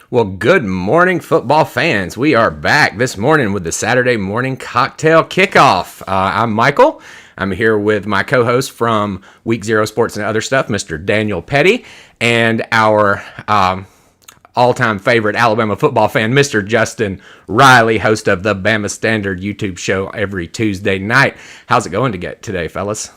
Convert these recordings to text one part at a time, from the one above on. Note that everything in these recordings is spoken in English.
Well, good morning, football fans. We are back this morning with the Saturday Morning Cocktail Kickoff. I'm Michael. I'm here with my co-host from Week Zero Sports and Other Stuff, Mr. Daniel Petty, and our all-time favorite Alabama football fan, Mr. Justin Riley, host of the Bama Standard YouTube show every Tuesday night. How's it going today, fellas?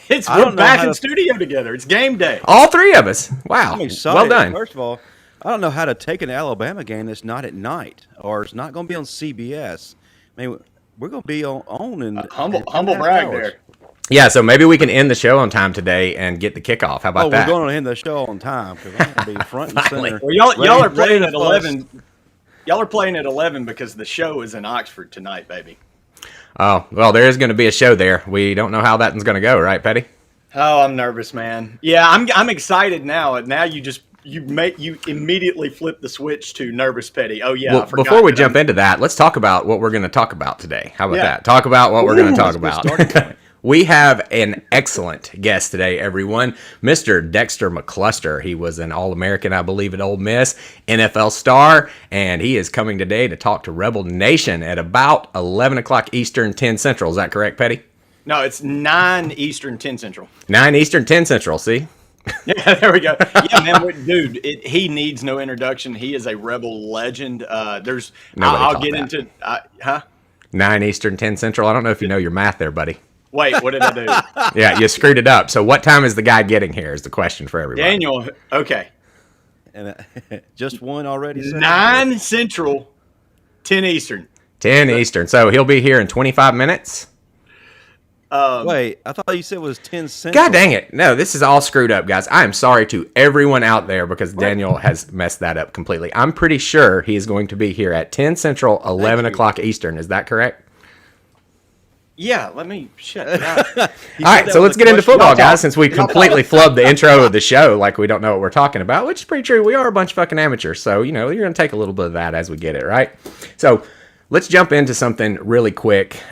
We're back in studio together. It's game day. All three of us. Wow. I'm excited. Well done. First of all, I don't know how to take an Alabama game that's not at night or it's not going to be on CBS. I mean, we're going to be on in humble brag hours. There. Yeah, so maybe we can end the show on time today and get the kickoff. How about that? We're going to end the show on time because I'm going to be front and center. Well, y'all are playing at 11. Y'all are playing at 11 because the show is in Oxford tonight, baby. Oh, well, there is going to be a show there. We don't know how that one's going to go, right, Petty? Oh, I'm nervous, man. Yeah, I'm excited now. Now you immediately flip the switch to nervous Petty. Oh yeah. Well, before we jump into that, let's talk about what we're going to talk about today. How about that? Talk about what we're going to talk about. We have an excellent guest today, everyone. Mr. Dexter McCluster. He was an All-American, I believe, at Ole Miss, NFL star, and he is coming today to talk to Rebel Nation at about 11 o'clock Eastern, 10 Central. Is that correct, Petty? No, it's 9 Eastern, 10 Central. 9 Eastern, 10 Central, see? Yeah, there we go. Yeah, man, dude, he needs no introduction. He is a Rebel legend. I'll get into 9 Eastern, 10 Central. I don't know if you know your math there, buddy. Wait, what did I do? Yeah, you screwed it up. So what time is the guy getting here is the question for everybody. Daniel, okay. And just one already? 9 Central, 10 Eastern. 10 Eastern. So he'll be here in 25 minutes? Wait, I thought you said it was 10 Central. God dang it. No, this is all screwed up, guys. I am sorry to everyone out there because Daniel has messed that up completely. I'm pretty sure he is going to be here at 10 Central, 11 o'clock Eastern. Is that correct? Yeah, let me shut it out. All right, so let's get into football, guys, since we completely flubbed the intro of the show like we don't know what we're talking about, which is pretty true. We are a bunch of fucking amateurs, so, you're going to take a little bit of that as we get it, right? So let's jump into something really quick.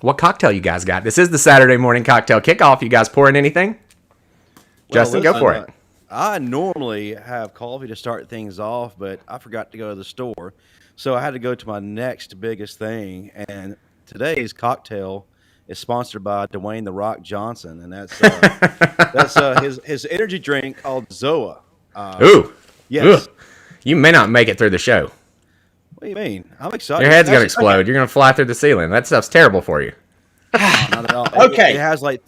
What cocktail you guys got? This is the Saturday Morning Cocktail Kickoff. You guys pouring anything? Justin, go for it. I normally have coffee to start things off, but I forgot to go to the store. So I had to go to my next biggest thing, and today's cocktail is sponsored by Dwayne "The Rock" Johnson, and that's his energy drink called Zoa. Ooh, yes. Ooh. You may not make it through the show. What do you mean? I'm excited. Your head's gonna explode. You're gonna fly through the ceiling. That stuff's terrible for you. Not at all. Okay. It has like.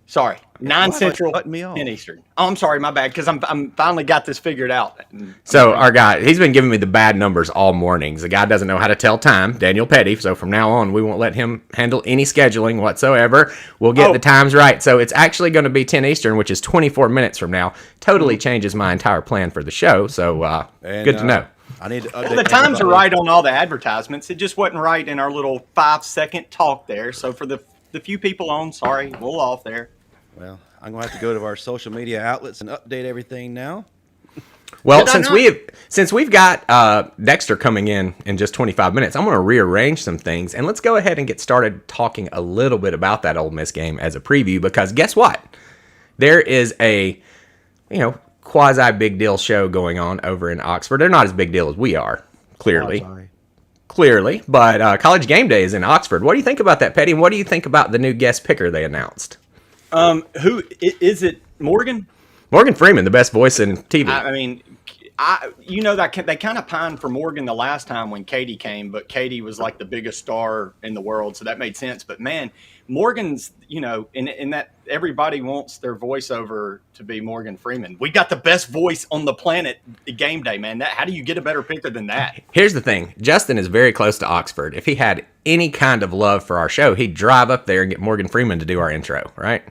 Sorry, 9 Central, 10 Eastern. Oh, I'm sorry, my bad, because I'm finally got this figured out. So our guy, he's been giving me the bad numbers all morning. The guy doesn't know how to tell time, Daniel Petty. So from now on, we won't let him handle any scheduling whatsoever. We'll get the times right. So it's actually going to be 10 Eastern, which is 24 minutes from now. Totally changes my entire plan for the show. So good to know. I need to the times are right on all the advertisements. It just wasn't right in our little 5-second talk there. So for the few people on, sorry, we'll off there. Well, I'm going to have to go to our social media outlets and update everything now. Well, since we've got Dexter coming in just 25 minutes, I'm going to rearrange some things, and let's go ahead and get started talking a little bit about that Ole Miss game as a preview, because guess what? There is a, quasi big deal show going on over in Oxford. They're not as big deal as we are, clearly. Clearly, but College Gameday is in Oxford. What do you think about that, Petty? And what do you think about the new guest picker they announced? Who is it? Morgan? Morgan Freeman, the best voice in TV. They kind of pined for Morgan the last time when Katie came, but Katie was like the biggest star in the world, so that made sense. But man, Morgan's, in that everybody wants their voiceover to be Morgan Freeman. We got the best voice on the planet, Game Day, man. How do you get a better picker than that? Here's the thing. Justin is very close to Oxford. If he had any kind of love for our show, he'd drive up there and get Morgan Freeman to do our intro, right?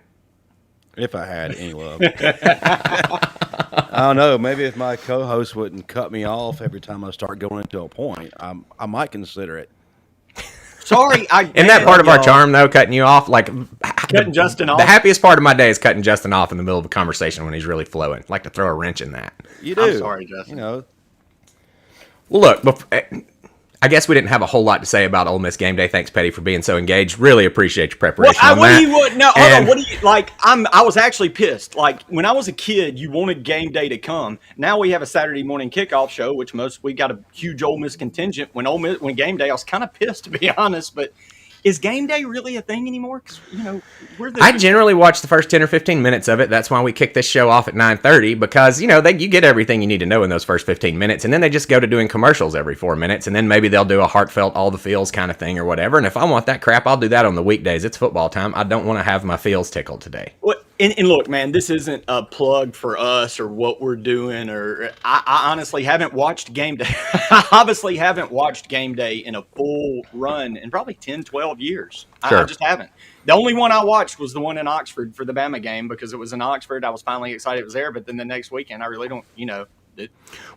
If I had any love. I don't know. Maybe if my co-host wouldn't cut me off every time I start going into a point, I might consider it. Sorry. Isn't that part of our charm, though, cutting you off? Like cutting Justin off? The happiest part of my day is cutting Justin off in the middle of a conversation when he's really flowing. I like to throw a wrench in that. You do. I'm sorry, Justin. Well, look, I guess we didn't have a whole lot to say about Ole Miss game day. Thanks, Petty, for being so engaged. Really appreciate your preparation on that. What do you like? I was actually pissed. Like when I was a kid, you wanted game day to come. Now we have a Saturday morning kickoff show, which we got a huge Ole Miss contingent. When game day, I was kind of pissed, to be honest. But is game day really a thing anymore? Because I generally watch the first 10 or 15 minutes of it. That's why we kick this show off at 9:30 because you get everything you need to know in those first 15 minutes, and then they just go to doing commercials every 4 minutes, and then maybe they'll do a heartfelt all the feels kind of thing or whatever. And if I want that crap, I'll do that on the weekdays. It's football time. I don't want to have my feels tickled today. Well, and look, man, this isn't a plug for us or what we're doing. Or I honestly haven't watched game day. I obviously haven't watched game day in a full run in probably 10, 12 years. Sure. I just haven't. The only one I watched was the one in Oxford for the Bama game because it was in Oxford. I was finally excited it was there. But then the next weekend, I really don't,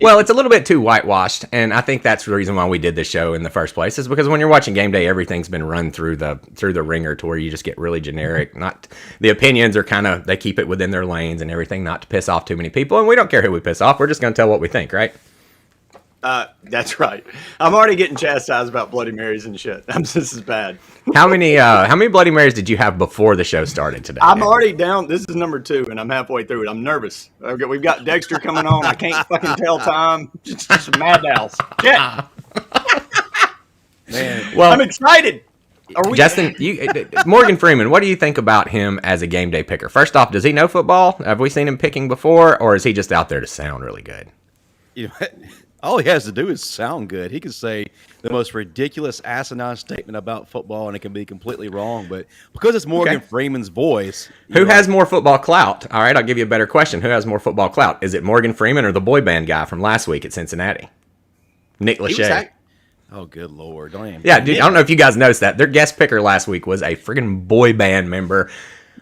Well, it's a little bit too whitewashed, and I think that's the reason why we did this show in the first place. Is because when you're watching game day, everything's been run through the ringer to where you just get really generic. Not the opinions are they keep it within their lanes and everything, not to piss off too many people. And we don't care who we piss off. We're just going to tell what we think, right? That's right. I'm already getting chastised about Bloody Marys and shit. This is bad. How many Bloody Marys did you have before the show started today? I'm already down. This is number 2, and I'm halfway through it. I'm nervous. We've got Dexter coming on. I can't fucking tell time. Just madhouse. Shit. Man, well, I'm excited. Justin, Morgan Freeman, what do you think about him as a game day picker? First off, does he know football? Have we seen him picking before, or is he just out there to sound really good? All he has to do is sound good. He can say the most ridiculous, asinine statement about football, and it can be completely wrong. But because it's Morgan Freeman's voice, who has more football clout? All right, I'll give you a better question. Who has more football clout? Is it Morgan Freeman or the boy band guy from last week at Cincinnati, Nick Lachey? Oh, good Lord! Yeah, dude, I don't know if you guys noticed that their guest picker last week was a friggin' boy band member.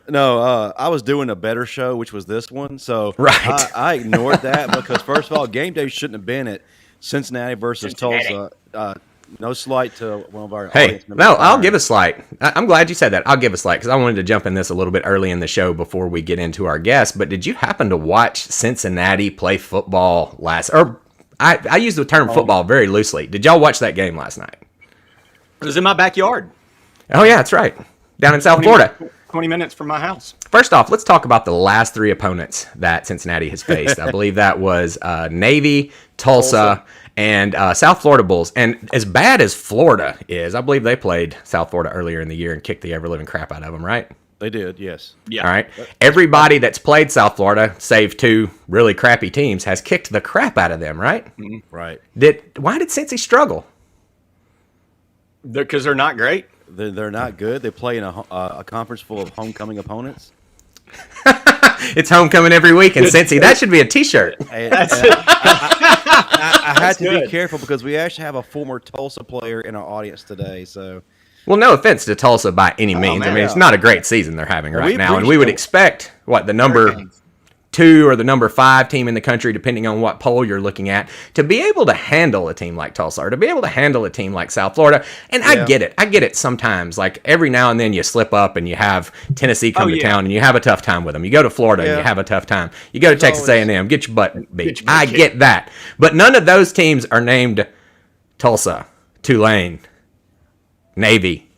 No, I was doing a better show, which was this one. So right. I ignored that because, first of all, game day shouldn't have been at Cincinnati versus Tulsa. No slight to one of our audience members. No, I'll give a slight. I'm glad you said that. I'll give a slight because I wanted to jump in this a little bit early in the show before we get into our guests. But did you happen to watch Cincinnati play football I use the term football very loosely. Did y'all watch that game last night? It was in my backyard. Oh, yeah, that's right. Down in South Florida. 20 minutes from my house. First off, let's talk about the last 3 opponents that Cincinnati has faced. I believe that was Navy, Tulsa, and South Florida Bulls. And as bad as Florida is, I believe they played South Florida earlier in the year and kicked the ever-living crap out of them, right? They did, yes. Yeah. All right. Everybody that's played South Florida, save 2 really crappy teams, has kicked the crap out of them, right? Mm-hmm. Right. Why did Cincy struggle? Because they're not great. They're not good. They play in a conference full of homecoming opponents. It's homecoming every week in Cincy. That should be a T-shirt. I had to be careful because we actually have a former Tulsa player in our audience today. So, well, no offense to Tulsa by any means. I mean, it's not a great season they're having right now, and we would expect the number 2 or the number 5 team in the country, depending on what poll you're looking at, to be able to handle a team like Tulsa or to be able to handle a team like South Florida. And I get it sometimes. Like every now and then you slip up and you have Tennessee come to town and you have a tough time with them. You go to Florida and you have a tough time. You go to Texas A&M, get your butt beat. I get that. But none of those teams are named Tulsa, Tulane, Navy.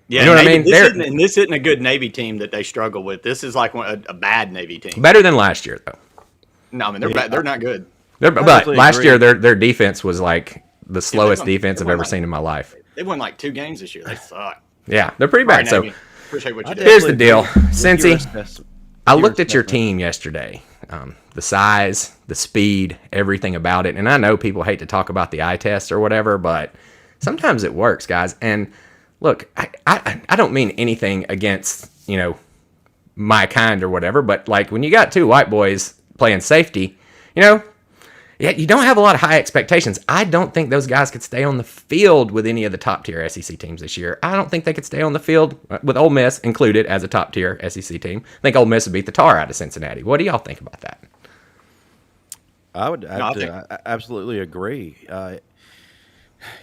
Yeah, you know what I mean? This isn't a good Navy team that they struggle with. This is like a bad Navy team. Better than last year, though. No, I mean, they're not good. But last year, their defense was like the slowest defense I've ever seen in my life. They won like 2 games this year. They suck. Yeah, they're pretty bad. So appreciate what you did. Here's the deal. Cincy, I looked at your team yesterday. The size, the speed, everything about it. And I know people hate to talk about the eye test or whatever, but sometimes it works, guys. And look, I don't mean anything against, my kind or whatever, but like when you got 2 white boys playing safety, you don't have a lot of high expectations. I don't think those guys could stay on the field with any of the top tier SEC teams this year. I don't think they could stay on the field with Ole Miss included as a top tier SEC team. I think Ole Miss would beat the tar out of Cincinnati. What do y'all think about that? I would absolutely agree.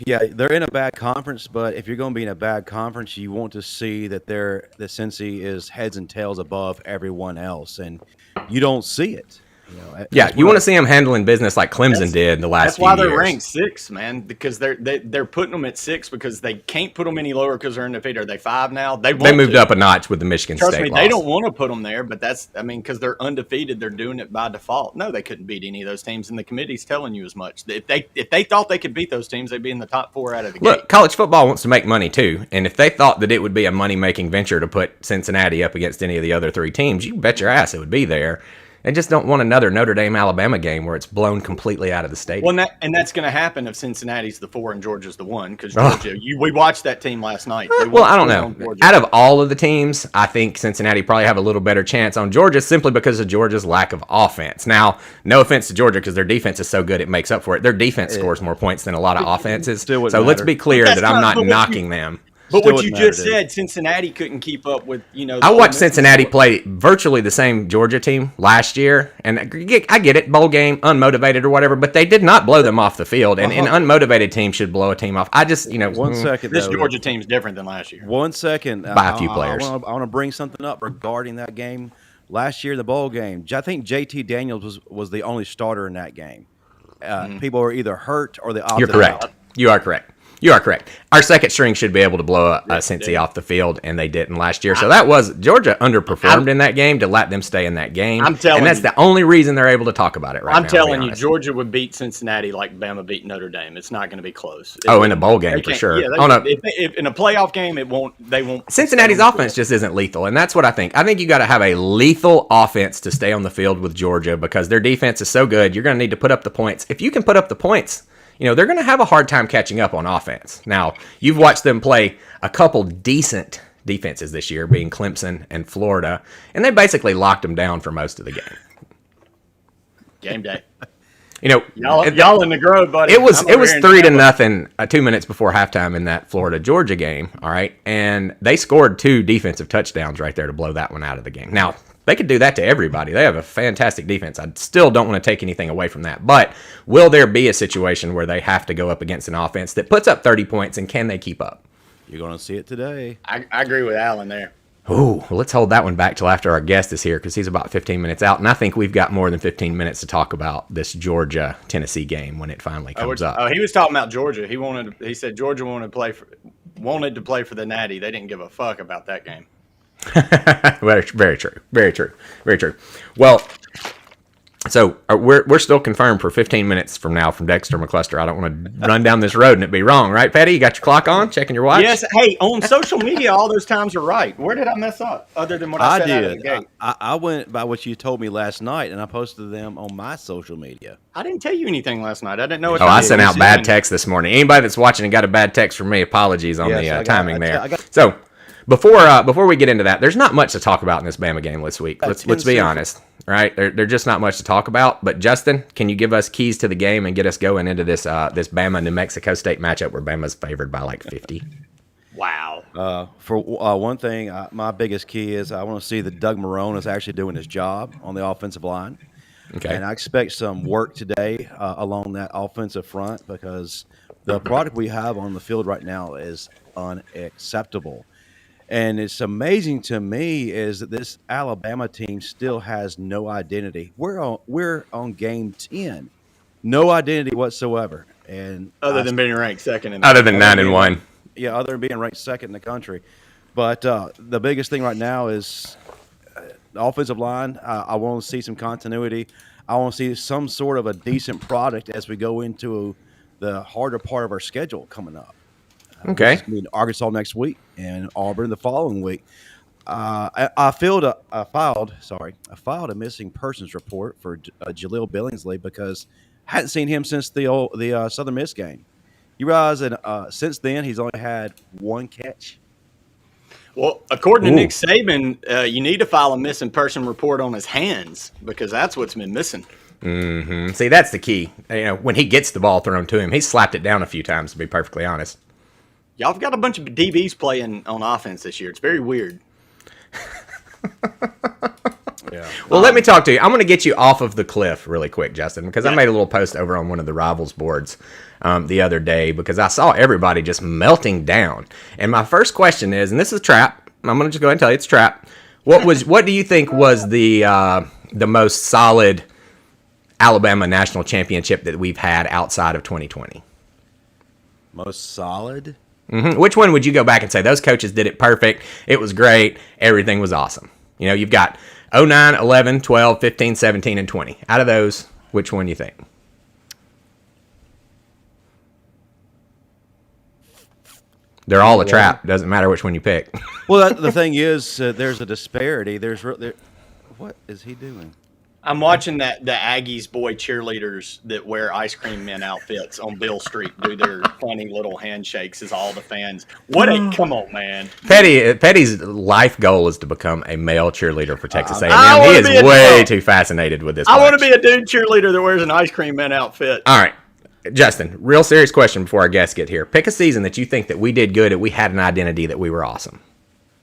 Yeah, they're in a bad conference, but if you're going to be in a bad conference, you want to see that the Cincy is heads and tails above everyone else, and you don't see it. Yeah, you want to see them handling business like Clemson did the last few years. That's why they're ranked 6, man, because they're putting them at 6 because they can't put them any lower because they're undefeated. Are they 5 now? They moved up a notch with the Michigan State loss. Trust me, they don't want to put them there, but because they're undefeated, they're doing it by default. No, they couldn't beat any of those teams, and the committee's telling you as much. If they thought they could beat those teams, they'd be in the top 4 out of the gate. Look, college football wants to make money too, and if they thought that it would be a money-making venture to put Cincinnati up against any of the other 3 teams, you bet your ass it would be there. They just don't want another Notre Dame-Alabama game where it's blown completely out of the stadium. Well, that's going to happen if Cincinnati's the 4 and Georgia's the 1, because Georgia, we watched that team last night. Well, I don't know. Out of all of the teams, I think Cincinnati probably have a little better chance on Georgia simply because of Georgia's lack of offense. Now, no offense to Georgia because their defense is so good it makes up for it. Their defense scores more points than a lot of offenses. So let's be clear that I'm not knocking them. But what you just said, Cincinnati couldn't keep up with, I watched Cincinnati play virtually the same Georgia team last year, and I get it, bowl game, unmotivated or whatever, but they did not blow them off the field, and an unmotivated team should blow a team off. I just, 1 second. This Georgia team's different than last year. 1 second. By a few players. I want to bring something up regarding that game. Last year, the bowl game, I think JT Daniels was the only starter in that game. People were either hurt or they opted out. You're correct. You are correct. You are correct. Our second string should be able to blow a Cincy off the field, and they didn't last year. So that was Georgia underperformed in that game to let them stay in that game. And that's the only reason they're able to talk about it right now. I'm telling you, Georgia would beat Cincinnati like Bama beat Notre Dame. It's not going to be close. In a bowl game for sure. Yeah, if in a playoff game, they won't. Cincinnati's offense just isn't lethal, and that's what I think. I think you got to have a lethal offense to stay on the field with Georgia because their defense is so good. You're going to need to put up the points. If you can put up the points, they're going to have a hard time catching up on offense. Now, you've watched them play a couple decent defenses this year, being Clemson and Florida, and they basically locked them down for most of the game. Game day. Y'all in the grove, buddy. It was 3-0 2 minutes before halftime in that Florida-Georgia game, all right? And they scored 2 defensive touchdowns right there to blow that one out of the game. Now, they could do that to everybody. They have a fantastic defense. I still don't want to take anything away from that. But will there be a situation where they have to go up against an offense that puts up 30 points, and can they keep up? You're going to see it today. I agree with Alan there. Ooh, well, let's hold that one back till after our guest is here because he's about 15 minutes out, and I think we've got more than 15 minutes to talk about this Georgia-Tennessee game when it finally comes up. Oh, he was talking about Georgia. He said Georgia wanted to play for the Natty. They didn't give a fuck about that game. Very true. Very true. Very true. Well, so we're still confirmed for 15 minutes from now from Dexter McCluster. I don't want to run down this road and it be wrong, right, Patty? You got your clock on, checking your watch? Yes. Hey, on social media, all those times are right. Where did I mess up other than what I said did. Out of the gate? I went by what you told me last night, and I posted them on my social media. I didn't tell you anything last night. I didn't know what I sent out bad text this morning. Anybody that's watching and got a bad text from me, apologies on the timing there. So before we get into that, there's not much to talk about in this Bama game this week. Let's be honest, right? There's just not much to talk about. But Justin, can you give us keys to the game and get us going into this Bama New Mexico State matchup where Bama's favored by like 50? Wow. For one thing, my biggest key is I want to see that Doug Marrone is actually doing his job on the offensive line. Okay. And I expect some work today along that offensive front because the product we have on the field right now is unacceptable. And it's amazing to me is that this Alabama team still has no identity. We're on game 10, no identity whatsoever. And other than being ranked second, other than 9-1, yeah, other than being ranked second in the country. But the biggest thing right now is the offensive line. I want to see some continuity. I want to see some sort of a decent product as we go into the harder part of our schedule coming up. Okay. It's going to be in Arkansas next week and Auburn the following week. I filed a missing persons report for Jaleel Billingsley because I hadn't seen him since the Southern Miss game. You realize that since then he's only had 1 catch. Well, according to Nick Saban, you need to file a missing person report on his hands because that's what's been missing. Mm-hmm. See, that's the key. When he gets the ball thrown to him, he's slapped it down a few times, to be perfectly honest. Y'all have got a bunch of DBs playing on offense this year. It's very weird. Yeah. Well, let me talk to you. I'm going to get you off of the cliff really quick, Justin, because I made a little post over on one of the Rivals boards the other day because I saw everybody just melting down. And my first question is, and this is a trap. I'm going to just go ahead and tell you it's a trap. What do you think was the most solid Alabama national championship that we've had outside of 2020? Most solid? Which one would you go back and say, those coaches did it perfect, it was great, everything was awesome? You know, you've got 09, 11, 12, 15, 17, and 20. Out of those, which one do you think? They're all a trap. Doesn't matter which one you pick. Well, the thing is, there's a disparity. What is he doing? I'm watching the Aggies boy cheerleaders that wear ice cream men outfits on Bill Street do their funny little handshakes as all the fans. Come on, man. Petty's life goal is to become a male cheerleader for Texas A&M. He is way too fascinated with this. I want to be a dude cheerleader that wears an ice cream man outfit. All right. Justin, real serious question before our guests get here. Pick a season that you think that we did good, that we had an identity, that we were awesome.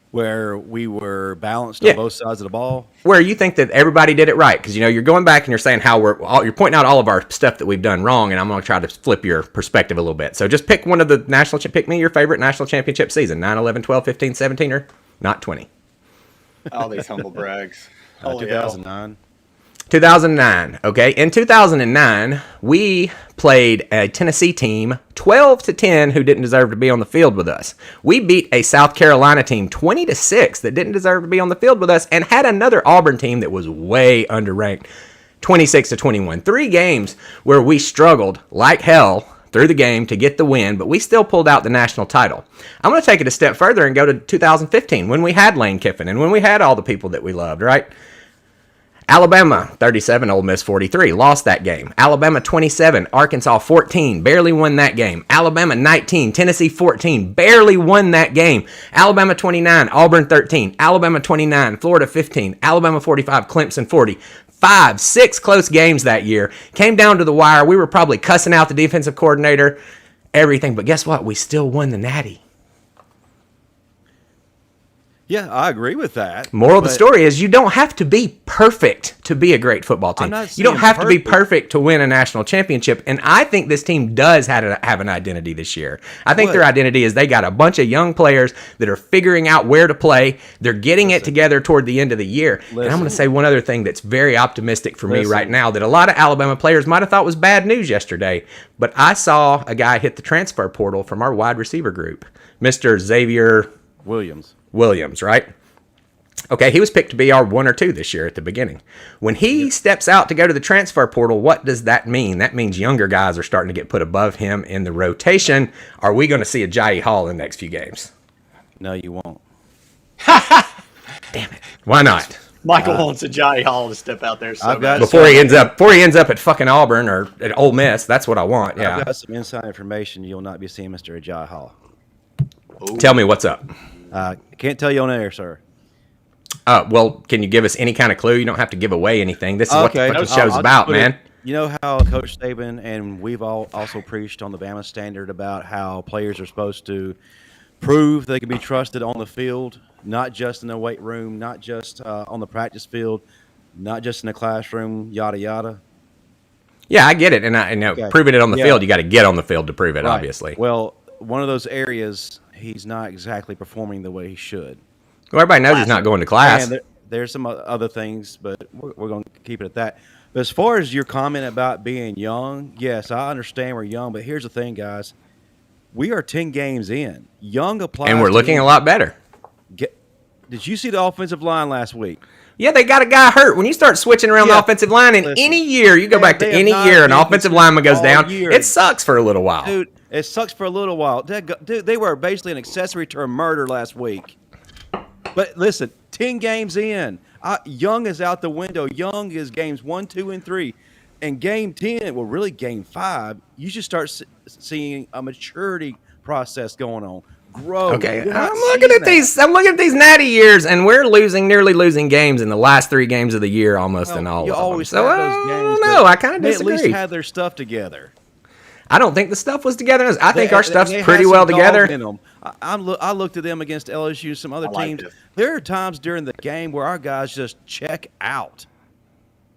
Where we were balanced on both sides of the ball. Where you think that everybody did it right, because you know you're going back and you're saying you're pointing out all of our stuff that we've done wrong, and I'm going to try to flip your perspective a little bit. So just pick one of the pick me your favorite national championship season: 9, 11, 12, 15, 17, or not 20. All these humble brags. 2009. 2009. Okay, in 2009, we played a Tennessee team 12-10 who didn't deserve to be on the field with us. We beat a South Carolina team 20-6 that didn't deserve to be on the field with us, and had another Auburn team that was way underranked 26-21. 3 games where we struggled like hell through the game to get the win, but we still pulled out the national title. I'm going to take it a step further and go to 2015 when we had Lane Kiffin and when we had all the people that we loved, right? Alabama 37, Ole Miss 43, lost that game. Alabama 27, Arkansas 14, barely won that game. Alabama 19, Tennessee 14, barely won that game. Alabama 29, Auburn 13, Alabama 29, Florida 15, Alabama 45, Clemson 40. 5-6 close games that year. Came down to the wire. We were probably cussing out the defensive coordinator, everything, but guess what? We still won the Natty. Yeah, I agree with that. Moral of the story is you don't have to be perfect to be a great football team. You don't have to be perfect to win a national championship. And I think this team does have an identity this year. I think their identity is they got a bunch of young players that are figuring out where to play. They're getting it together toward the end of the year. And I'm going to say one other thing that's very optimistic for me right now that a lot of Alabama players might have thought was bad news yesterday. But I saw a guy hit the transfer portal from our wide receiver group, Mr. Xavier Williams, right? Okay, he was picked to be our 1 or 2 this year at the beginning. When he steps out to go to the transfer portal, what does that mean? That means younger guys are starting to get put above him in the rotation. Are we going to see a Jai Hall in the next few games? No, you won't. Damn it. Why not? Michael wants a Jai Hall to step out there before he ends up at fucking Auburn or at Ole Miss. That's what I want. Yeah. I've got some inside information. You'll not be seeing Mr. Jai Hall. Ooh. Tell me what's up. Can't tell you on air, sir. Well, can you give us any kind of clue? You don't have to give away anything. This is what the show's about, man. You know how Coach Saban and we've all also preached on the Bama standard about how players are supposed to prove they can be trusted on the field, not just in the weight room, not just on the practice field, not just in the classroom, yada, yada. Yeah, I get it. And I know proving it on the field, you got to get on the field to prove it, obviously. Well, one of those areas, he's not exactly performing the way he should. Well, everybody knows he's not going to class. And there's some other things, but we're going to keep it at that. But as far as your comment about being young, yes, I understand we're young, but here's the thing, guys. We are 10 games in. Young applies. And we're looking a lot better. Did you see the offensive line last week? Yeah, they got a guy hurt. When you start switching around the offensive line in any year, you go back to any year, an offensive lineman goes down. It sucks for a little while. Dude, it sucks for a little while. Dude, they were basically an accessory to a murder last week. But listen, 10 games in. Young is out the window. Young is games 1, 2, and 3. And game 10, well, really game 5, you should start seeing a maturity process going on. Growth. Okay, I'm looking at these natty years, and we're nearly losing games in the last 3 games of the year, almost in all of them. Always so those games. No, I kind of disagree. They at least had their stuff together. I don't think the stuff was together. I think our stuff's pretty well together. I looked at them against LSU, some other teams. There are times during the game where our guys just check out,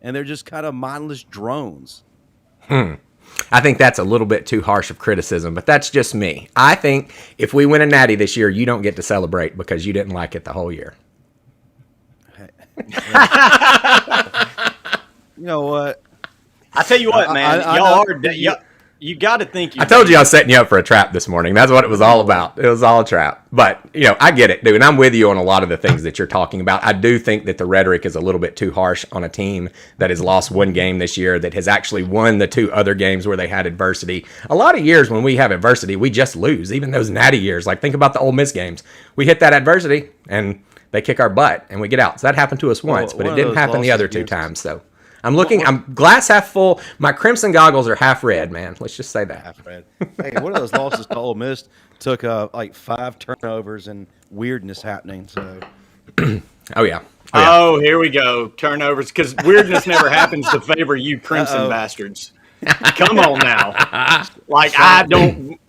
and they're just kind of mindless drones. I think that's a little bit too harsh of criticism, but that's just me. I think if we win a natty this year, you don't get to celebrate because you didn't like it the whole year. You know what? I tell you what, man, you got to think. I told you I was setting you up for a trap this morning. That's what it was all about. It was all a trap. But, I get it, dude. And I'm with you on a lot of the things that you're talking about. I do think that the rhetoric is a little bit too harsh on a team that has lost one game this year, that has actually won the two other games where they had adversity. A lot of years when we have adversity, we just lose. Even those natty years. Like, think about the Ole Miss games. We hit that adversity, and they kick our butt, and we get out. So that happened to us once, but it didn't happen the other two times, so. I'm glass half full. My crimson goggles are half red, man. Let's just say that. Half red. Hey, one of those losses to Ole Miss took like 5 turnovers and weirdness happening. So. Oh, yeah. Oh, here we go. Turnovers, because weirdness never happens to favor you crimson bastards. Come on now. Like, I don't...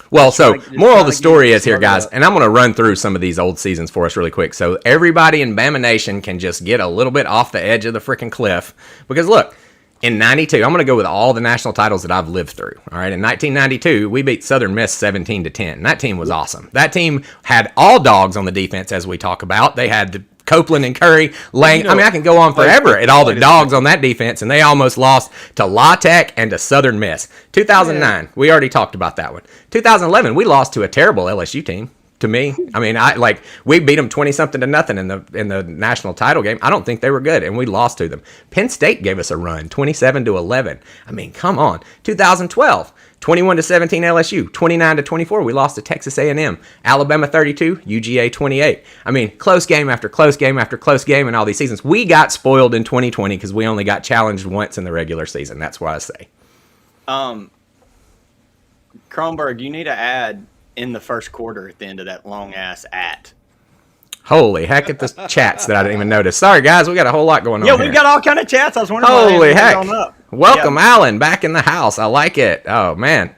Well, so moral of the story is here, guys, and I'm going to run through some of these old seasons for us really quick so everybody in Bama Nation can just get a little bit off the edge of the freaking cliff. Because, look, in 92, I'm going to go with all the national titles that I've lived through. All right, in 1992, we beat Southern Miss 17-10. That team was awesome. That team had all dogs on the defense, as we talk about. They had the Copeland and Curry, Lang. I can go on forever at all the dogs on that defense, and they almost lost to La Tech and to Southern Miss. 2009, we already talked about that one. 2011, we lost to a terrible LSU team. To me, we beat them 20-something to nothing in the national title game. I don't think they were good, and we lost to them. Penn State gave us a run, 27-11. Come on. 2012. 21-17 LSU, 29-24. We lost to Texas A&M. Alabama 32, UGA 28. Close game after close game after close game in all these seasons. We got spoiled in 2020 because we only got challenged once in the regular season. That's what I say. Kronberg, you need to add in the first quarter at the end of that long ass at. Holy heck at the chats that I didn't even notice. Sorry, guys. We got a whole lot going on here. Yeah, we've got all kind of chats. I was wondering Holy heck. Welcome, Alan, back in the house. I like it. Oh, man.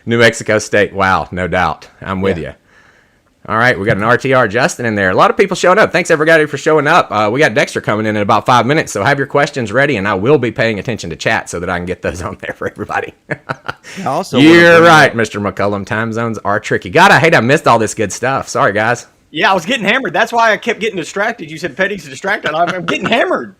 New Mexico State. Wow, no doubt. I'm with you. All right, we got an RTR Justin in there. A lot of people showing up. Thanks, everybody, for showing up. We got Dexter coming in about 5 minutes, so have your questions ready, and I will be paying attention to chat so that I can get those on there for everybody. You're right, Mr. McCullum. Time zones are tricky. God, I hate I missed all this good stuff. Sorry, guys. Yeah, I was getting hammered. That's why I kept getting distracted. You said Petty's distracted. I'm getting hammered.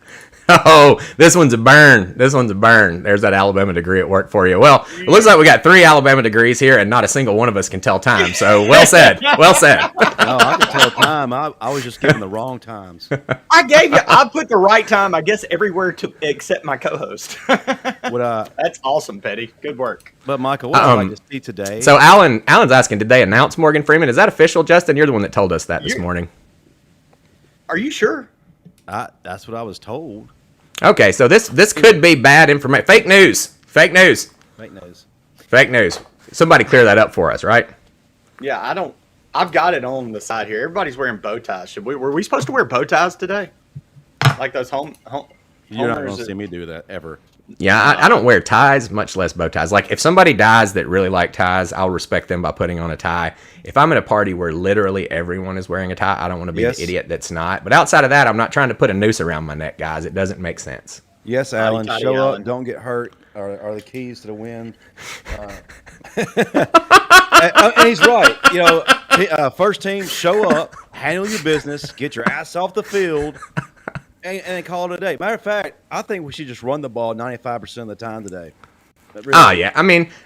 Oh, this one's a burn. There's that Alabama degree at work for you. Well, it looks like we got 3 Alabama degrees here, and not a single one of us can tell time. So, well said. Well said. No, I can tell time. I was just giving the wrong times. I put the right time, I guess, everywhere except my co-host. That's awesome, Petty. Good work. But, Michael, what I'd like to see today. So, Alan's asking, did they announce Morgan Freeman? Is that official, Justin? You're the one that told us that this morning. Are you sure? That's what I was told. Okay, so this could be bad information. Fake news. Somebody clear that up for us, right? Yeah, I've got it on the side here. Everybody's wearing bow ties. Were we supposed to wear bow ties today? Like those home You're not going to see me do that ever. Yeah, I don't wear ties, much less bow ties. Like, if somebody dies that really like ties, I'll respect them by putting on a tie. If I'm at a party where literally everyone is wearing a tie, I don't want to be the idiot that's not. But outside of that, I'm not trying to put a noose around my neck, guys. It doesn't make sense. Yes, Alan. Show up, don't get hurt, are the keys to the win. And he's right. First team, show up, handle your business, get your ass off the field. And call it a day. Matter of fact, I think we should just run the ball 95% of the time today. Really, yeah.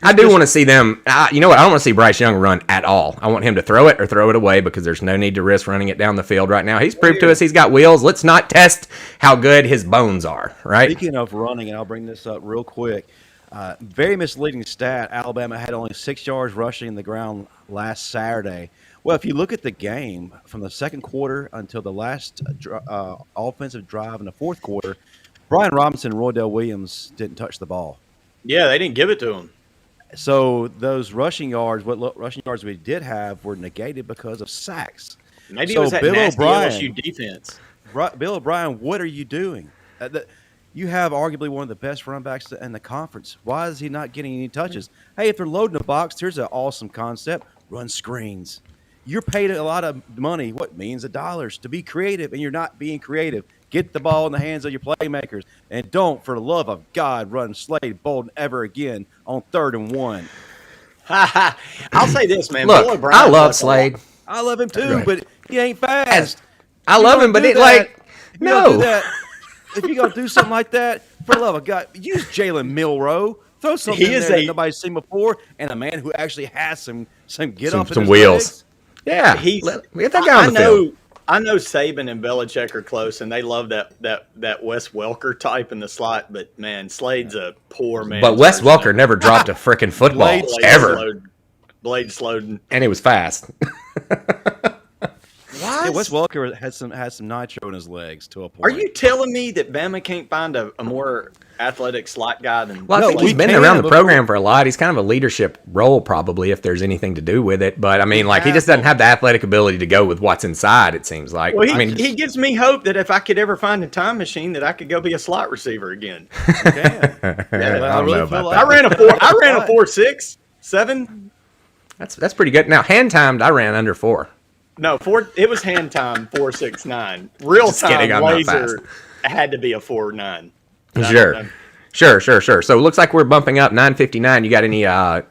I do want to see them. You know what? I don't want to see Bryce Young run at all. I want him to throw it or throw it away because there's no need to risk running it down the field right now. He's proved to us he's got wheels. Let's not test how good his bones are, right? Speaking of running, and I'll bring this up real quick. Very misleading stat. Alabama had only 6 yards rushing in the ground last Saturday. Well, if you look at the game from the second quarter until the last offensive drive in the fourth quarter, Brian Robinson and Roydell Williams didn't touch the ball. Yeah, they didn't give it to him. So those rushing yards, what rushing yards we did have, were negated because of sacks. Maybe it was that nasty LSU defense. Bill O'Brien, what are you doing? You have arguably one of the best run backs in the conference. Why is he not getting any touches? Hey, if they're loading a box, here's an awesome concept. Run screens. You're paid a lot of money, millions of dollars, to be creative, and you're not being creative. Get the ball in the hands of your playmakers, and don't, for the love of God, run Slade Bolden ever again on 3rd and 1. I'll say this, man. Look, I love Slade. I love him too, but he ain't fast. I love him, but no. If you're going to do something like that, For the love of God, use Jalen Milroe. Throw something in there that nobody's seen before, and a man who actually has some get up in some his wheels. Legs. Yeah, He's. get that guy on the field. I know Saban and Belichick are close, and they love that Wes Welker type in the slot. But man, Slade's a poor man. But Wes Welker never dropped a freaking football ever. Blade Sloden, and he was fast. Yeah, Wes Welker had some nitro in his legs to a point. Are you telling me that Bama can't find a more athletic slot guy than? Well, I think he's been around the program for a lot. He's kind of a leadership role, probably, if there's anything to do with it. But I mean, he just doesn't have the athletic ability to go with what's inside. It seems like. Well, he gives me hope that if I could ever find a time machine, that I could go be a slot receiver again. Yeah, I don't know about that. I ran a 4.6, 7. That's pretty good. Now, hand timed, I ran under 4. No, it was hand time 4.69. Real time laser had to be a 4.9. Sure. So it looks like we're bumping up 9:59. You got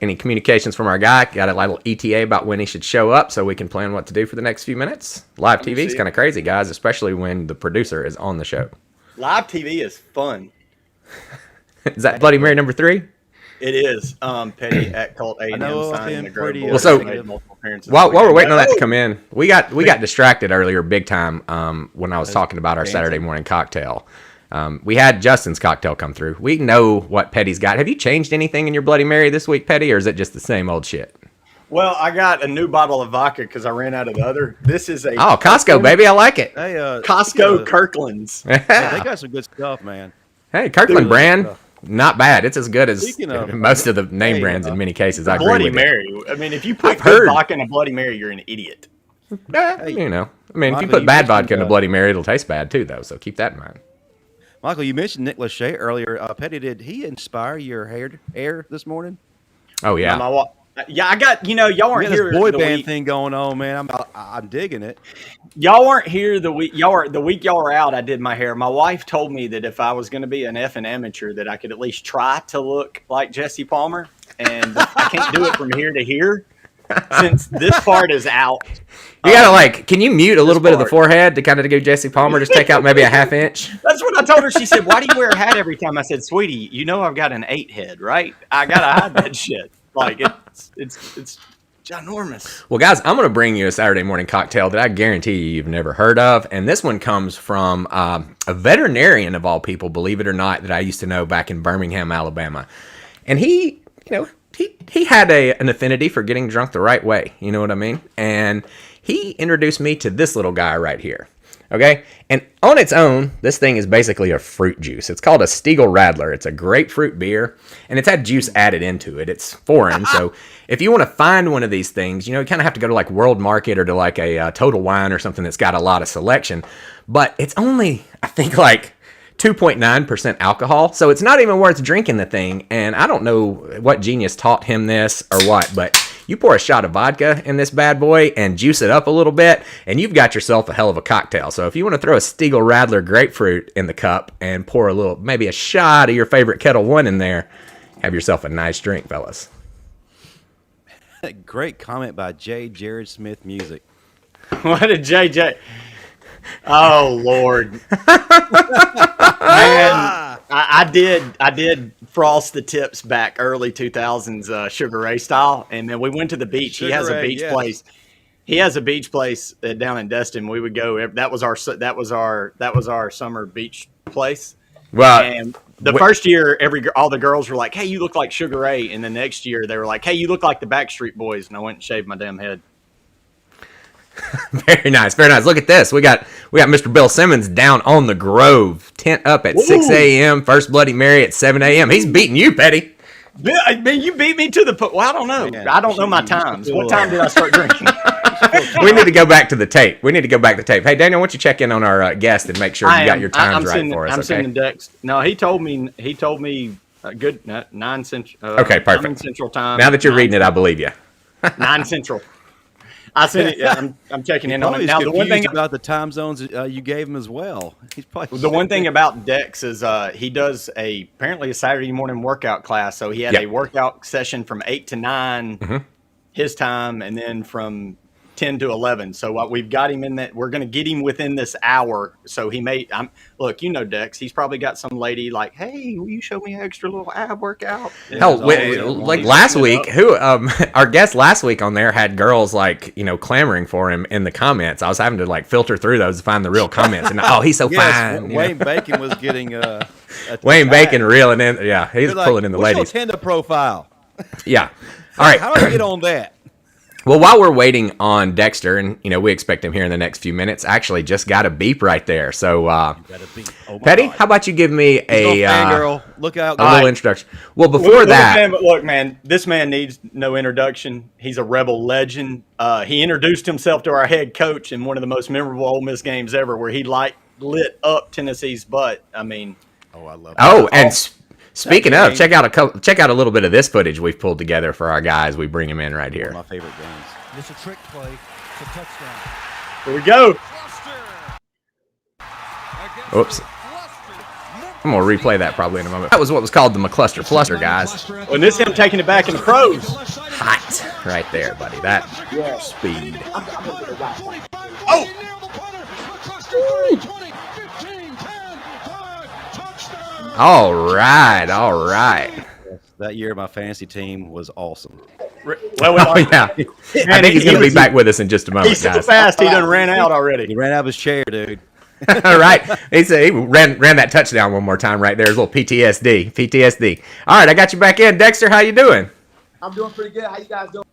any communications from our guy? Got a little ETA about when he should show up so we can plan what to do for the next few minutes? Live TV is kind of crazy, guys, especially when the producer is on the show. Live TV is fun. Is that Bloody Mary number 3? It is. Petty at Colt A&M signing the Grove Boys. Well, so while we're waiting on that to come in, we got distracted earlier big time when I was talking about our Saturday morning cocktail. We had Justin's cocktail come through. We know what Petty's got. Have you changed anything in your Bloody Mary this week, Petty, or is it just the same old shit? Well, I got a new bottle of vodka because I ran out of the other. This is a Costco, baby. I like it. Hey, Costco Kirkland's. Yeah. They got some good stuff, man. Hey, Kirkland brand. Not bad. It's as good as most of the name brands in many cases. I agree Bloody with Mary. I mean, if you put good vodka in a Bloody Mary, you're an idiot. If you put bad vodka in a Bloody Mary, it'll taste bad too, though. So keep that in mind. Michael, you mentioned Nick Lachey earlier. Petty, did he inspire your hair this morning? Oh yeah. I got y'all weren't here. This boy band thing going on, man. I'm digging it. Y'all weren't here the week y'all were out. I did my hair. My wife told me that if I was going to be an effing amateur, that I could at least try to look like Jesse Palmer, and I can't do it from here to here since this part is out. You gotta can you mute a little bit of the forehead to kind of go Jesse Palmer? Just take out maybe a half inch. That's what I told her. She said, "Why do you wear a hat every time?" I said, "Sweetie, you know I've got an 8 head, right? I gotta hide that shit." Like it's ginormous. Well, guys, I'm going to bring you a Saturday morning cocktail that I guarantee you've never heard of, and this one comes from a veterinarian of all people, believe it or not, that I used to know back in Birmingham, Alabama, and he had an affinity for getting drunk the right way. You know what I mean? And he introduced me to this little guy right here. Okay, and on its own, this thing is basically a fruit juice. It's called a Steagle Rattler. It's a grapefruit beer, and it's had juice added into it. It's foreign, so if you want to find one of these things, you kind of have to go to World Market or to a Total Wine or something that's got a lot of selection. But it's only, I think, 2.9% alcohol, so it's not even worth drinking the thing. And I don't know what genius taught him this or what, but you pour a shot of vodka in this bad boy and juice it up a little bit, and you've got yourself a hell of a cocktail. So if you want to throw a Steagle Rattler grapefruit in the cup and pour maybe a shot of your favorite Kettle One in there, have yourself a nice drink, fellas. Great comment by J. Jared Smith Music. What did JJ? Oh Lord, man! I did frost the tips back early 2000s Sugar Ray style, and then we went to the beach. He has a beach place. He has a beach place down in Destin. We would go. That was our summer beach place. Well, and the first year, all the girls were like, "Hey, you look like Sugar Ray," and the next year they were like, "Hey, you look like the Backstreet Boys," and I went and shaved my damn head. Very nice, very nice. Look at this. We got Mr. Bill Simmons down on the Grove, tent up at 6 a.m. First Bloody Mary at 7 a.m. He's beating you, Petty. Man, you beat me to the. Well, I don't know. Man, I don't know my times. What time did I start drinking? We need to go back to the tape. Hey, Daniel, why don't you check in on our guest and make sure you got your times right for us? I'm sending Dex. No, he told me good 9 Central. Okay, perfect. 9 Central time. Now that you're reading it, I believe you. 9 Central. I sent it. Yeah, I'm checking in on it now. The one thing about the time zones you gave him as well. He's probably the one thing about Dex is he does apparently a Saturday morning workout class. So he had a workout session from 8 to 9 his time, and then from 10 to 11. So we've got him in that. We're going to get him within this hour. So he may, look, Dex, he's probably got some lady like, hey, will you show me an extra little ab workout? Hell, like last week, our guest last week on there had girls like, clamoring for him in the comments. I was having to like filter through those to find the real comments. And he's so fine. Wayne Bacon was getting Wayne Bacon reeling in. Yeah, he's pulling in the ladies. What's your Tinder profile? Yeah. All right. How do I get on that? Well, while we're waiting on Dexter, and we expect him here in the next few minutes, I actually just got a beep right there. So, Petty, how about you give me girl, look out, a little introduction? Well, before that, look, man, this man needs no introduction. He's a Rebel legend. He introduced himself to our head coach in one of the most memorable Ole Miss games ever, where he lit up Tennessee's butt. I mean, I love. Oh, and speaking of, check out a little bit of this footage we've pulled together for our guys. We bring him in right here. One of my favorite games. It's a trick play. It's a touchdown. Here we go. Oops. I'm going to replay that probably in a moment. That was what was called the McCluster Fluster, guys. And this is him taking it back in the pros. Hot right there, buddy. That speed. Oh! All right. That year, my fantasy team was awesome. Oh, yeah. I think he's going to be back with us in just a moment, he's so guys. fast, he done ran out already. He ran out of his chair, dude. All right. He ran that touchdown one more time right there. His little PTSD. All right, I got you back in. Dexter, how you doing? I'm doing pretty good. How you guys doing?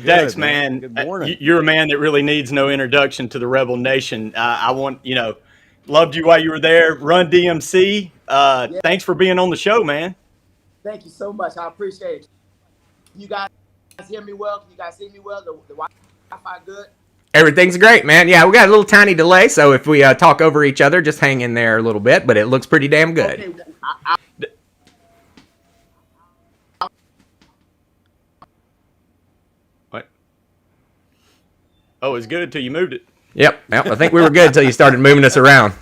Dex, man, Good morning. You're a man that really needs no introduction to the Rebel Nation. I want, loved you while you were there. Run DMC. Thanks for being on the show, man. Thank you so much. I appreciate it. You guys hear me well? Can you guys see me well? The Wi-Fi good? Everything's great, man. Yeah, we got a little tiny delay, so if we talk over each other, just hang in there a little bit, but it looks pretty damn good. Okay, What? Oh, it's good until you moved it. Yep. I think we were good until you started moving us around.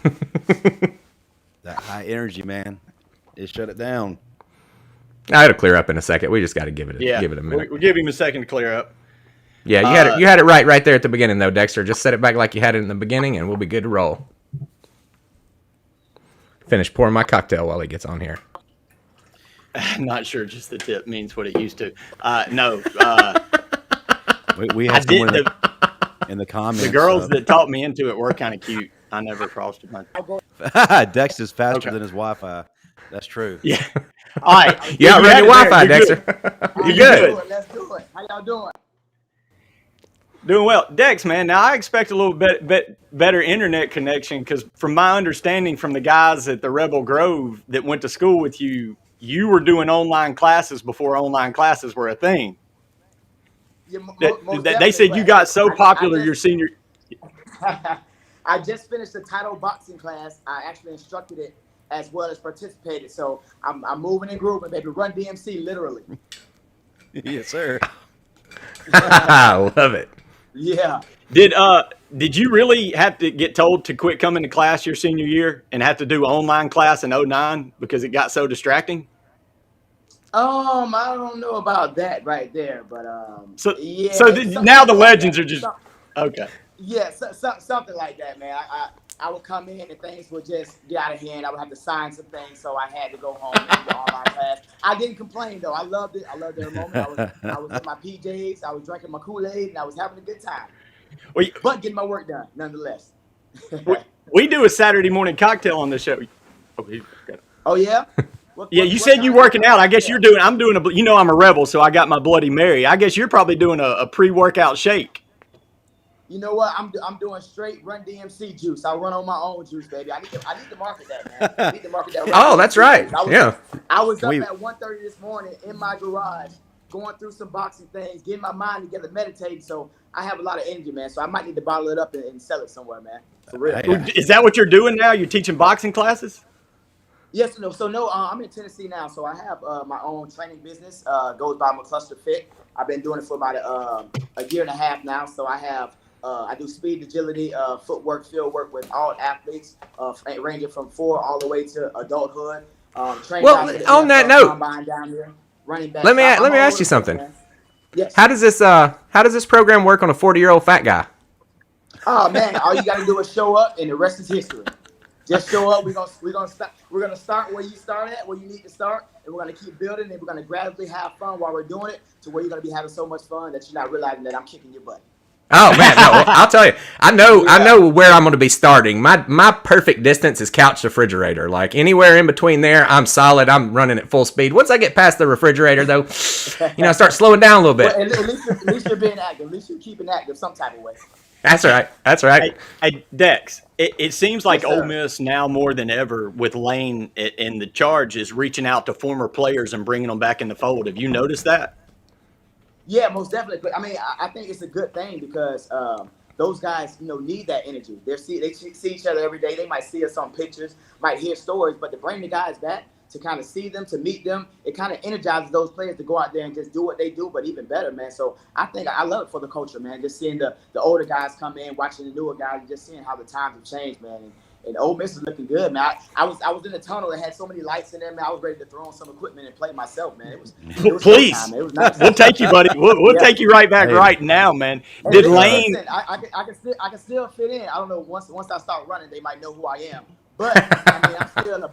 That high energy, man. It shut it down. It'll clear up in a second. We just got to give it a minute. We'll give him a second to clear up. Yeah, you had it right there at the beginning, though, Dexter. Just set it back like you had it in the beginning, and we'll be good to roll. Finish pouring my cocktail while he gets on here. I'm not sure just the tip means what it used to. No. We had someone in the comments. The girls that taught me into it were kind of cute. I never frosted my. Dex is faster than his Wi-Fi. That's true. Yeah. All right. You outrun your Wi-Fi, Dexter. You're good. Let's do it. How y'all doing? Doing well. Dex, man, now I expect a little bit better internet connection because from my understanding from the guys at the Rebel Grove that went to school with you, you were doing online classes before online classes were a thing. Yeah, They said you got so popular your senior. I just finished the title boxing class. I actually instructed it as well as participated. So I'm moving and grooving, baby. Run DMC, literally. Yes, sir. I love it. Yeah. Did you really have to get told to quit coming to class your senior year and have to do an online class in 09 because it got so distracting? I don't know about that right there, but yeah. So now the legends are just okay. Yeah, something like that, man. I would come in and things would just get out of hand. I would have to sign some things, so I had to go home and do the online class. I didn't complain though. I loved it. I loved every moment. I was in my PJs. I was drinking my Kool-Aid, and I was having a good time. But getting my work done, nonetheless. We do a Saturday morning cocktail on this show. Oh yeah. You said you working out. I guess you're doing. I'm doing I'm a Rebel, so I got my Bloody Mary. I guess you're probably doing a pre-workout shake. You know what? I'm doing straight Run DMC juice. I run on my own juice, baby. I need to market that, man. I need to market that. Oh, that's right. I was up at 1:30 this morning in my garage, going through some boxing things, getting my mind together, meditating. So I have a lot of energy, man. So I might need to bottle it up and sell it somewhere, man. For real. Is that what you're doing now? You're teaching boxing classes? Yes, no. So no, I'm in Tennessee now. So I have my own training business. Goes by McCluster Fit. I've been doing it for about a year and a half now. So I have. I do speed, agility, footwork, field work with all athletes, ranging from 4 all the way to adulthood. Well, on that note, down here, running back. let me ask you something. Yes. How does this program work on a 40-year-old fat guy? Oh man, all you gotta do is show up, and the rest is history. Just show up. We're gonna start where you start at, where you need to start, and we're gonna keep building, and we're gonna gradually have fun while we're doing it, to where you're gonna be having so much fun that you're not realizing that I'm kicking your butt. Oh man, no, I'll tell you. I know where I'm going to be starting. My perfect distance is couch to refrigerator. Like anywhere in between there, I'm solid. I'm running at full speed. Once I get past the refrigerator, though, I start slowing down a little bit. Well, at least you're being active. At least you're keeping active some type of way. That's right. Hey, Dex, it seems like Yes, Ole sir. Miss now more than ever with Lane in the charge is reaching out to former players and bringing them back in the fold. Have you noticed that? Yeah, most definitely. But I mean, I think it's a good thing because those guys, need that energy. They see each other every day. They might see us on pictures, might hear stories, but to bring the guys back, to kind of see them, to meet them, it kind of energizes those players to go out there and just do what they do, but even better, man. So I think I love it for the culture, man. Just seeing the older guys come in, watching the newer guys, and just seeing how the times have changed, man. And Ole Miss is looking good, man. I was in the tunnel that had so many lights in there, man. I was ready to throw on some equipment and play myself, man. It was Please, showtime, man. It was nice. we'll take you, buddy. We'll Yeah. take you right back Hey. right now, man. Hey, Did listen, Lane? I can still fit in. I don't know. Once I start running, they might know who I am. But I mean, I'm still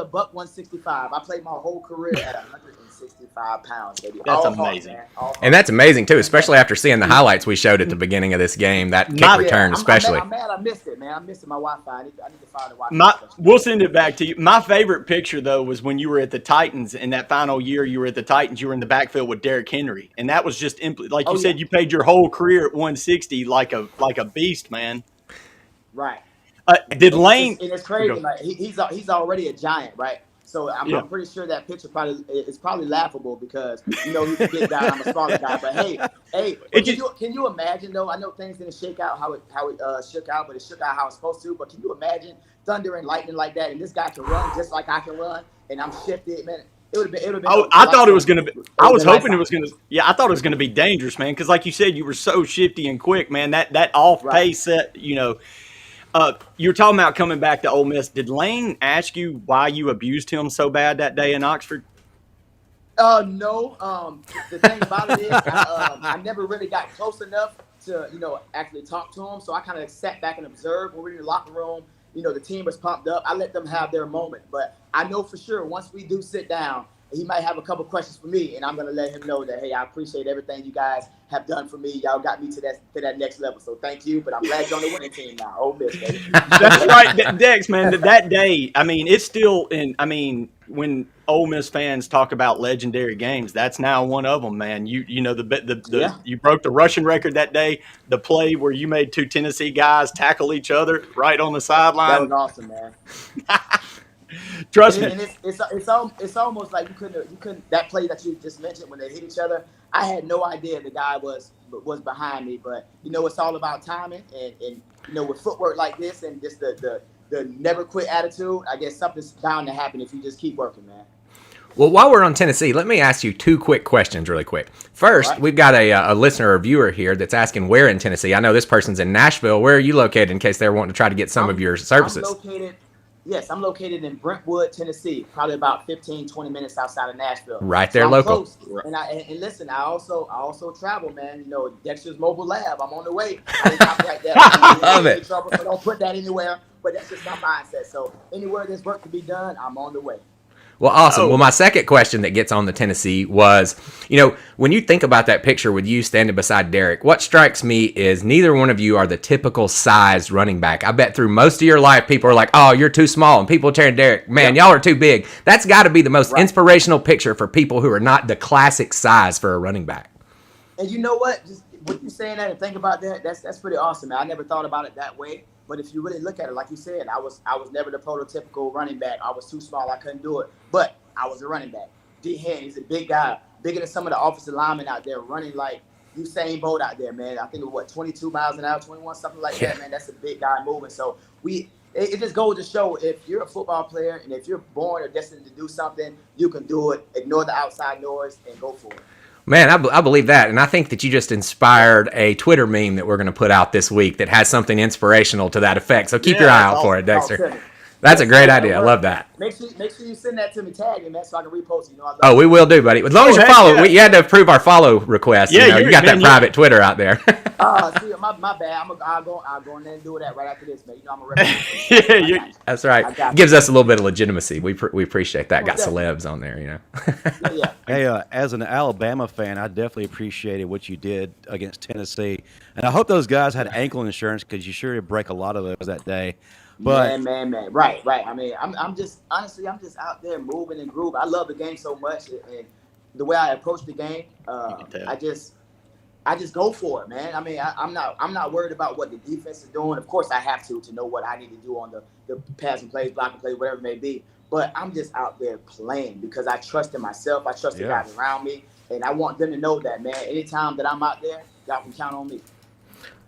a buck 165. I played my whole career at 165 pounds, baby. That's All hard, amazing. man. All hard. And that's amazing too, especially after seeing the highlights we showed at the beginning of this game. That kick Yeah, return, especially. I'm mad I missed it, man. I missed my Wi-Fi. I need to find the Wi-Fi. We'll send it back to you. My favorite picture though was when you were at the Titans in that final year. You were at the Titans. You were in the backfield with Derrick Henry, and that was just like you said. Yeah. You played your whole career at 160 like a beast, man. Right. Did Lane? It's crazy. Like he's already a giant, right? So I'm pretty sure that picture is probably laughable because he's a big guy, I'm a smaller guy. But hey, can you imagine though? I know things didn't shake out how it shook out, but it shook out how it's supposed to. But can you imagine thunder and lightning like that, and this guy can run just like I can run, and I'm shifted, man? It would have been. I thought it was gonna be. I was hoping it was gonna. Yeah, I thought it was gonna be dangerous, man. Because like you said, you were so shifty and quick, man. That off pace set, you were talking about coming back to Ole Miss. Did Lane ask you why you abused him so bad that day in Oxford? No. The thing about it is, I never really got close enough to, actually talk to him. So I kind of sat back and observed. When we were in the locker room, the team was pumped up. I let them have their moment. But I know for sure once we do sit down, he might have a couple questions for me, and I'm going to let him know that, hey, I appreciate everything you guys have done for me. Y'all got me to that next level, so thank you. But I'm glad you're on the winning team now. Ole Miss, baby. That's right, Dex, man. That day, I mean, it's still when Ole Miss fans talk about legendary games, that's now one of them, man. You you broke the rushing record that day. The play where you made two Tennessee guys tackle each other right on the sideline. That was awesome, man. Trust me. And it's almost like you couldn't that play that you just mentioned when they hit each other. I had no idea the guy was behind me, but it's all about timing and with footwork like this and just the never quit attitude. I guess something's bound to happen if you just keep working, man. Well, while we're on Tennessee, let me ask you two quick questions really quick. First, we've got a listener or viewer here that's asking where in Tennessee. I know this person's in Nashville. Where are you located in case they're wanting to try to get some of your services? I'm located in Brentwood, Tennessee, probably about 15, 20 minutes outside of Nashville. Right there, so I'm local. Close. And listen, I also travel, man. Dexter's mobile lab. I'm on the way. I didn't copy like that. I love it. Trouble, so don't put that anywhere. But that's just my mindset. So anywhere there's work to be done, I'm on the way. Well, awesome. Well, my second question that gets on the Tennessee was, when you think about that picture with you standing beside Derrick, what strikes me is neither one of you are the typical sized running back. I bet through most of your life, people are like, oh, you're too small. And people are tearing Derrick, man, y'all are too big. That's got to be the most inspirational picture for people who are not the classic size for a running back. And you know what? Just with you saying that and think about that, that's pretty awesome, man. I never thought about it that way. But if you really look at it, like you said, I was never the prototypical running back. I was too small. I couldn't do it. But I was a running back. D. Hen, he's a big guy, bigger than some of the offensive linemen out there, running like Usain Bolt out there, man. I think it was 22 miles an hour, 21, something like that, man. That's a big guy moving. So it just goes to show if you're a football player and if you're born or destined to do something, you can do it. Ignore the outside noise and go for it. Man, I believe that. And I think that you just inspired a Twitter meme that we're going to put out this week that has something inspirational to that effect. So keep your eye out for it, Dexter. That's a great idea. I love that. Make sure you send that to me, tag me, man, so I can repost it. I love we will do, buddy. As long as you follow, you had to approve our follow request. Yeah, you got that private Twitter out there. See, my bad. I'll go in there and do that right after this, man. I'm a representative. That's right. Gives us a little bit of legitimacy. We appreciate that. Got celebs on there, Yeah. Hey, as an Alabama fan, I definitely appreciated what you did against Tennessee, and I hope those guys had ankle insurance because you sure did break a lot of those that day. But man, right. I mean, I'm just out there moving and grooving. I love the game so much, and the way I approach the game, I just go for it, man. I mean, I'm not worried about what the defense is doing. Of course, I have to know what I need to do on the passing plays, blocking plays, whatever it may be. But I'm just out there playing because I trust in myself. I trust the guys around me, and I want them to know that, man. Anytime that I'm out there, y'all can count on me.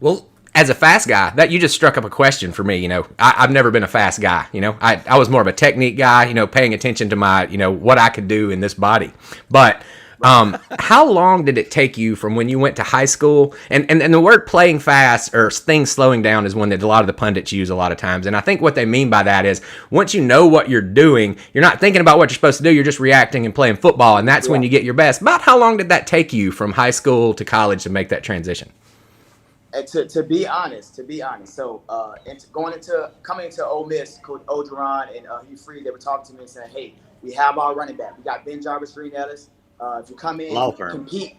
Well, as a fast guy, that you just struck up a question for me. I've never been a fast guy. I was more of a technique guy. Paying attention to my, what I could do in this body. But how long did it take you from when you went to high school? And the word playing fast or things slowing down is one that a lot of the pundits use a lot of times. And I think what they mean by that is once you know what you're doing, you're not thinking about what you're supposed to do. You're just reacting and playing football. And that's when you get your best. About how long did that take you from high school to college to make that transition? To be honest, so coming into Ole Miss, Coach Ogeron and Hugh Freed, they were talking to me and saying, "Hey, we have our running back. We got Ben Jarvis, Green Ellis. If you come in, compete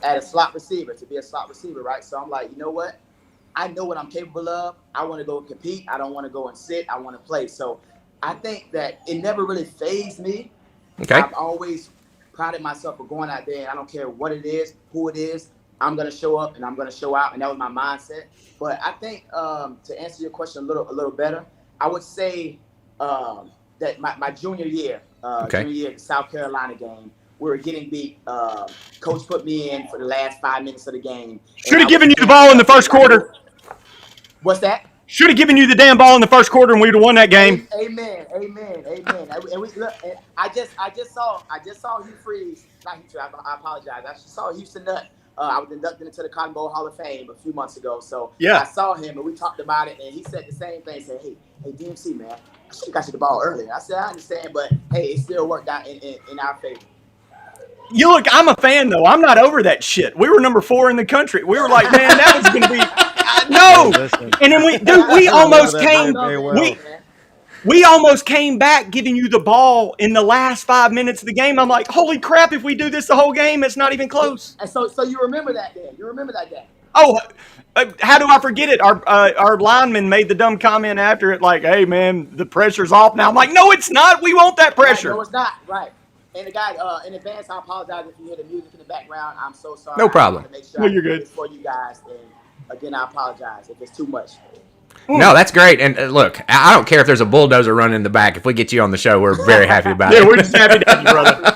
at a slot receiver to be a slot receiver, right?" So I'm like, you know what? I know what I'm capable of. I want to go compete. I don't want to go and sit. I want to play. So I think that it never really fazed me. Okay. I've always prided myself for going out there, and I don't care what it is, who it is. I'm going to show up and I'm going to show out, and that was my mindset. But I think to answer your question a little better, I would say that my junior year, the South Carolina game, we were getting beat. Coach put me in for the last 5 minutes of the game. Should have given you the ball in the first quarter. What's that? Should have given you the damn ball in the first quarter, and we'd have won that game. Amen. And we look. And I just saw Hugh Freeze. Not Hugh Freeze. I apologize. I just saw Houston Nutt. I was inducted into the Cotton Bowl Hall of Fame a few months ago. So I saw him and we talked about it, and he said the same thing. He said, hey, DMC, man, I should have got you the ball earlier. I said, I understand, but hey, it still worked out in our favor. You look, I'm a fan though. I'm not over that shit. We were number 4 in the country. We were like, man, that was going to be no. And then we almost came. We almost came back giving you the ball in the last 5 minutes of the game. I'm like, holy crap, if we do this the whole game, it's not even close. And so you remember that day. You remember that day. Oh, how do I forget it? Our lineman made the dumb comment after it, like, hey, man, the pressure's off now. I'm like, no, it's not. We want that pressure. Right, no, it's not. Right. And the guy, in advance, I apologize if you hear the music in the background. I'm so sorry. No problem. I make sure you're good. For you guys. And again, I apologize if it's too much. No, that's great. And look, I don't care if there's a bulldozer running in the back. If we get you on the show, we're very happy about it. Yeah, we're just happy to have you, brother.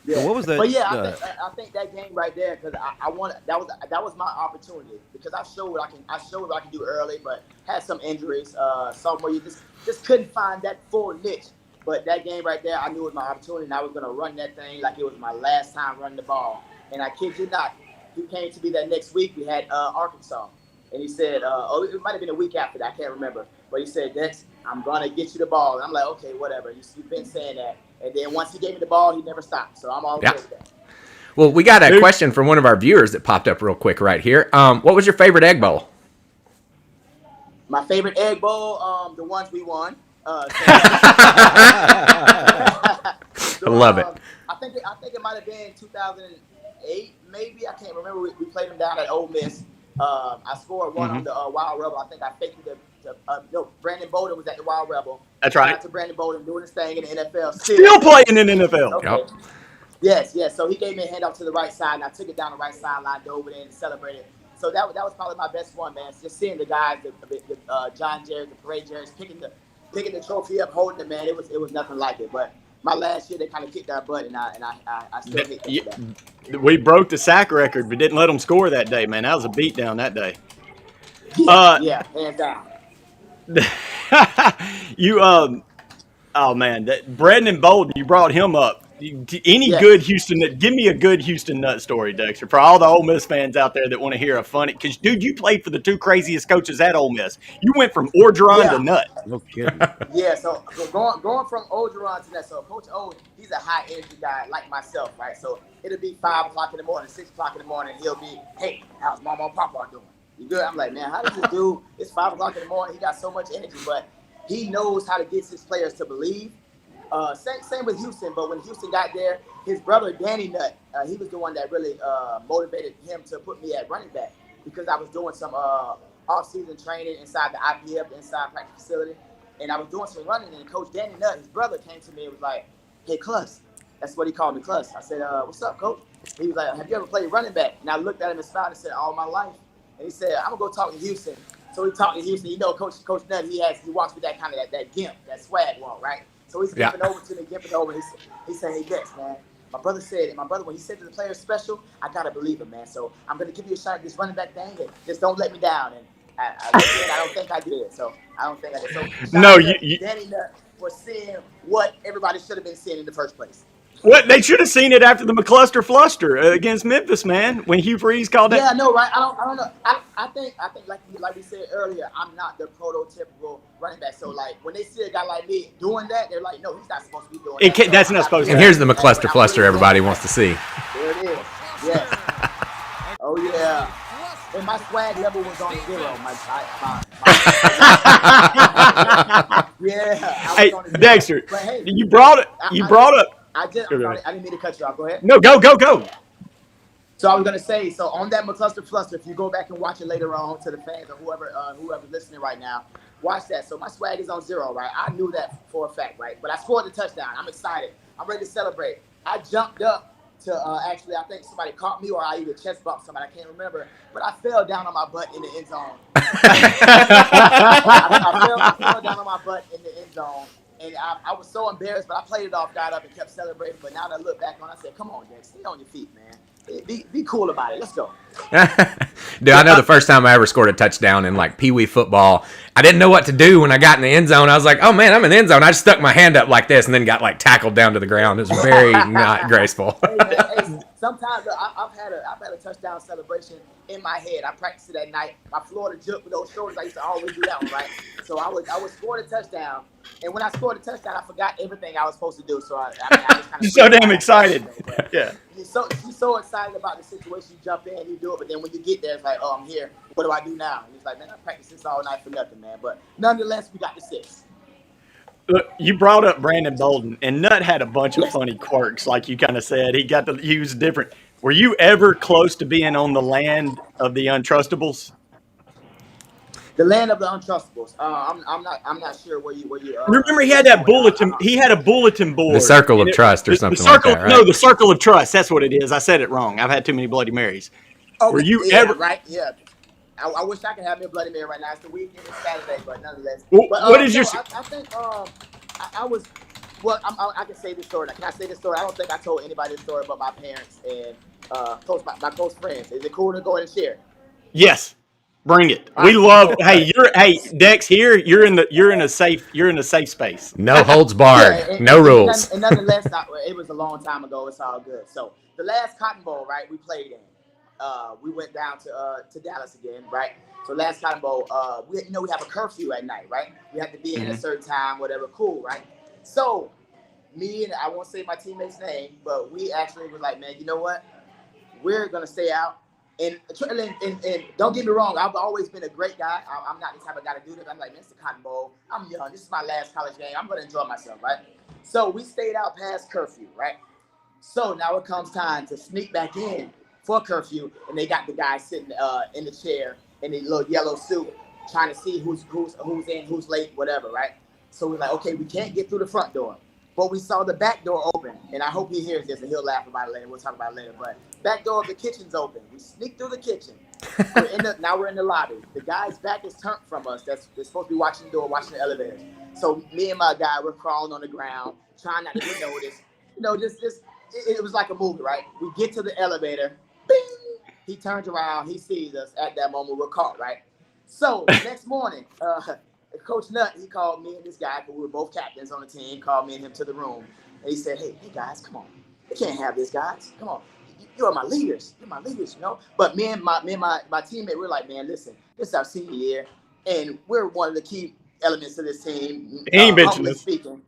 Yeah. So what was that? But yeah, I think that game right there, because I wanted that was my opportunity, because I showed what I can do early, but had some injuries. Sophomore year, just couldn't find that full niche. But that game right there, I knew it was my opportunity, and I was gonna run that thing like it was my last time running the ball. And I kid you not, he came to me that next week. We had Arkansas. And he said, it might have been a week after that. I can't remember. But he said, Dex, I'm going to get you the ball. And I'm like, okay, whatever. You've been saying that. And then once he gave me the ball, he never stopped. So I'm all good with that. Well, we got a question from one of our viewers that popped up real quick right here. What was your favorite Egg Bowl? My favorite Egg Bowl, the ones we won. I love it. I think it might have been 2008, maybe. I can't remember. We played them down at Ole Miss. I scored one on the Wild Rebel. I think I faked it. Brandon Bolden was at the Wild Rebel. That's right. Shout out to Brandon Bolden doing his thing in the NFL. Still playing in the NFL. Okay. Yep. Yes. So he gave me a handoff to the right side, and I took it down the right sideline, dove it in, and celebrated. So that was probably my best one, man. Just seeing the guys, the John Jerry, the Parade Jerry's picking the trophy up, holding it, man. It was nothing like it. But my last year, they kind of kicked our butt, and I still hate that. We broke the sack record, but didn't let them score that day, man. That was a beatdown that day. Yeah, hands down. Oh man, Brandon Bolden, you brought him up. Any Yes. good Houston Nut? Give me a good Houston Nut story, Dexter, for all the Ole Miss fans out there that want to hear a funny. Because, dude, you played for the two craziest coaches at Ole Miss. You went from Orgeron to Yeah. Nut. No kidding. Yeah, so going from Ogeron to that, so Coach O, he's a high energy guy like myself, right? So it'll be 5 o'clock in the morning, 6 o'clock in the morning. He'll be, hey, how's Mama and Papa doing? You good? I'm like, man, how does this dude? It's 5 o'clock in the morning. He got so much energy, but he knows how to get his players to believe. Same with Houston, but when Houston got there, his brother Danny Nutt, he was the one that really motivated him to put me at running back because I was doing some off-season training inside the IPF, the inside practice facility, and I was doing some running. And Coach Danny Nutt, his brother, came to me and was like, "Hey, Cluss," that's what he called me, Cluss. I said, "What's up, Coach?" He was like, "Have you ever played running back?" And I looked at him and smiled and said, "All my life." And he said, "I'm gonna go talk to Houston." So he talked to Houston. You know, Coach Nutt, he walks with that kind of that gimp, that swag walk, right? So he's gimping over to me, gimping over. He said, "Hey, Dex, man, my brother said, and my brother, when he said to the players special, I gotta believe him, man. So I'm gonna give you a shot at this running back thing, and just don't let me down." And I don't think I did. So I don't think I did. So No, Danny Nutt for seeing what everybody should have been seeing in the first place. What they should have seen it after the McCluster fluster against Memphis, man. When Hugh Freeze called that. Yeah, I know, right? I don't know. I think like we said earlier, I'm not the prototypical running back. So like when they see a guy like me doing that, they're like, no, he's not supposed to be doing that. That's not supposed to. And here's the McCluster fluster everybody wants to see. There it is. Yes. Oh yeah. And my swag level was on 0. Yeah. Hey, Dexter, but hey, you brought it. You brought up. I didn't mean to cut you off. Go ahead. No, go. So I was gonna say, so on that McCluster fluster, if you go back and watch it later on to the fans or whoever's listening right now, watch that. So my swag is on 0, right? I knew that for a fact, right? But I scored the touchdown. I'm excited. I'm ready to celebrate. I jumped up to actually, I think somebody caught me or I either chest bumped somebody. I can't remember, but I fell down on my butt in the end zone. I fell down on my butt in the end zone. And I was so embarrassed, but I played it off, got up, and kept celebrating. But now that I look back on it, I said, come on, Dex, stay on your feet, man. Be cool about it. Let's go. Dude, I know the first time I ever scored a touchdown in like Pee Wee football, I didn't know what to do when I got in the end zone. I was like, oh man, I'm in the end zone. I just stuck my hand up like this and then got like tackled down to the ground. It was very not graceful. Hey, man, sometimes I've had a touchdown celebration in my head. I practiced it at night. My Florida jump with those shoulders, I used to always do that one, right? So I would score the touchdown. And when I scored a touchdown, I forgot everything I was supposed to do. So I was kind of You're so damn excited. Yeah. You're so excited about the situation. You jump in, you do it. But then when you get there, it's like, oh, I'm here. What do I do now? And it's like, man, I practiced this all night for nothing, man. But nonetheless, we got the 6. Look, you brought up Brandon Bolden, and Nutt had a bunch of funny quirks, like you kind of said. He was different. Were you ever close to being on the land of the Untrustables? The land of the Untrustables. I'm not sure where you. Remember, he had that bulletin. He had a bulletin board. The Circle of Trust or something like that, right? No, the Circle of Trust. That's what it is. I said it wrong. I've had too many Bloody Marys. Oh, were you yeah, ever right? Yeah. I wish I could have me a Bloody Mary right now. It's the weekend. It's Saturday, but nonetheless. Well, but, what is your? I think I was. Well, I can say this story. Can I say this story? I don't think I told anybody this story but my parents and my close friends. Is it cool to go ahead and share? Yes. Bring it. We love. Hey, Dex. Here, you're in a safe space. No holds barred. Yeah, no rules. And nonetheless, it was a long time ago. It's all good. So the last Cotton Bowl, right? We played in. We went down to Dallas again, right? So last Cotton Bowl, we have a curfew at night, right? We have to be in a certain time, whatever. Cool, right? So me and I won't say my teammate's name, but we actually were like, man, you know what? We're gonna stay out. And don't get me wrong, I've always been a great guy. I'm not the type of guy to do this. I'm like, man, it's the Cotton Bowl. I'm young. This is my last college game. I'm going to enjoy myself, right? So we stayed out past curfew, right? So now it comes time to sneak back in for curfew, and they got the guy sitting in the chair in a little yellow suit trying to see who's in, who's late, whatever, right? So we're like, okay, we can't get through the front door. But we saw the back door open, and I hope he hears this, and he'll laugh about it later. We'll talk about it later. But back door of the kitchen's open. We sneak through the kitchen. Now we're in the lobby. The guy's back is turned from us. They're supposed to be watching the door, watching the elevators. So me and my guy, we're crawling on the ground, trying not to get noticed. It was like a movie, right? We get to the elevator. Bing! He turns around. He sees us. At that moment, we're caught, right? So the next morning, Coach Nutt, he called me and this guy, because we were both captains on the team, called me and him to the room. And he said, hey guys, come on. You can't have this, guys. Come on. You are my leaders. You're my leaders, you know. But me and my teammate, we're like, man, listen, this is our senior year, and we're one of the key elements of this team. He ain't mentioned Humbly this. speaking.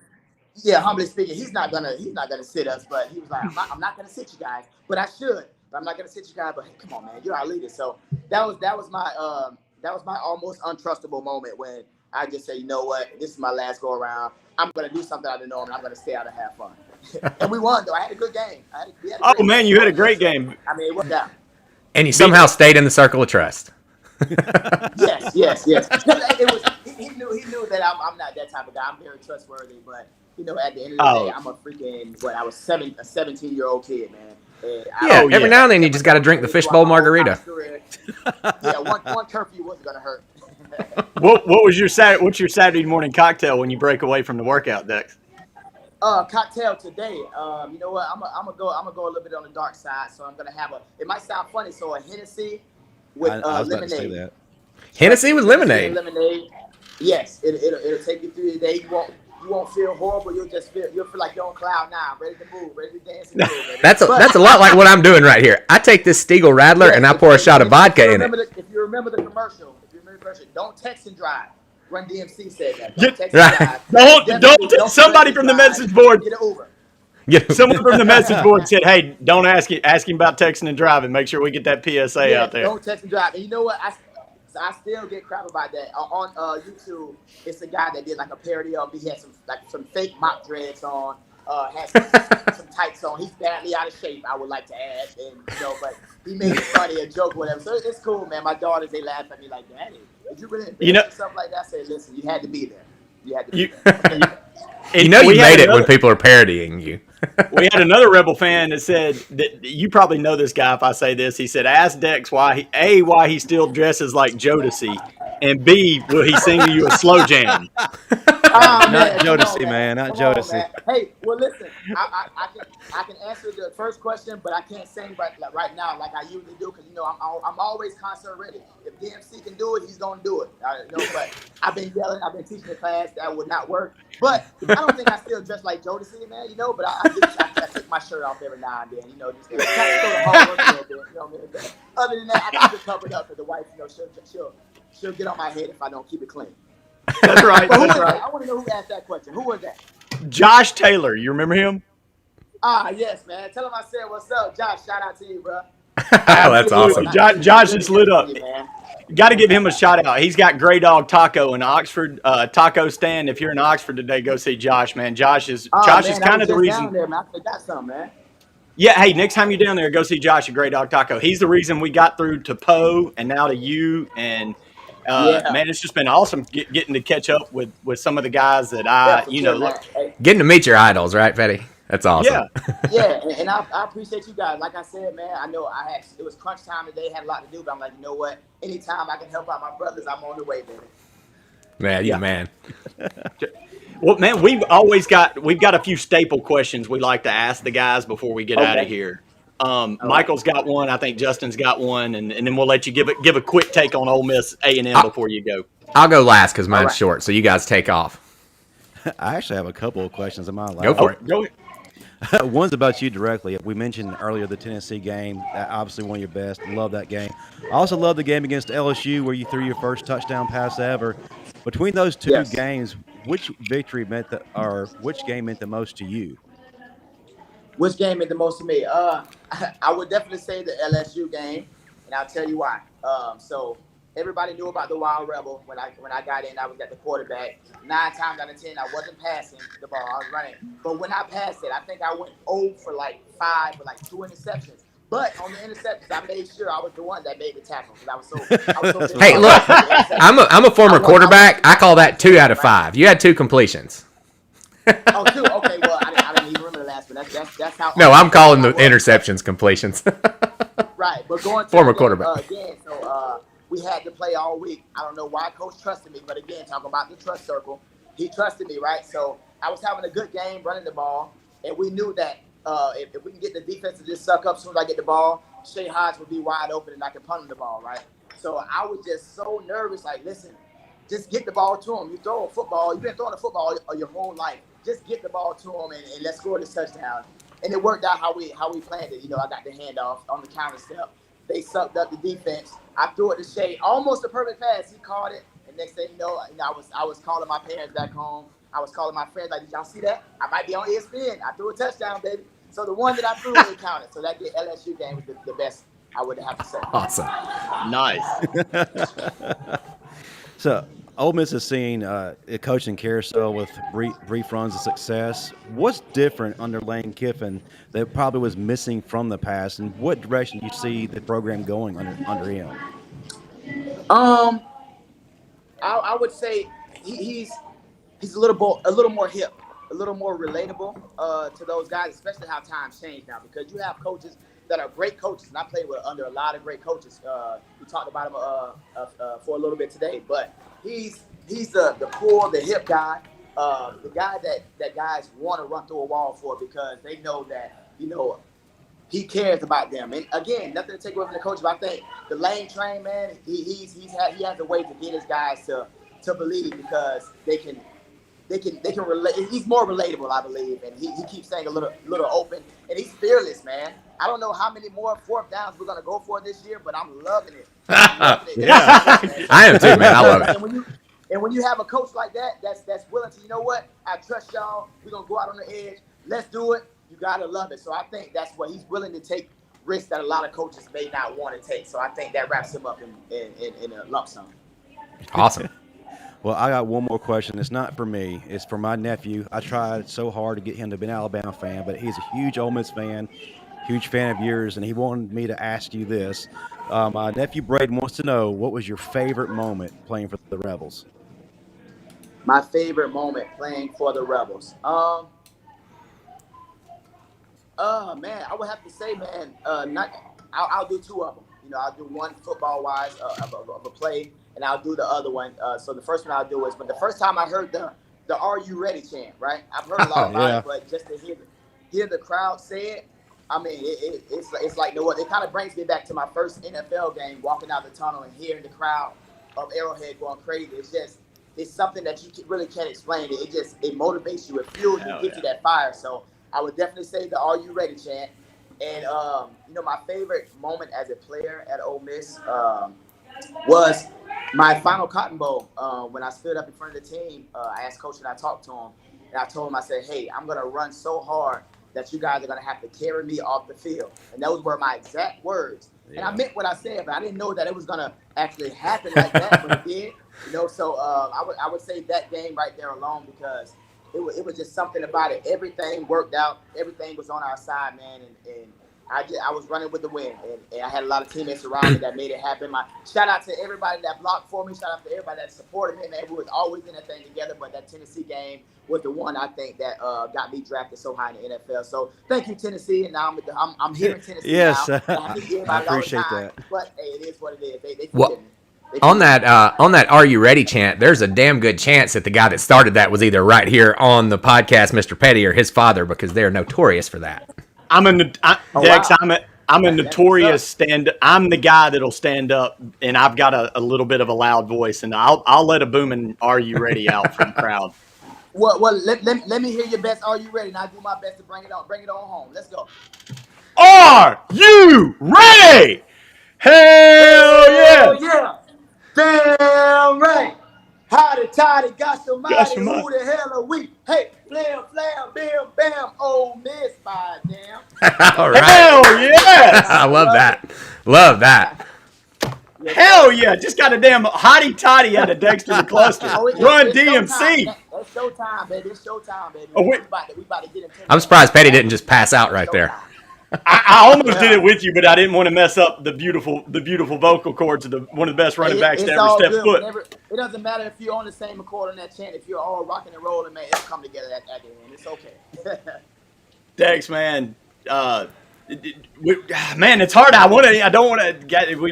Yeah, humbly speaking, he's not gonna sit us, but he was like, I'm not gonna sit you guys, but I should. But I'm not gonna sit you guys. But hey, come on, man, you're our leader. So that was my almost untrustable moment when I just said, you know what, this is my last go around. I'm gonna do something out of the norm, and I'm gonna stay out and have fun. And we won though. I had a good game. You had a great game. I mean, it worked out. And you somehow stayed in the circle of trust. Yes. It was. He knew that I'm not that type of guy. I'm very trustworthy, but you know, at the end of the day, I'm a freaking I was a 17-year-old kid, man. Every now and then you just got to drink the fishbowl margarita. Yeah, one curfew wasn't gonna hurt. What's your Saturday morning cocktail when you break away from the workout, Dex? Cocktail today. You know what? I'm gonna go a little bit on the dark side. So I'm gonna have it might sound funny. So a Hennessy with I was lemonade. about to say that. Hennessy with lemonade. Lemonade. Yes, it'll take you through the day. You won't feel horrible. You'll feel like you're on cloud nine, ready to move, ready to dance. And move, That's a lot like what I'm doing right here. I take this Steagle Rattler and I pour a shot of vodka in it. If you remember the commercial, don't text and drive. Run DMC said that. Don't text and drive. Don't somebody from the message board. Get an Uber. Someone from the message board said, "Hey, don't ask him about texting and driving. Make sure we get that PSA out there." Don't text and drive. And you know what? I still get crap about that. On YouTube, it's a guy that did like a parody of. He had some fake mop dreads on. Had some tights on. He's badly out of shape, I would like to add, and but he made it funny, a joke, whatever. So it's cool, man. My daughters, they laugh at me like, "Daddy, did you really something like that?" I said, "Listen, you had to be there. You had to be there." You made it when people are parodying you. We had another Rebel fan that said that you probably know this guy if I say this. He said, ask Dex why he still dresses like Jodeci, and B, will he sing you a slow jam? Not Jodeci, man. Not Jodeci. Hey, well, listen, I can answer the first question, but I can't sing right now like I usually do because I'm always concert ready. If DMC can do it, he's gonna do it. But I've been yelling, I've been teaching the class that would not work. But I don't think I still dress like Jodeci, man. But I take my shirt off every now and then. Just kind of show the hard work a little bit. You know what I mean? But other than that, I keep it covered up because the wife, she'll get on my head if I don't keep it clean. That's right. That's right. I want to know who asked that question. Who was that? Josh Taylor. You remember him? Yes, man. Tell him I said what's up, Josh. Shout out to you, bro. That's awesome. Josh just lit up. Got to give him a shout out. He's got Grey Dog Taco in Oxford taco stand. If you're in Oxford today, go see Josh, man. Josh is kind of the reason. Down there, man. I forgot something, man. Yeah, hey, next time you're down there, go see Josh at Grey Dog Taco. He's the reason we got through to Poe and now to you. And man, it's just been awesome getting to catch up with some of the guys that getting to meet your idols, right, Fetty? That's awesome. Yeah, and I appreciate you guys. Like I said, man, I know it was crunch time today, had a lot to do, but I'm like, you know what? Anytime I can help out my brothers, I'm on the way, baby. Man. Well, man, we've got a few staple questions we like to ask the guys before we get out of here. Michael's got one. I think Justin's got one, and then we'll let you give a quick take on Ole Miss A&M before you go. I'll go last because mine's short, so you guys take off. I actually have a couple of questions. Am I allowed? Go for it. Go ahead. One's about you directly. We mentioned earlier the Tennessee game. Obviously one of your best. Love that game. I also love the game against LSU where you threw your first touchdown pass ever. Between those two games, which game meant the most to you? Which game meant the most to me? I would definitely say the LSU game, and I'll tell you why. So everybody knew about the Wild Rebel when I got in. I was at the quarterback. 9 times out of 10, I wasn't passing the ball. I was running. But when I passed it, I think I went 0 for 5 with 2 interceptions. But on the interceptions, I made sure I was the one that made the tackle because I was so. Hey, look, I'm a former quarterback. I call that 2 out of 5. You had 2 completions. 2. Okay, well, I didn't even remember the last one. That's how. No, I'm calling the interceptions completions. Right, but going to former quarterback again. So we had to play all week. I don't know why Coach trusted me, but again, talking about the trust circle, he trusted me, right? So I was having a good game running the ball, and we knew that if we can get the defense to just suck up as soon as I get the ball, Shea Hodge would be wide open and I can punt him the ball, right? So I was just so nervous, listen, just get the ball to him. You throw a football, you've been throwing a football your whole life. just get the ball to him and let's score this touchdown. And it worked out how we planned it. I got the handoff on the counter step. They sucked up the defense. I threw it to Shea, almost a perfect pass. He caught it. And next thing you know, I was calling my parents back home. I was calling my friends, like, did y'all see that? I might be on ESPN. I threw a touchdown, baby. So the one that I threw, it counted. So that LSU game was the best, I would have to say. Awesome. Nice. So Ole Miss has seen a coaching carousel with brief runs of success. What's different under Lane Kiffin that probably was missing from the past, and what direction do you see the program going under him? I would say he's a little more hip, a little more relatable to those guys, especially how times change now, because you have coaches that are great coaches, and I played under a lot of great coaches. We talked about him for a little bit today, but he's the cool, the hip guy, the guy that guys want to run through a wall for, because they know that he cares about them. And again, nothing to take away from the coach, but I think the Lane train, man, he has a way to get his guys to believe, because they can relate. He's more relatable, I believe, and he keeps staying a little open, and he's fearless, man. I don't know how many more fourth downs we're gonna go for this year, but I'm loving it. Yeah, I am too, man. I love it. And when you have a coach like that, that's willing to, I trust y'all. We're gonna go out on the edge. Let's do it. You gotta love it. So I think that's what he's willing to take risks that a lot of coaches may not want to take. So I think that wraps him up in a lump sum. Awesome. Well, I got one more question. It's not for me. It's for my nephew. I tried so hard to get him to be an Alabama fan, but he's a huge Ole Miss fan, huge fan of yours, and he wanted me to ask you this. My nephew Braden wants to know, what was your favorite moment playing for the Rebels? My favorite moment playing for the Rebels. Man, I would have to say, man, I'll do two of them. I'll do one football-wise of a play, and I'll do the other one. So the first one I'll do is, but the first time I heard the "Are you ready?" chant, right? I've heard a lot about it, but just to hear the crowd say it, I mean, it's like no other. It kind of brings me back to my first NFL game, walking out the tunnel and hearing the crowd of Arrowhead going crazy. It's something that you really can't explain. It motivates you, it fuels you, gives you that fire. So I would definitely say the "Are you ready?" chant. And my favorite moment as a player at Ole Miss was my final Cotton Bowl. When I stood up in front of the team, I asked Coach and I talked to him, and I told him, I said, "Hey, I'm gonna run so hard that you guys are gonna have to carry me off the field." And those were my exact words. Yeah. And I meant what I said, but I didn't know that it was gonna actually happen like that, but it did. So I would say that game right there alone, because it was just something about it. Everything worked out. Everything was on our side, man. And I was running with the wind. And I had a lot of teammates around me that made it happen. Shout out to everybody that blocked for me. Shout out to everybody that supported me, man. We was always in that thing together. But that Tennessee game was the one, I think, that got me drafted so high in the NFL. So thank you, Tennessee. And now I'm here in Tennessee. Yes, now. I appreciate that. But hey, it is what it is. They well, on that "Are you ready?" chant, there's a damn good chance that the guy that started that was either right here on the podcast, Mr. Petty, or his father, because they're notorious for that. Dex, I'm a notorious I'm the guy that'll stand up, and I've got a little bit of a loud voice, and I'll let a booming "Are you ready?" out from the crowd. Well, let me hear your best "Are you ready?" and I'll do my best to bring it on home. Let's go. Are you ready? Hell yeah! Yeah. Damn right. Howdy, toddy, got some mighty. Who the hell are we? Hey, flam, flam, bam, bam. Ole Miss, by damn. All right. Hell yeah! I love that. Love that. Hell yeah! Just got a damn hottie toddy out of Dexter McCluster. Run DMC. It's showtime, baby. It's showtime, baby. We about to get him. I'm surprised Petty didn't just pass out right there. I almost did it with you, but I didn't want to mess up the beautiful vocal cords of one of the best running backs to ever step foot. It doesn't matter if you're on the same accord on that chant. If you're all rocking and rolling, man, it'll come together at the end. It's okay. Dex, man, man, it's hard. I don't want to.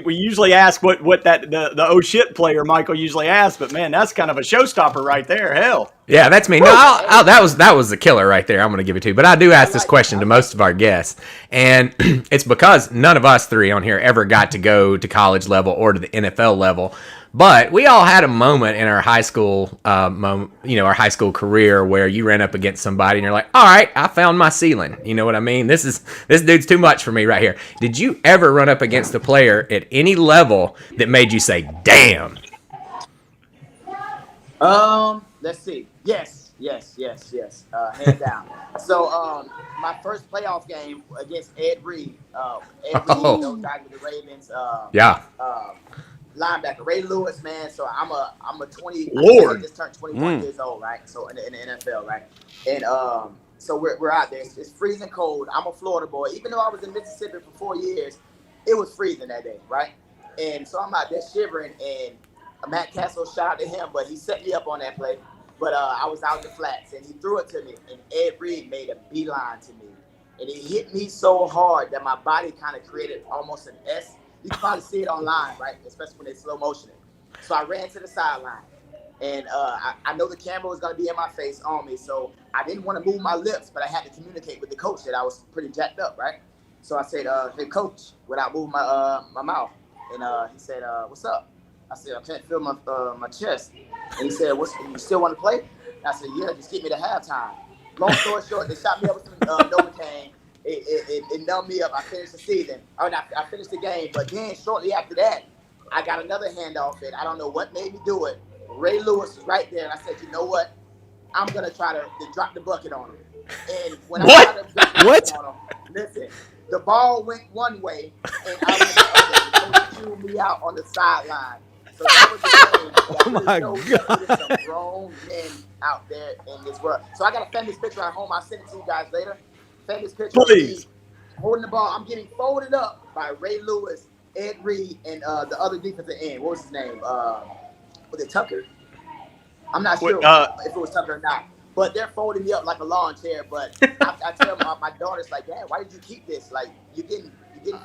We usually ask what that the oh shit player Michael usually asks, but man, that's kind of a showstopper right there. Hell. Yeah, that's me. No, that was the killer right there. I'm going to give it to you. But I do ask this question to most of our guests, and it's because none of us three on here ever got to go to college level or to the NFL level. But we all had a moment in our high school, our high school career where you ran up against somebody and you're like, all right, I found my ceiling. You know what I mean? This dude's too much for me right here. Did you ever run up against a player at any level that made you say, damn? Let's see. Yes. Hands down. So, my first playoff game against Ed Reed. Ed Reed, those guys with the Ravens. Linebacker Ray Lewis, man. So I'm a 20. Lord. I just turned 21 years old, right? So in the NFL, right? And so we're out there. It's freezing cold. I'm a Florida boy. Even though I was in Mississippi for 4 years, it was freezing that day, right? And so I'm out there shivering, and Matt Castle shot at him, but he set me up on that play. But I was out in the flats, and he threw it to me, and Ed Reed made a beeline to me, and he hit me so hard that my body kind of created almost an S. You can probably see it online, right? Especially when it's slow motioning. So I ran to the sideline, and I know the camera was going to be in my face on me, so I didn't want to move my lips, but I had to communicate with the coach that I was pretty jacked up, right? So I said, hey, coach, without moving my mouth. And he said, what's up? I said, I can't feel my chest. And he said, you still want to play? And I said, yeah, just get me to halftime. Long story short, they shot me up with some Novocaine. It numbed me up. I finished the season. I finished the game. But then shortly after that, I got another handoff. And I don't know what made me do it. Ray Lewis was right there. And I said, you know what? I'm going to try to drop the bucket on him. And when I tried to drop the bucket on him, listen, the ball went one way, and I went the other. So he threw me out on the sideline. So that was the game. Oh, my God. There's some grown men out there in this world. So I got a famous picture at home. I'll send it to you guys later. Famous picture Please. of me holding the ball. I'm getting folded up by Ray Lewis, Ed Reed, and the other defensive end. What was his name? Was it Tucker? I'm not sure if it was Tucker or not. But they're folding me up like a lawn chair. But I tell my daughter's like, Dad, why did you keep this? Like, you're getting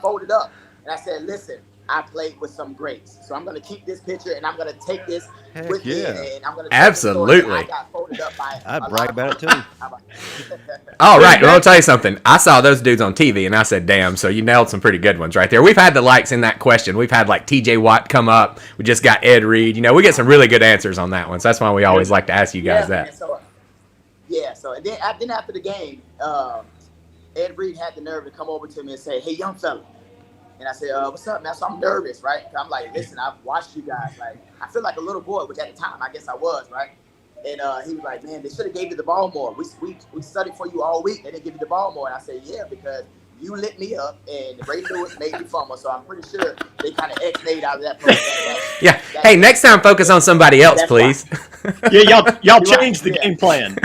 folded up. And I said, listen, I played with some greats. So I'm going to keep this picture, and I'm going to take this with me. And I'm going to absolutely. I got folded up by I'd brag about it, too. All right, well, I'll tell you something. I saw those dudes on TV, and I said, damn, so you nailed some pretty good ones right there. We've had the likes in that question. We've had, like, T.J. Watt come up. We just got Ed Reed. You know, we get some really good answers on that one, so that's why we always like to ask you guys that. Man, so and then after the game, Ed Reed had the nerve to come over to me and say, hey, young fella. And I said, what's up, man? So I'm nervous, right? I'm like, listen, I've watched you guys. Like, I feel like a little boy, which at the time, I guess I was, right? And he was like, man, they should have gave you the ball more. We studied for you all week. They didn't give you the ball more. And I said, yeah, because you lit me up, and Ray Lewis made me fumble. So I'm pretty sure they kind of X-nayed out of that program. Yeah. Hey, next time, focus on somebody else, please. Yeah, y'all changed the game plan.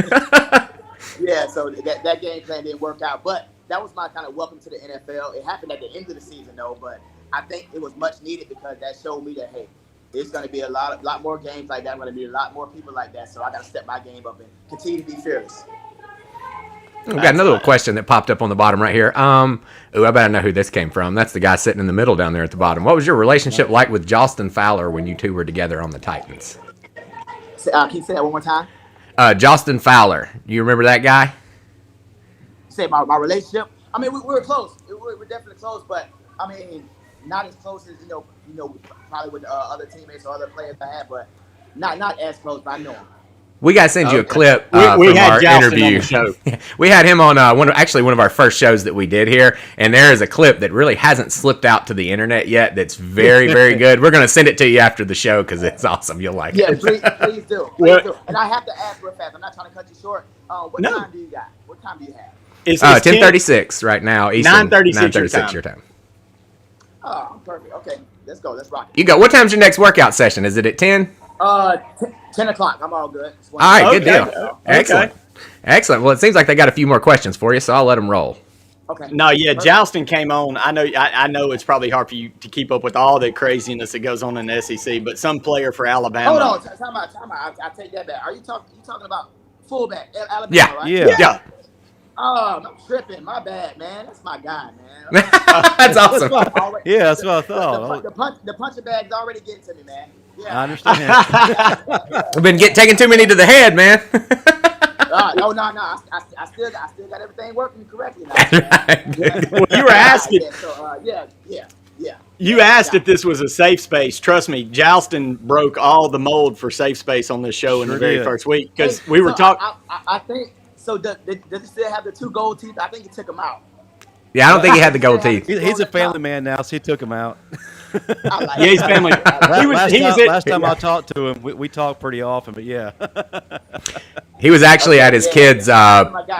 Yeah, so that game plan didn't work out. But that was my kind of welcome to the NFL. It happened at the end of the season, though. But I think it was much needed because that showed me that, hey, there's going to be a lot more games like that. I'm going to be a lot more people like that. So I got to step my game up and continue to be fearless. We've got another little question that popped up on the bottom right here. I better know who this came from. That's the guy sitting in the middle down there at the bottom. What was your relationship like with Jostin Fowler when you two were together on the Titans? Can you say that one more time? Jostin Fowler. You remember that guy? Say my relationship. I mean, we were close. We're definitely close, but I mean, not as close as you know, probably with other teammates or other players I had, but not as close. But I know him. We got to send you a clip we from had our Justin interview. on the show. We had him on one of our first shows that we did here, and there is a clip that really hasn't slipped out to the internet yet that's very, very good. We're going to send it to you after the show because it's awesome. You'll like it. Please do. Please do. And I have to ask real fast. I'm not trying to cut you short. What time do you got? What time do you have? It's 10:36 right now. Eastern, 9:36 your time. Oh, perfect. Okay, let's go. Let's rock it. You go. What time's your next workout session? Is it at 10? 10 o'clock. I'm all good. All right, good deal. Excellent. Excellent. Well, it seems like they got a few more questions for you, so I'll let them roll. Okay. No, yeah, Jostin came on. I know it's probably hard for you to keep up with all the craziness that goes on in the SEC, but some player for Alabama. Hold on. Time out. I take that back. Are you talking about fullback, Alabama, yeah. right? Yeah. Oh, I'm tripping. My bad, man. That's my guy, man. That's awesome. Yeah, that's what I thought. The punching bag's already getting to me, man. Yeah. I understand. We've been taking too many to the head, man. No. I still got everything working correctly now. Well, you were asking. You asked if this was a safe space. Trust me, Joustin broke all the mold for safe space on this show in the very first week because we were talking. I think so. Does he still have the 2 gold teeth? I think he took them out. Yeah, I don't think he had the gold teeth. He's a family man now, so he took him out. Yeah, he's family. Last time I talked to him, we talked pretty often, but yeah. He was actually at his kid's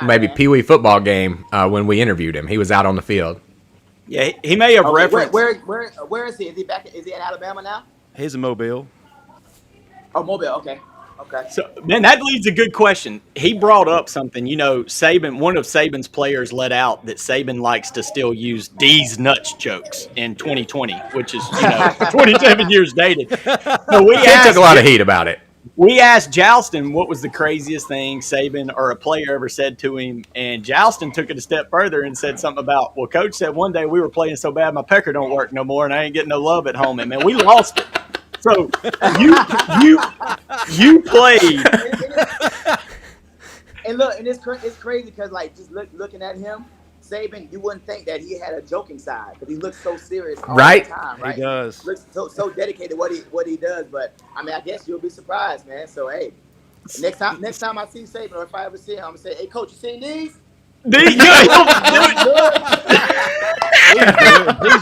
maybe Pee Wee football game when we interviewed him. He was out on the field. Yeah, he may have referenced. Where is he? Is he back? Is he in Alabama now? He's in Mobile. Oh, Mobile. Okay. So, man, that leads a good question. He brought up something. You know, Saban, one of Saban's players let out that Saban likes to still use D's nuts jokes in 2020, which is, 27 years dated. So He took a lot of heat about it. We asked Joustin what was the craziest thing Saban or a player ever said to him, and Joustin took it a step further and said something about, well, Coach said one day we were playing so bad my pecker don't work no more, and I ain't getting no love at home, and man, we lost it. So you played, and look, and it's crazy because like just looking at him, Saban, you wouldn't think that he had a joking side, but he looks so serious all the time, right? He does. Looks so dedicated what he does. But I mean, I guess you'll be surprised, man. So hey, next time I see Saban, or if I ever see him, I'm gonna say, "Hey, coach, you seen these?" Please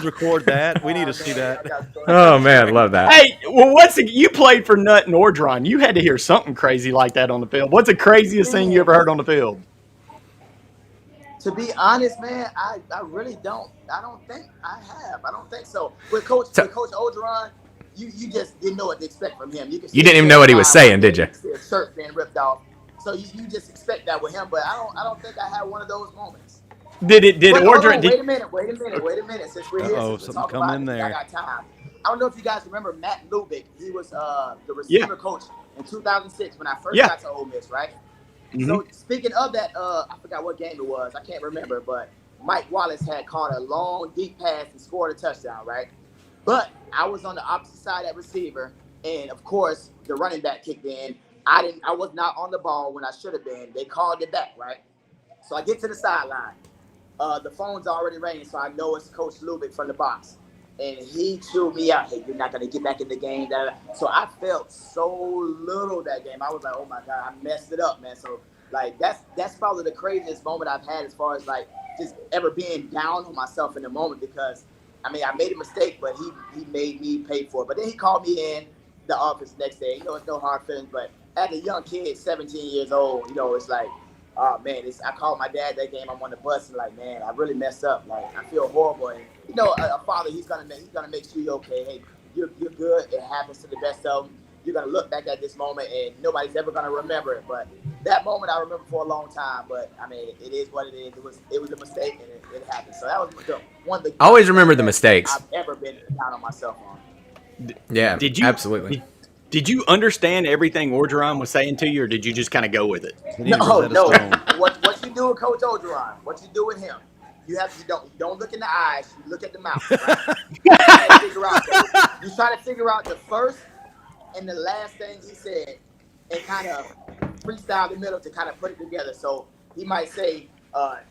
record that. We need to see that. Oh man, love that. Hey, well, you played for Nutt and Ordron? You had to hear something crazy like that on the field. What's the craziest thing you ever heard on the field? To be honest, man, I really don't. I don't think I have. I don't think so. With Coach Orgeron, you just didn't know what to expect from him. You didn't even know what he was saying, did you? See a shirt being ripped off. So you just expect that with him, but I don't think I had one of those moments. Wait a minute. Since we're here, since we're talking about it, I got time. I don't know if you guys remember Matt Lubick. He was the receiver coach in 2006 when I first got to Ole Miss, right? Mm-hmm. So speaking of that, I forgot what game it was. I can't remember, but Mike Wallace had caught a long, deep pass and scored a touchdown, right? But I was on the opposite side at receiver, and of course the running back kicked in. I was not on the ball when I should have been. They called it back, right? So I get to the sideline. The phone's already ringing, so I know it's Coach Lubick from the box. And he chewed me out. Hey, you're not going to get back in the game. So I felt so little that game. I was like, oh, my God, I messed it up, man. So, like, that's probably the craziest moment I've had as far as, like, just ever being down on myself in the moment because, I mean, I made a mistake, but he made me pay for it. But then he called me in the office the next day. It's no hard feelings, but as a young kid, 17 years old, it's like, oh, man, I called my dad that game. I'm on the bus and like, man, I really messed up. Like, I feel horrible. And, a father, he's gonna make sure you're okay. Hey, you're good. It happens to the best of them. You're going to look back at this moment and nobody's ever going to remember it. But that moment I remember for a long time. But, I mean, it is what it is. It was a mistake and it happened. So that was one of the always remember the mistakes I've ever been down on myself on. Yeah, absolutely. Did you understand everything Orgeron was saying to you, or did you just kind of go with it? No. What you do with Coach Orgeron, what you do with him, you don't look in the eyes, you look at the mouth. Right? You try to figure out the first and the last thing he said, and kind of freestyle the middle to kind of put it together. So he might say,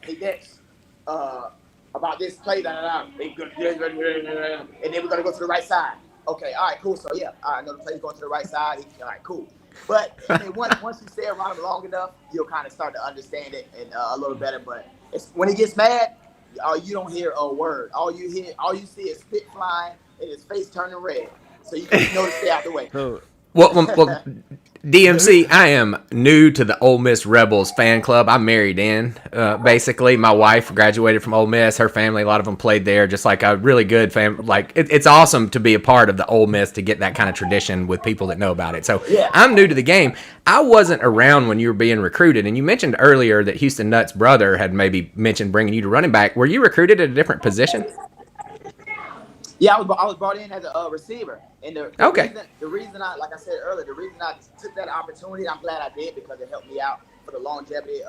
"Hey Dex, about this play, and then we're gonna go to the right side." Okay, all right, cool. So yeah, all right, I know the play's going to the right side. All right, cool. But I mean, once you stay around him long enough, you'll kind of start to understand it and a little better. But when he gets mad, you don't hear a word. All you see is spit flying and his face turning red. So you know to stay out the way. Well, DMC, I am new to the Ole Miss Rebels fan club. I'm married in, basically. My wife graduated from Ole Miss. Her family, a lot of them played there, just like a really good family. Like, it's awesome to be a part of the Ole Miss to get that kind of tradition with people that know about it. So I'm new to the game. I wasn't around when you were being recruited, and you mentioned earlier that Houston Nutt's brother had maybe mentioned bringing you to running back. Were you recruited at a different position? Yeah, I was brought in as a receiver. And the reason I took that opportunity, I'm glad I did because it helped me out for the longevity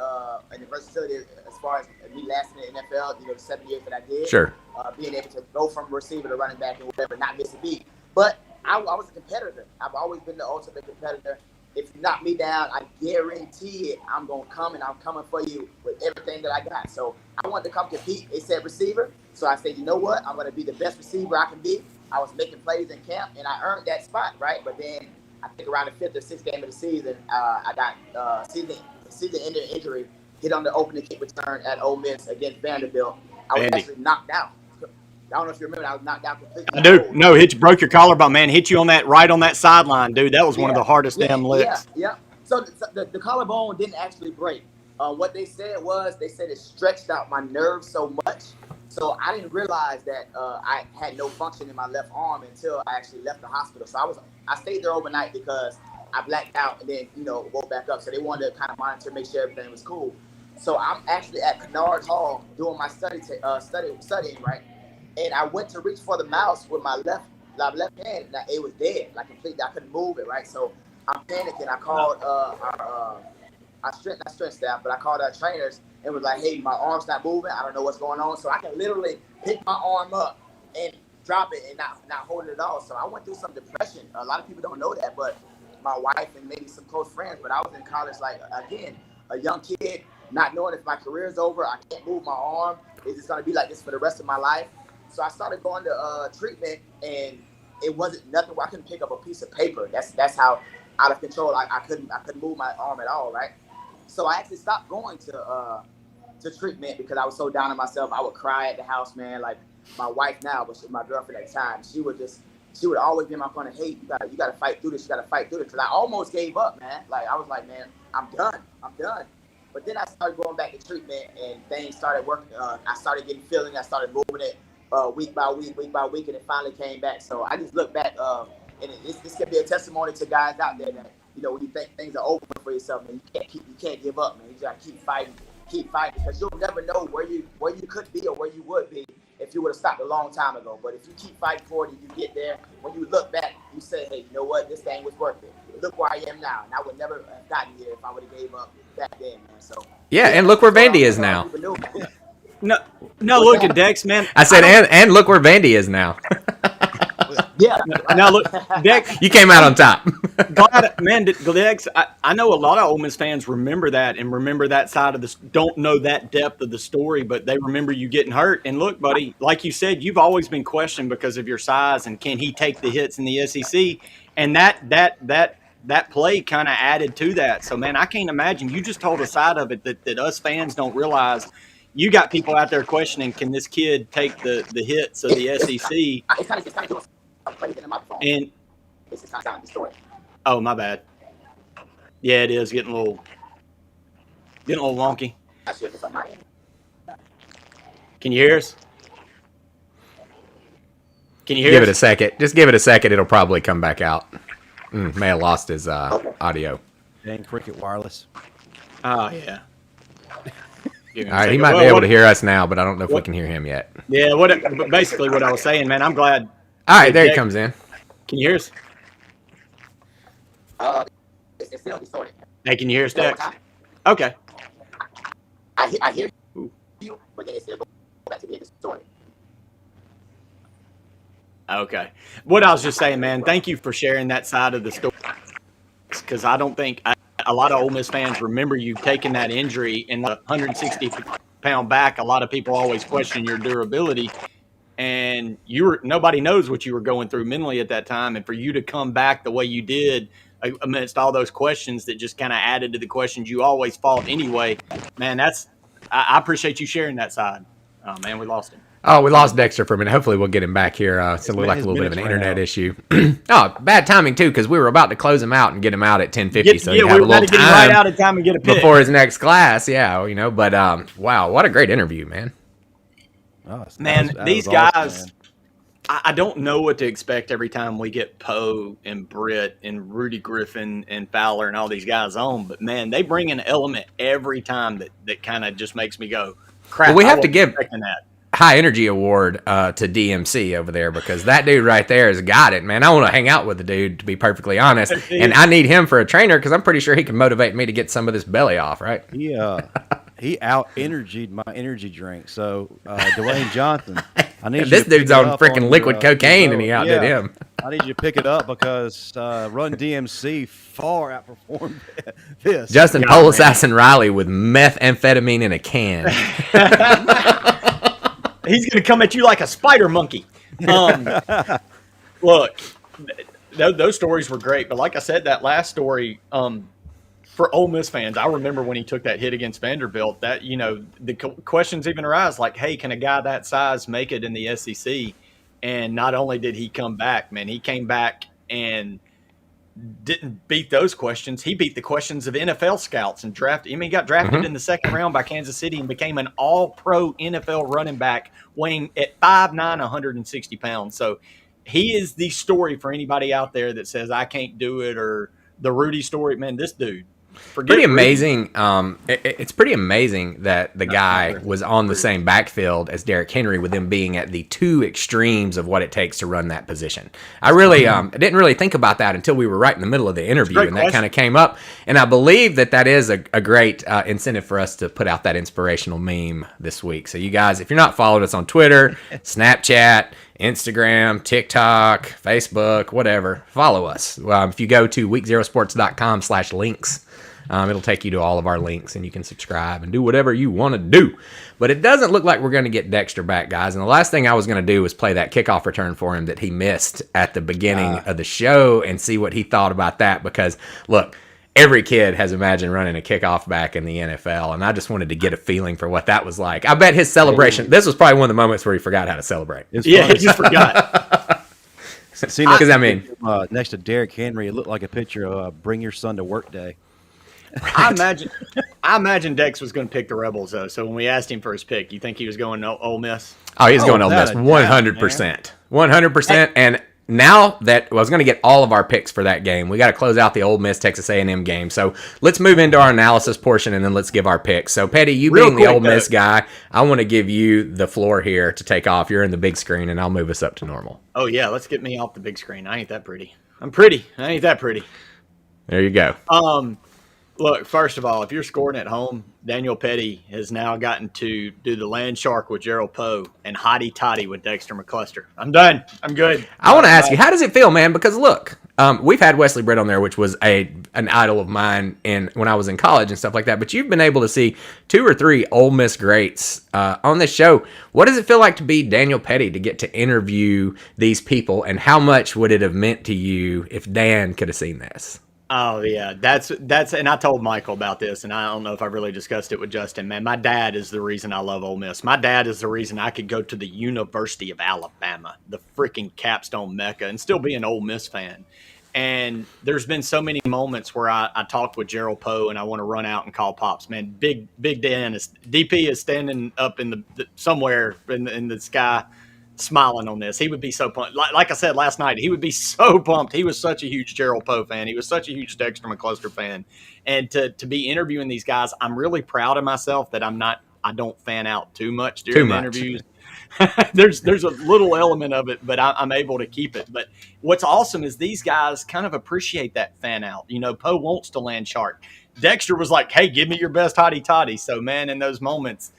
and the versatility as far as me lasting in the NFL, the 7 years that I did. Sure. Being able to go from receiver to running back and whatever, not miss a beat. But I was a competitor. I've always been the ultimate competitor. If you knock me down, I guarantee it, I'm going to come and I'm coming for you with everything that I got. So I wanted to come compete. They said receiver. So I said, you know what? I'm going to be the best receiver I can be. I was making plays in camp, and I earned that spot, right? But then I think around the 5th or 6th game of the season, I got season-ending injury, hit on the opening kick return at Ole Miss against Vanderbilt. I was actually knocked out. I don't know if you remember, I was knocked out completely. I do. No, broke your collarbone, man. Hit you on that sideline, dude. That was one of the hardest damn licks. Yeah. So the collarbone didn't actually break. What they said it stretched out my nerves so much. So I didn't realize that I had no function in my left arm until I actually left the hospital. So I stayed there overnight because I blacked out and then, woke back up. So they wanted to kind of monitor, make sure everything was cool. So I'm actually at Kennard Hall doing my studying, right? And I went to reach for the mouse with my left hand, and it was dead, like completely. I couldn't move it, right? So I'm panicking. I called our strength staff, but I called our trainers and was like, "Hey, my arm's not moving. I don't know what's going on." So I can literally pick my arm up and drop it and not hold it at all. So I went through some depression. A lot of people don't know that, but my wife and maybe some close friends. But I was in college, like again, a young kid, not knowing if my career's over. I can't move my arm. Is it going to be like this for the rest of my life? So I started going to treatment, and it wasn't nothing where I couldn't pick up a piece of paper. That's how out of control I couldn't move my arm at all, right? So I actually stopped going to treatment because I was so down on myself. I would cry at the house, man. Like my wife now, but she was my girlfriend at the time. She would always be in my corner. Hey, you gotta fight through this. You gotta fight through this. Because I almost gave up, man. Like I was like, man, I'm done. But then I started going back to treatment, and things started working. I started getting feeling. I started moving it. Week by week, and it finally came back. So I just look back, and this can be a testimony to guys out there that when you think things are over for yourself, man, you can't give up, man. You gotta keep fighting, because you'll never know where you could be or where you would be if you would have stopped a long time ago. But if you keep fighting for it and you get there, when you look back, you say, hey, you know what, this thing was worth it. Look where I am now, and I would never have gotten here if I would have gave up back then, man. So and look where Vandy is now. No, look at Dex, man. I said, and look where Vandy is now. Yeah. Now look, Dex. You came out on top. Glad, man, Dex. I know a lot of Ole Miss fans remember that and remember that side of this. Don't know that depth of the story, but they remember you getting hurt. And look, buddy, like you said, you've always been questioned because of your size and can he take the hits in the SEC? And that play kind of added to that. So, man, I can't imagine. You just told a side of it that us fans don't realize. You got people out there questioning, can this kid take the hits of the SEC? And oh, my bad. Yeah, it is getting a little wonky. Can you hear us? Can you hear us? Give it a second. Just give it a second. It'll probably come back out. May have lost his audio. Dang, Cricket Wireless. Oh, yeah. All right, he might be able to hear us now, but I don't know if we can hear him yet. Yeah, basically what I was saying, man, I'm glad. All right, there he comes in. Can you hear us? Hey, can you hear us, Dex? Okay. I hear you, but then it's still go back to being distorted. Okay. What I was just saying, man, thank you for sharing that side of the story, because I don't think a lot of Ole Miss fans remember you taking that injury in the 160-pound back. A lot of people always question your durability, and nobody knows what you were going through mentally at that time. And for you to come back the way you did amidst all those questions that just kind of added to the questions you always fought anyway, man, I appreciate you sharing that side. Oh, man, we lost him. Oh, we lost Dexter for a minute. Hopefully we'll get him back here. It looked like a little bit of an internet issue. Oh, bad timing, too, because we were about to close him out and get him out at 10:50. So yeah, we were about to get him right out of time and get a pick before his next class. Yeah, but wow, what a great interview, man. Oh, man, these guys, awesome, man. I don't know what to expect every time we get Poe and Britt and Rudy Griffin and Fowler and all these guys on. But, man, they bring an element every time that kind of just makes me go, crap. Well, we have to give that high energy award to DMC over there, because that dude right there has got it, man. I want to hang out with the dude, to be perfectly honest, and I need him for a trainer because I'm pretty sure he can motivate me to get some of this belly off, right? Yeah, he out energied my energy drink. So Dwayne Johnson, I need this dude's on freaking liquid cocaine, and he outdid him. I need you to pick it up because Run DMC far outperformed this. Justin Pole Assassin Riley with methamphetamine in a can. He's going to come at you like a spider monkey. Look, those stories were great, but like I said, that last story, for Ole Miss fans, I remember when he took that hit against Vanderbilt. That the questions even arise like, "Hey, can a guy that size make it in the SEC?" And not only did he come back, man, he came back and didn't beat those questions. He beat the questions of NFL scouts and drafted. I mean, he got drafted in the second round by Kansas City and became an all-pro NFL running back, weighing at 5'9", 160 pounds. So he is the story for anybody out there that says I can't do it, or the Rudy story. Man, this dude. Pretty amazing. It's pretty amazing that the guy was on the same backfield as Derrick Henry, with them being at the two extremes of what it takes to run that position. I really didn't really think about that until we were right in the middle of the interview, and that kind of came up. And I believe that is a great incentive for us to put out that inspirational meme this week. So you guys, if you're not following us on Twitter, Snapchat, Instagram, TikTok, Facebook, whatever, follow us. If you go to weekzerosports.com/links, it'll take you to all of our links, and you can subscribe and do whatever you want to do. But it doesn't look like we're going to get Dexter back, guys. And the last thing I was going to do was play that kickoff return for him that he missed at the beginning of the show and see what he thought about that. Because, look, every kid has imagined running a kickoff back in the NFL, and I just wanted to get a feeling for what that was like. I bet his celebration, this was probably one of the moments where he forgot how to celebrate. Yeah, he just forgot. See, because I mean, next to Derrick Henry, it looked like a picture of "Bring Your Son to Work Day." I imagine Dex was going to pick the Rebels, though. So when we asked him for his pick, you think he was going to Ole Miss? Oh, he's going to Ole Miss, 100%. 100%. And now that I was going to get all of our picks for that game, we got to close out the Ole Miss Texas A&M game. So let's move into our analysis portion, and then let's give our picks. So Petty, you being the Ole Miss guy, I want to give you the floor here to take off. You're in the big screen, and I'll move us up to normal. Oh yeah, let's get me off the big screen. I ain't that pretty. I'm pretty. I ain't that pretty. There you go. Look, first of all, if you're scoring at home, Daniel Petty has now gotten to do the land shark with Gerald Poe and hottie toddy with Dexter McCluster. I'm done. I'm good. I want to ask you, how does it feel, man? Because look, we've had Wesley Britt on there, which was an idol of mine when I was in college and stuff like that. But you've been able to see 2 or 3 Ole Miss greats on this show. What does it feel like to be Daniel Petty, to get to interview these people, and how much would it have meant to you if Dan could have seen this? Oh yeah, that's and I told Michael about this, and I don't know if I really discussed it with Justin. Man, my dad is the reason I love Ole Miss. My dad is the reason I could go to the University of Alabama, the freaking capstone mecca, and still be an Ole Miss fan. And there's been so many moments where I talked with Gerald Poe, and I want to run out and call Pops. Man, Big Dan DP is standing up in somewhere in the sky, smiling on this. He would be so pumped. Like I said last night, he would be so pumped. He was such a huge Gerald Poe fan. He was such a huge Dexter McCluster fan. And to be interviewing these guys, I'm really proud of myself that I don't fan out too much during the interviews. There's a little element of it, but I'm able to keep it. But what's awesome is these guys kind of appreciate that fan out. Poe wants to land shark. Dexter was like, hey, give me your best hottie toddy. So man, in those moments,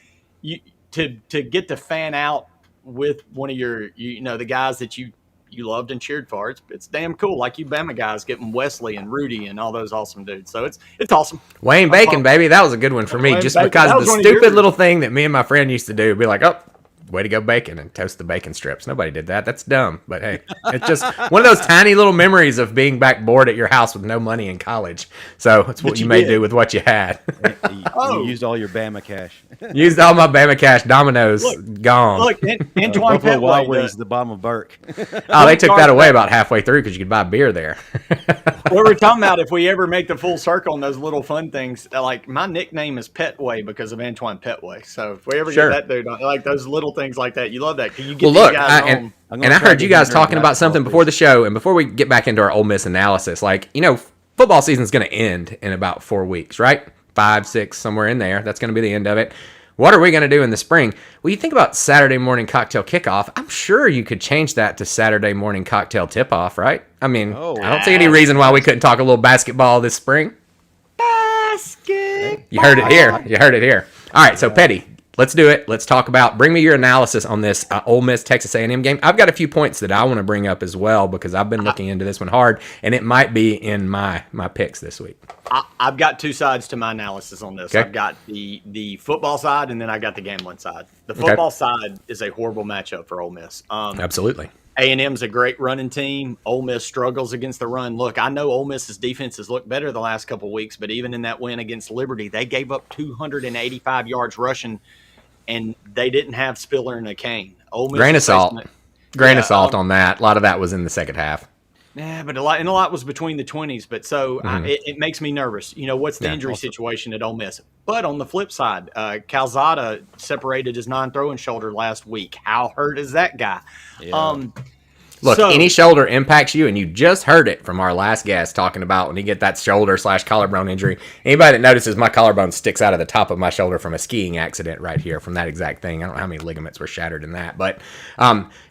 to get to fan out with one of your, the guys that you loved and cheered for, it's damn cool. Like you Bama guys getting Wesley and Rudy and all those awesome dudes. So it's awesome. Wayne Bacon, baby, that was a good one for me, just because of the stupid little thing that me and my friend used to do. Be like, oh, way to go Bacon, and toast the bacon strips. Nobody did that. That's dumb. But hey, it's just one of those tiny little memories of being back bored at your house with no money in college. So it's what you may do with what you had. You used all your Bama cash. Used all my Bama cash. Domino's gone. Look, Antoine Petway, Wild Wings, the bottom of Burke. Oh, they took that away about halfway through because you could buy beer there. We were talking about if we ever make the full circle on those little fun things. Like my nickname is Petway because of Antoine Petway. So if we ever get that dude on, like those little things like that, you love that. Can you get these guys home? And I heard you guys talking about something before the show, and before we get back into our Ole Miss analysis, football season's going to end in about 4 weeks, right? 5, 6, somewhere in there. That's going to be the end of it. What are we going to do in the spring? Well, you think about Saturday morning cocktail kickoff. I'm sure you could change that to Saturday morning cocktail tip-off, right? I mean, I don't see any reason why we couldn't talk a little basketball this spring. Basket. You heard it here. You heard it here. All right, so Petty, let's do it. Let's talk about, bring me your analysis on this Ole Miss Texas A&M game. I've got a few points that I want to bring up as well because I've been looking into this one hard, and it might be in my picks this week. I've got 2 sides to my analysis on this. Okay. I've got the football side, and then I got the gambling side. The football side is a horrible matchup for Ole Miss. Absolutely. A&M's a great running team. Ole Miss struggles against the run. Look, I know Ole Miss's defense has looked better the last couple of weeks, but even in that win against Liberty, they gave up 285 yards rushing, and they didn't have Spiller and Kane. Ole Miss Grain of salt. Grain of salt um, on that. A lot of that was in the second half. Yeah, but a lot was between the 20s. But it makes me nervous. You know, what's the injury situation at Ole Miss? But on the flip side, Calzada separated his non-throwing shoulder last week. How hurt is that guy? Yeah. Look, any shoulder impacts you, and you just heard it from our last guest talking about when you get that shoulder/collarbone injury. Anybody that notices my collarbone sticks out of the top of my shoulder from a skiing accident right here from that exact thing. I don't know how many ligaments were shattered in that. But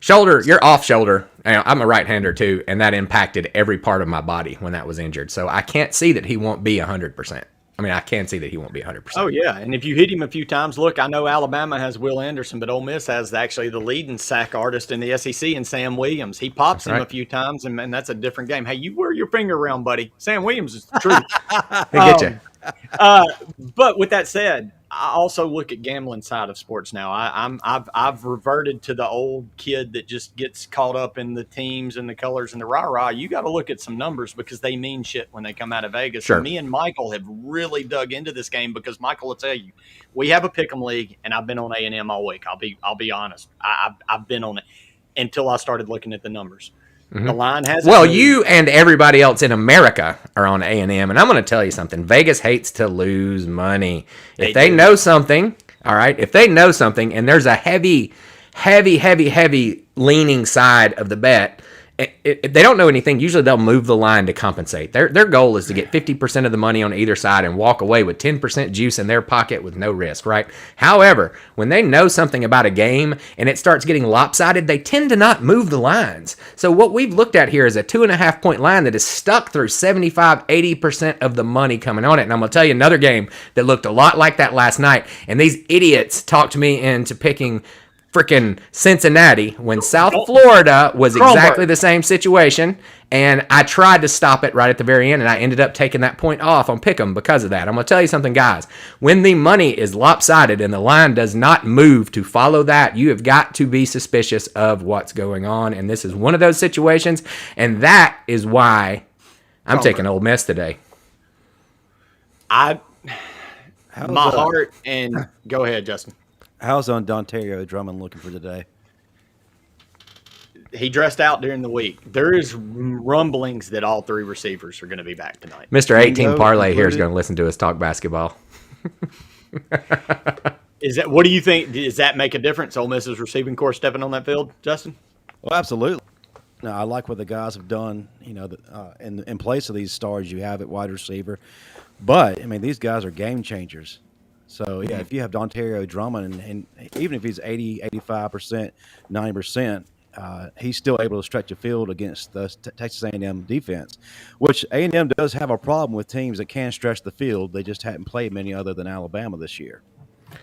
shoulder, you're off shoulder. I'm a right-hander too, and that impacted every part of my body when that was injured. So I can't see that he won't be 100%. I mean, I can see that he won't be 100%. Oh, yeah. And if you hit him a few times, look, I know Alabama has Will Anderson, but Ole Miss has actually the leading sack artist in the SEC in Sam Williams. He pops him a few times, and that's a different game. Hey, you wear your finger around, buddy. Sam Williams is the truth. He'll get you. But with that said, I also look at gambling side of sports now. I've reverted to the old kid that just gets caught up in the teams and the colors and the rah-rah. You got to look at some numbers because they mean shit when they come out of Vegas. Sure. And me and Michael have really dug into this game because Michael will tell you, we have a pick'em league, and I've been on A&M all week. I'll be honest. I've been on it until I started looking at the numbers. Mm-hmm. The line has you and everybody else in America are on A&M, and I'm going to tell you something. Vegas hates to lose money. If they know something, all right, if they know something and there's a heavy leaning side of the bet, if they don't know anything, usually they'll move the line to compensate. Their goal is to get 50% of the money on either side and walk away with 10% juice in their pocket with no risk, right? However, when they know something about a game and it starts getting lopsided, they tend to not move the lines. So what we've looked at here is a 2.5-point line that is stuck through 75-80% of the money coming on it. And I'm going to tell you another game that looked a lot like that last night, and these idiots talked me into picking freaking Cincinnati when South Florida was exactly the same situation, and I tried to stop it right at the very end, and I ended up taking that point off on Pick'em because of that. I'm going to tell you something, guys. When the money is lopsided and the line does not move to follow that, you have got to be suspicious of what's going on, and this is one of those situations, and that is why I'm taking Ole Miss today. My heart and go ahead, Justin. How's Dontario Drummond looking for today? He dressed out during the week. There is rumblings that all three receivers are going to be back tonight. Mr. 18 Parlay here is going to listen to us talk basketball. What do you think? Does that make a difference? Ole Miss's receiving corps stepping on that field, Justin? Well, absolutely. No, I like what the guys have done. You know, in place of these stars you have at wide receiver, but I mean these guys are game changers. So, yeah, if you have Dontario Drummond, and even if he's 80, 85%, 90%, he's still able to stretch the field against the Texas A&M defense, which A&M does have a problem with teams that can stretch the field. They just haven't played many other than Alabama this year.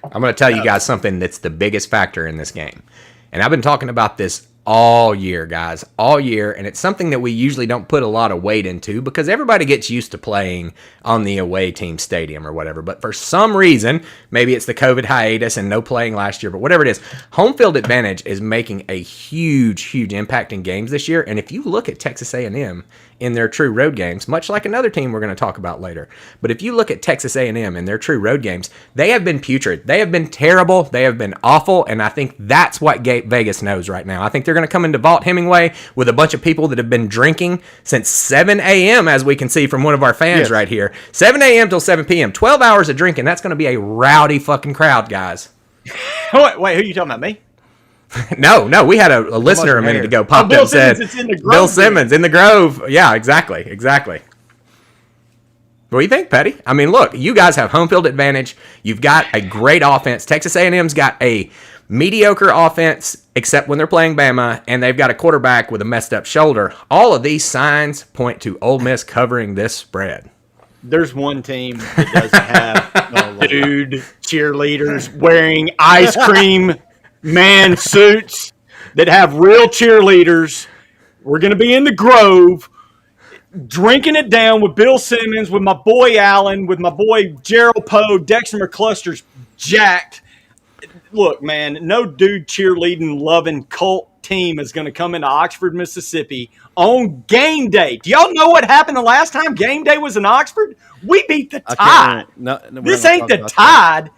I'm going to tell you guys something that's the biggest factor in this game. And I've been talking about this all year, guys, all year, and it's something that we usually don't put a lot of weight into because everybody gets used to playing on the away team stadium or whatever. But for some reason, maybe it's the COVID hiatus and no playing last year, but whatever it is, home field advantage is making a huge impact in games this year. And if you look at Texas A&M in their true road games, much like another team we're going to talk about later, but if you look at Texas A&M in their true road games, they have been putrid. They have been terrible. They have been awful, and I think that's what Vegas knows right now. I think they're going to come into Vaught Hemingway with a bunch of people that have been drinking since 7 a.m., as we can see from one of our fans right here. 7 a.m. till 7 p.m., 12 hours of drinking. That's going to be a rowdy fucking crowd, guys. Wait, who are you talking about, me? No, we had a listener a minute ago popped up and said, Bill Simmons in the Grove. Yeah, exactly. What do you think, Petty? I mean, look, you guys have home field advantage. You've got a great offense. Texas A&M's got a mediocre offense, except when they're playing Bama, and they've got a quarterback with a messed up shoulder. All of these signs point to Ole Miss covering this spread. There's one team that doesn't have dude cheerleaders wearing ice cream man suits that have real cheerleaders. We're going to be in the Grove drinking it down with Bill Simmons, with my boy Allen, with my boy Gerald Poe. Dexter McCluster's jacked. Look, man, no dude cheerleading, loving cult team is going to come into Oxford, Mississippi on game day. Do y'all know what happened the last time game day was in Oxford? We beat the Tide. This ain't the Tide.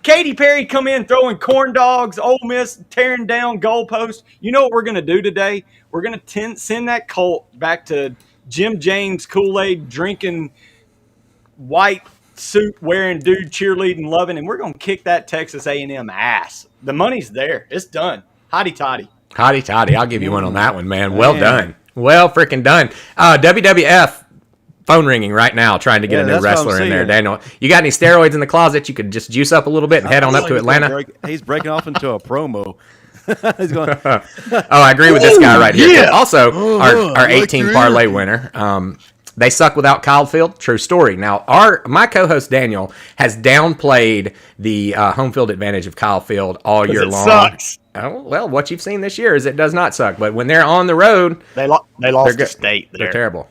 Katy Perry come in throwing corn dogs, Ole Miss tearing down goalposts. You know what we're going to do today? We're going to send that Colt back to Jim James Kool-Aid drinking, white suit wearing dude cheerleading loving, and we're going to kick that Texas A&M ass. The money's there. It's done. Hotty toddy. Hotty toddy. I'll give you one on that one, man. Well done. Well freaking done. WWF. Phone ringing right now, trying to get a new wrestler in there. Daniel, you got any steroids in the closet? You could just juice up a little bit and head on up to Atlanta. He's breaking off into a promo. He's going. I agree with this guy right here. Yeah. Also, our 18 parlay winner. They suck without Kyle Field. True story. Now, my co-host Daniel has downplayed the home field advantage of Kyle Field all year long. Sucks. Oh, well, what you've seen this year is it does not suck. But when they're on the road, they lost to State. They're terrible.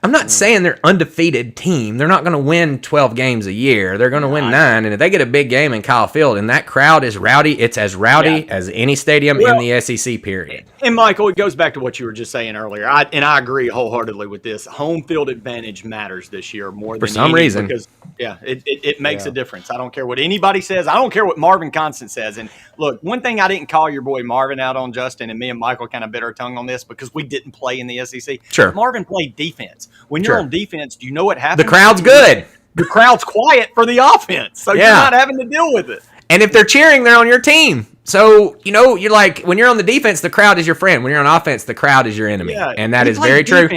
I'm not saying they're undefeated team. They're not going to win 12 games a year. They're going to win 9. And if they get a big game in Kyle Field and that crowd is rowdy, it's as rowdy as any stadium in the SEC, period. And, Michael, it goes back to what you were just saying earlier. I agree wholeheartedly with this. Home field advantage matters this year more than for some reason. Because, it makes a difference. I don't care what anybody says. I don't care what Marvin Constant says. And, look, one thing I didn't call your boy Marvin out on, Justin, and me and Michael kind of bit our tongue on this because we didn't play in the SEC. Sure. Marvin played defense. When you're on defense, do you know what happens? The crowd's good. The crowd's quiet for the offense, so you're not having to deal with it. And if they're cheering, they're on your team. So, you're like, when you're on the defense, the crowd is your friend. When you're on offense, the crowd is your enemy. Yeah, and that is very true.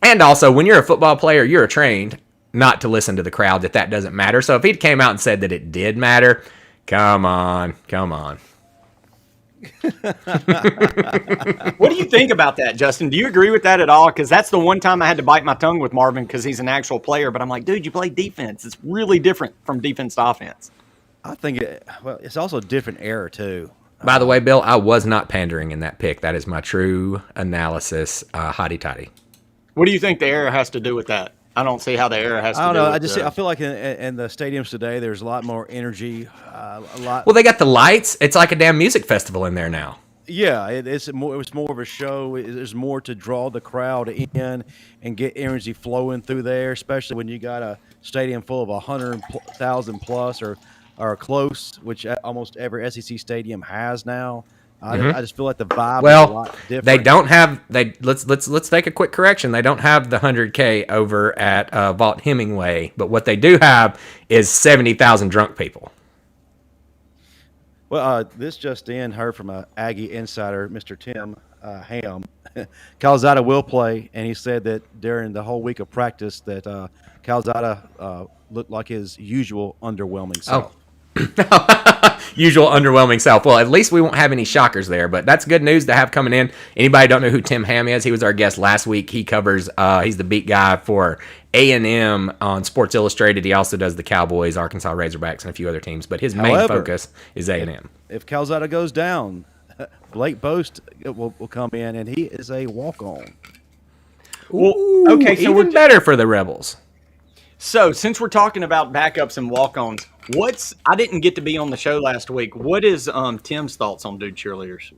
And also, when you're a football player, you're trained not to listen to the crowd, that doesn't matter. So if he came out and said that it did matter, come on. What do you think about that, Justin? Do you agree with that at all? Because that's the one time I had to bite my tongue with Marvin because he's an actual player. But I'm like, dude, you play defense. It's really different from defense to offense. I think it's also a different era too. By the way, Bill, I was not pandering in that pick. That is my true analysis, hotty toddy. What do you think the era has to do with that? I don't see how the era has to do with it. I feel like in the stadiums today, there's a lot more energy. Well, they got the lights. It's like a damn music festival in there now. Yeah, it was more of a show. There's more to draw the crowd in and get energy flowing through there, especially when you got a stadium full of 100,000 plus or close, which almost every SEC stadium has now. I just feel like the vibe is a lot different. They don't have let's take a quick correction. They don't have the 100K over at Vaught Hemingway, but what they do have is 70,000 drunk people. Well, this just in, heard from an Aggie insider, Mr. Tim Ham. Calzada will play, and he said that during the whole week of practice that Calzada looked like his usual underwhelming self. Usual underwhelming self. Well, at least we won't have any shockers there, but that's good news to have coming in. Anybody don't know who Tim Ham is? He was our guest last week. He covers, he's the beat guy for A&M on Sports Illustrated. He also does the Cowboys, Arkansas Razorbacks, and a few other teams, but his main focus is A&M. If Calzada goes down, Blake Boast will come in, and he is a walk-on. Well, okay, so even better for the Rebels. So, since we're talking about backups and walk-ons, I didn't get to be on the show last week. What is Tim's thoughts on dude cheerleaders?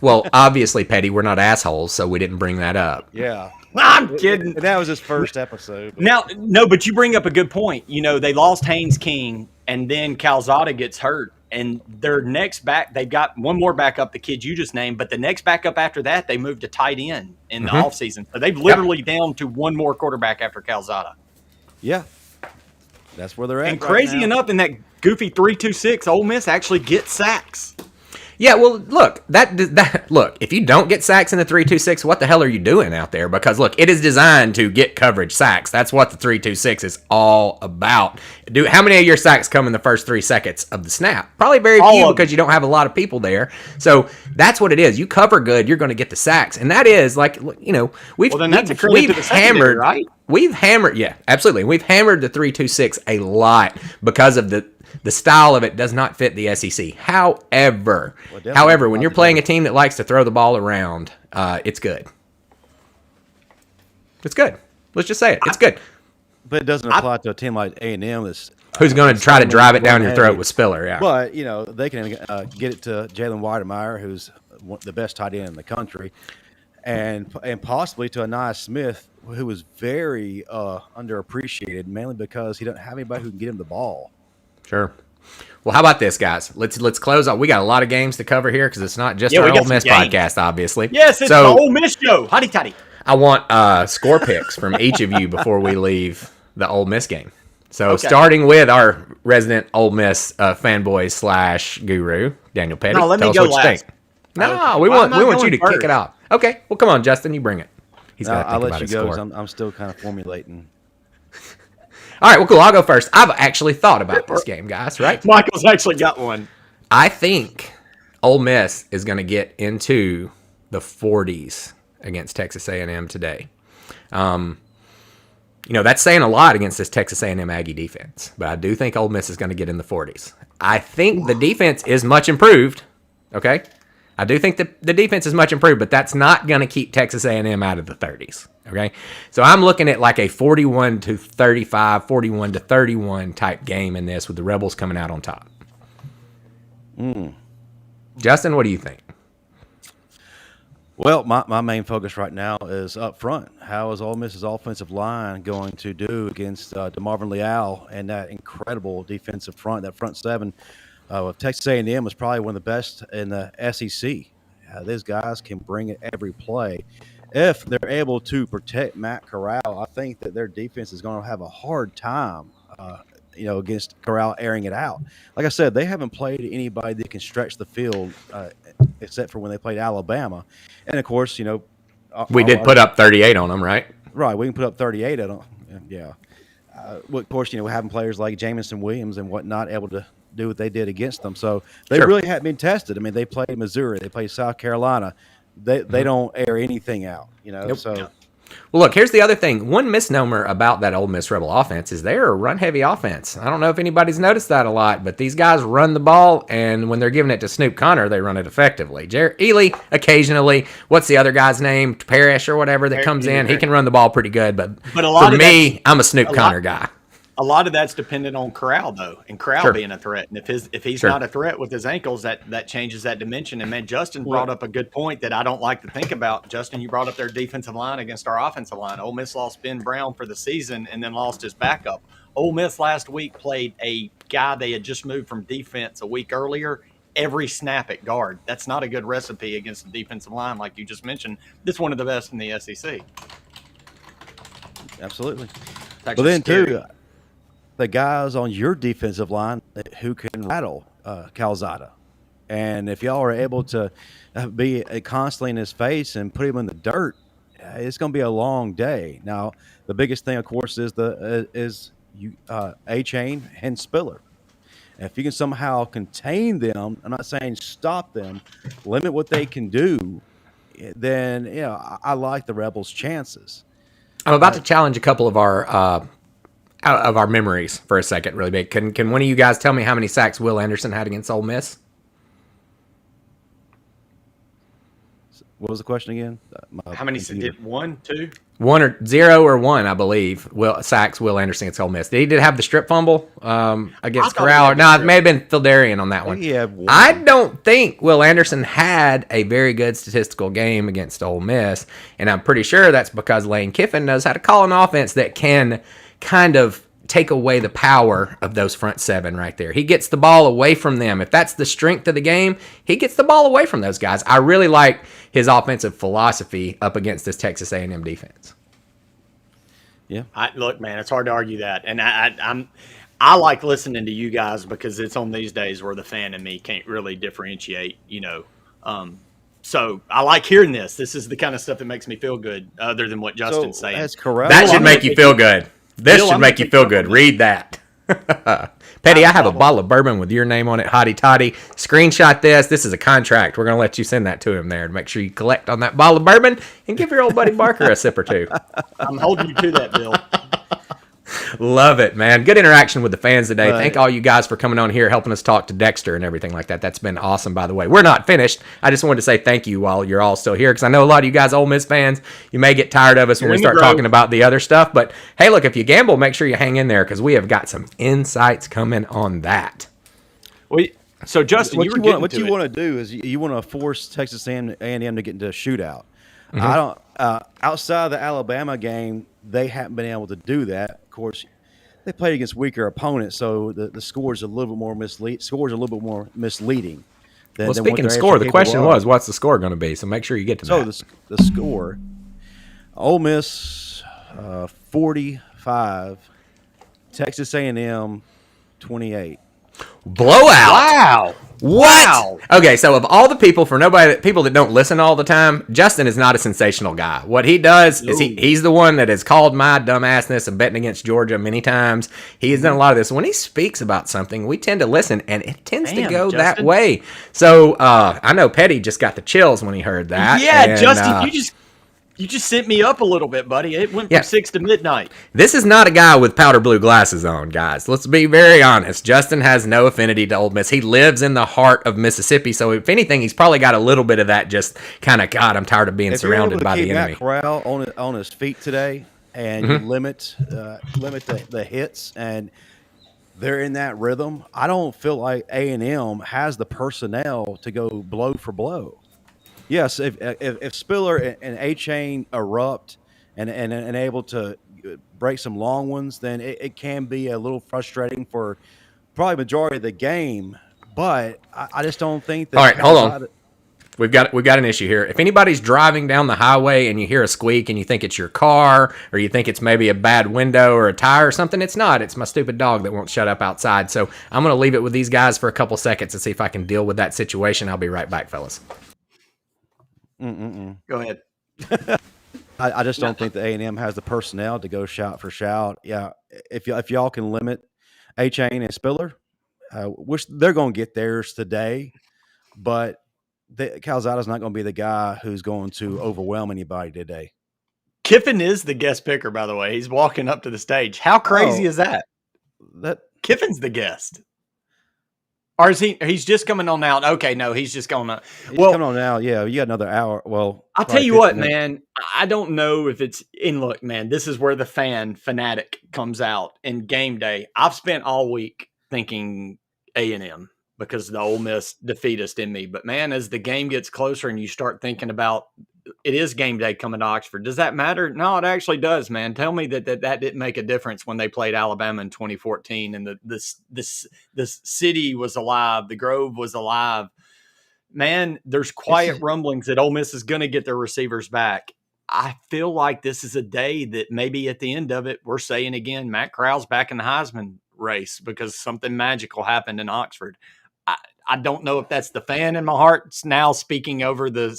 Well, obviously, Petty, we're not assholes, so we didn't bring that up. Yeah. I'm kidding. That was his first episode. But you bring up a good point. They lost Haynes King, and then Calzada gets hurt. And their next they've got one more backup, the kid you just named, but the next backup after that, they moved to tight end in the offseason. So they've literally down to one more quarterback after Calzada. Yeah. That's where they're at. And crazy enough, in that goofy 3-2-6, Ole Miss actually gets sacks. Yeah, well, look, look, if you don't get sacks in the 3-2-6, what the hell are you doing out there? Because, look, it is designed to get coverage sacks. That's what the 3-2-6 is all about. How many of your sacks come in the first 3 seconds of the snap? Probably very few because you don't have a lot of people there. So that's what it is. You cover good, you're going to get the sacks. And that is, we've hammered, right? We've hammered, yeah, absolutely. We've hammered the 3-2-6 a lot because of the style of it does not fit the SEC. However, when you're playing a team that likes to throw the ball around, it's good. It's good. Let's just say it. It's good. But it doesn't apply to a team like A&M that's Who's going to try to drive it down your throat with Spiller? Yeah. But they can get it to Jalen Weidemeyer, who's the best tight end in the country, and possibly to Anaya Smith, who was very underappreciated, mainly because he doesn't have anybody who can get him the ball. Sure. Well, how about this, guys? Let's close out. We got a lot of games to cover here because it's not just our Ole Miss podcast, obviously. Yes, it's the Ole Miss show. Hotty toddy. I want score picks from each of you before we leave the Ole Miss game. So starting with our resident Ole Miss fanboy / guru, Daniel Petty. No, let me go last. No, we want you to kick it off. Okay, well, come on, Justin, you bring it. I'll let you go because I'm still kind of formulating. All right, well, cool. I'll go first. I've actually thought about this game, guys, right? Michael's actually got one. I think Ole Miss is going to get into the 40s against Texas A&M today. That's saying a lot against this Texas A&M Aggie defense, but I do think Ole Miss is going to get in the 40s. I think the defense is much improved, okay? I do think the defense is much improved, but that's not going to keep Texas A&M out of the 30s, okay? So I'm looking at like a 41-35, 41-31 type game in this with the Rebels coming out on top. Justin, what do you think? Well, my main focus right now is up front. How is Ole Miss's offensive line going to do against DeMarvin Leal and that incredible defensive front, that front seven? Texas A&M is probably one of the best in the SEC. These guys can bring it every play. If they're able to protect Matt Corral, I think that their defense is going to have a hard time against Corral airing it out. Like I said, they haven't played anybody that can stretch the field except for when they played Alabama. And, of course, we did put up 38 on them, right? Right. We can put up 38 on them. Yeah. Of course, having players like Jamison Williams and whatnot able to do what they did against them. So they really haven't been tested. I mean, they played Missouri. They played South Carolina. They don't air anything out, So. Well, look, here's the other thing. One misnomer about that Ole Miss Rebel offense is they're a run-heavy offense. I don't know if anybody's noticed that a lot, but these guys run the ball, and when they're giving it to Snoop Connor, they run it effectively. Jared Ely, occasionally. What's the other guy's name? Parrish or whatever that comes in. He can run the ball pretty good, but for me, I'm a Snoop Connor guy. A lot of that's dependent on Corral, though, and Corral being a threat. And if he's not a threat with his ankles, that changes that dimension. And, man, Justin brought up a good point that I don't like to think about. Justin, you brought up their defensive line against our offensive line. Ole Miss lost Ben Brown for the season and then lost his backup. Ole Miss last week played a guy they had just moved from defense a week earlier every snap at guard. That's not a good recipe against the defensive line like you just mentioned. This is one of the best in the SEC. Absolutely. But then, too, the guys on your defensive line who can rattle Calzada. And if y'all are able to be constantly in his face and put him in the dirt, it's going to be a long day. Now, the biggest thing, of course, is A-Chain and Spiller. And if you can somehow contain them, I'm not saying stop them, limit what they can do, then, I like the Rebels' chances. I'm about to challenge a couple of our out of our memories for a second, really big. Can one of you guys tell me how many sacks Will Anderson had against Ole Miss? What was the question again? How many did 1, 2? 1 or 0 or 1, I believe. Sacks Will Anderson against Ole Miss. Did he have the strip fumble against Corral? No, it may have been Phildarian on that one. I don't think Will Anderson had a very good statistical game against Ole Miss, and I'm pretty sure that's because Lane Kiffin knows how to call an offense that can kind of take away the power of those front seven right there. He gets the ball away from them. If that's the strength of the game, he gets the ball away from those guys. I really like his offensive philosophy up against this Texas A&M defense. Yeah. Look, man, it's hard to argue that. And I like listening to you guys because it's on these days where the fan in me can't really differentiate, So I like hearing this. This is the kind of stuff that makes me feel good other than what Justin's saying. That's correct. That should make you feel good. This should make you feel good. Read that. Petty, I have a bottle of bourbon with your name on it, hotty toddy. Screenshot this. This is a contract. We're going to let you send that to him there and make sure you collect on that bottle of bourbon and give your old buddy Barker a sip or two. I'm holding you to that, Bill. Love it, man. Good interaction with the fans today. Right. Thank all you guys for coming on here, helping us talk to Dexter and everything like that. That's been awesome, by the way. We're not finished. I just wanted to say thank you while you're all still here, because I know a lot of you guys Ole Miss fans, you may get tired of us when we start talking about the other stuff. But, hey, look, if you gamble, make sure you hang in there, because we have got some insights coming on that. Well, so, Justin, what you want to do is you want to force Texas A&M to get into a shootout. Mm-hmm. I don't. Outside of the Alabama game, they haven't been able to do that. Of course, they played against weaker opponents, so the scores a little bit more misleading. Well, speaking of score, the question was, what's the score going to be? So make sure you get to that. So the score, Ole Miss 45, Texas A&M 28. Blowout. Wow. What? Wow. Okay, so of all the people, people that don't listen all the time, Justin is not a sensational guy. What he does is he's the one that has called my dumbassness and betting against Georgia many times. He has done a lot of this. When he speaks about something, we tend to listen, and it tends to go Justin. that way. So I know Petty just got the chills when he heard that. Yeah, and, Justin, you just sent me up a little bit, buddy. It went from 6 to midnight. This is not a guy with powder blue glasses on, guys. Let's be very honest. Justin has no affinity to Ole Miss. He lives in the heart of Mississippi, so if anything, he's probably got a little bit of that just kind of, God, I'm tired of being surrounded by the enemy. If you're able to keep Matt Corral on his feet today and you limit the hits and they're in that rhythm, I don't feel like A&M has the personnel to go blow for blow. Yes, if Spiller and A-Chain erupt and able to break some long ones, then it can be a little frustrating for probably majority of the game. But I just don't think that. All right, hold on. We've got an issue here. If anybody's driving down the highway and you hear a squeak and you think it's your car or you think it's maybe a bad window or a tire or something, it's not. It's my stupid dog that won't shut up outside. So I'm going to leave it with these guys for a couple seconds to see if I can deal with that situation. I'll be right back, fellas. Go ahead. I just don't think the A&M has the personnel to go shout for shout. Yeah, if y'all can limit A-Chain and Spiller, which they're going to get theirs today, but Calzada's not going to be the guy who's going to overwhelm anybody today. Kiffin is the guest picker, by the way. He's walking up to the stage. How crazy is that? Kiffin's the guest. Or is he's just coming on now? Okay, no, he's just going on. He's coming on now. Yeah, you got another hour. Well, I'll tell you what, man. I don't know if it's in. Look, man, this is where the fanatic comes out in game day. I've spent all week thinking A&M because the Ole Miss defeatist in me. But man, as the game gets closer and you start thinking about it is game day coming to Oxford, does that matter? No, it actually does, man. Tell me that didn't make a difference when they played Alabama in 2014 and this city was alive, the Grove was alive. Man, there's quiet rumblings that Ole Miss is going to get their receivers back. I feel like this is a day that maybe at the end of it, we're saying again, Matt Corral's back in the Heisman race because something magical happened in Oxford. I don't know if that's the fan in my heart now speaking over the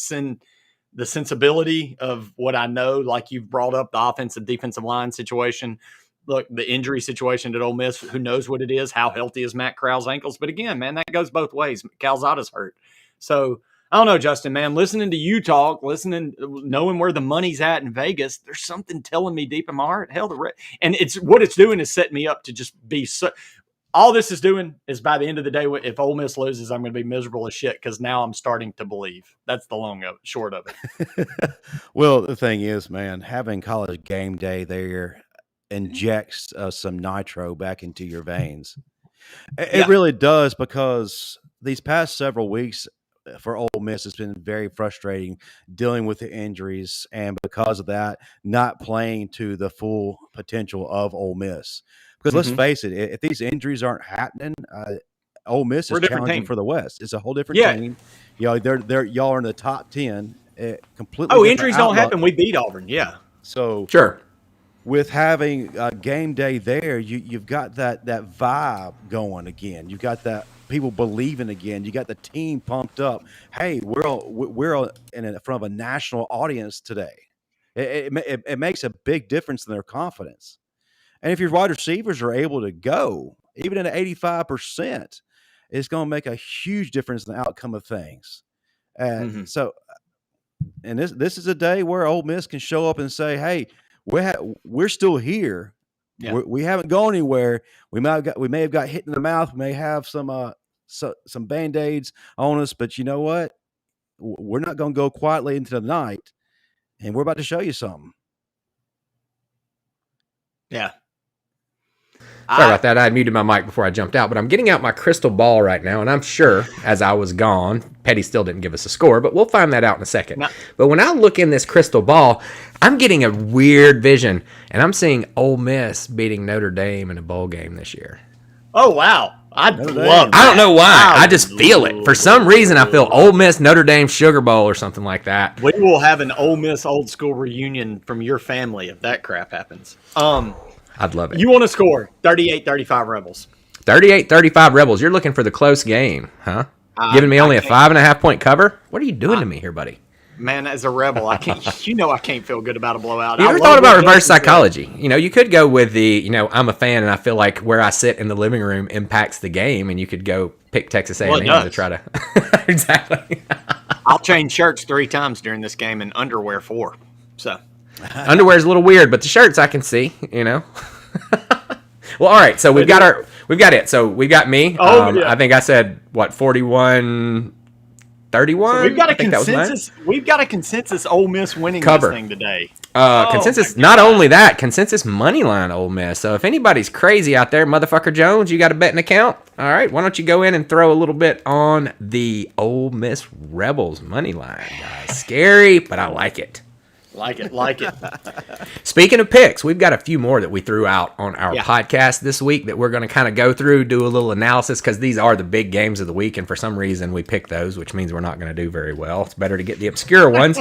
sensibility of what I know, like you've brought up the offensive defensive line situation. Look, the injury situation at Ole Miss, who knows what it is? How healthy is Matt Corral's ankles? But again, man, that goes both ways. Calzada's hurt. So I don't know, Justin, man, listening to you talk, knowing where the money's at in Vegas, there's something telling me deep in my heart, and what it's doing is setting me up to just be so. All this is doing is by the end of the day, if Ole Miss loses, I'm going to be miserable as shit because now I'm starting to believe. That's the short of it. Well, the thing is, man, having college game day there injects some nitro back into your veins. It really does, because these past several weeks for Ole Miss, it's been very frustrating dealing with the injuries, and because of that, not playing to the full potential of Ole Miss. Because let's face it, if these injuries aren't happening, Ole Miss is challenging for the West. It's a whole different team. You know, y'all are in the top 10. Completely. Oh, injuries don't happen. We beat Auburn. Yeah. So sure. With having a game day there, you've got that vibe going again. You've got that people believing again. You got the team pumped up. Hey, we're in front of a national audience today. It makes a big difference in their confidence. And if your wide receivers are able to go, even at 85%, it's going to make a huge difference in the outcome of things. And so, and this is a day where Ole Miss can show up and say, "Hey, we're still here, Yeah. We haven't gone anywhere. We may have got hit in the mouth. We may have some Band-Aids on us, but you know what? We're not going to go quietly into the night, and we're about to show you something. Yeah. Sorry about that. I had muted my mic before I jumped out, but I'm getting out my crystal ball right now, and I'm sure as I was gone, Petty still didn't give us a score, but we'll find that out in a second. No. But when I look in this crystal ball, I'm getting a weird vision, and I'm seeing Ole Miss beating Notre Dame in a bowl game this year. Oh, wow. I'd love that. I don't know why. I just feel it. For some reason, I feel Ole Miss, Notre Dame, Sugar Bowl or something like that. We will have an Ole Miss old school reunion from your family if that crap happens. I'd love it. You want to score 38-35 Rebels. 38-35 Rebels. You're looking for the close game, huh? Giving me only a 5.5 point cover? What are you doing to me here, buddy? Man, as a Rebel, I can't. I can't feel good about a blowout. You ever thought about reverse psychology? You could go with the, I'm a fan and I feel like where I sit in the living room impacts the game, and you could go pick Texas A&M to try to. Exactly. I'll change shirts 3 times during this game and underwear 4. So. Underwear's a little weird, but the shirts I can see, Well, all right. So we've got it. So we've got me. I think I said 41-31. So we've got a consensus. We've got a consensus Ole Miss winning this thing today. Consensus. Not only that, consensus money line Ole Miss. So if anybody's crazy out there, motherfucker Jones, you got a betting account? All right. Why don't you go in and throw a little bit on the Ole Miss Rebels money line, guys? Scary, but I like it. Like it. Speaking of picks, we've got a few more that we threw out on our podcast this week that we're going to kind of go through, do a little analysis, because these are the big games of the week, and for some reason we pick those, which means we're not going to do very well. It's better to get the obscure ones.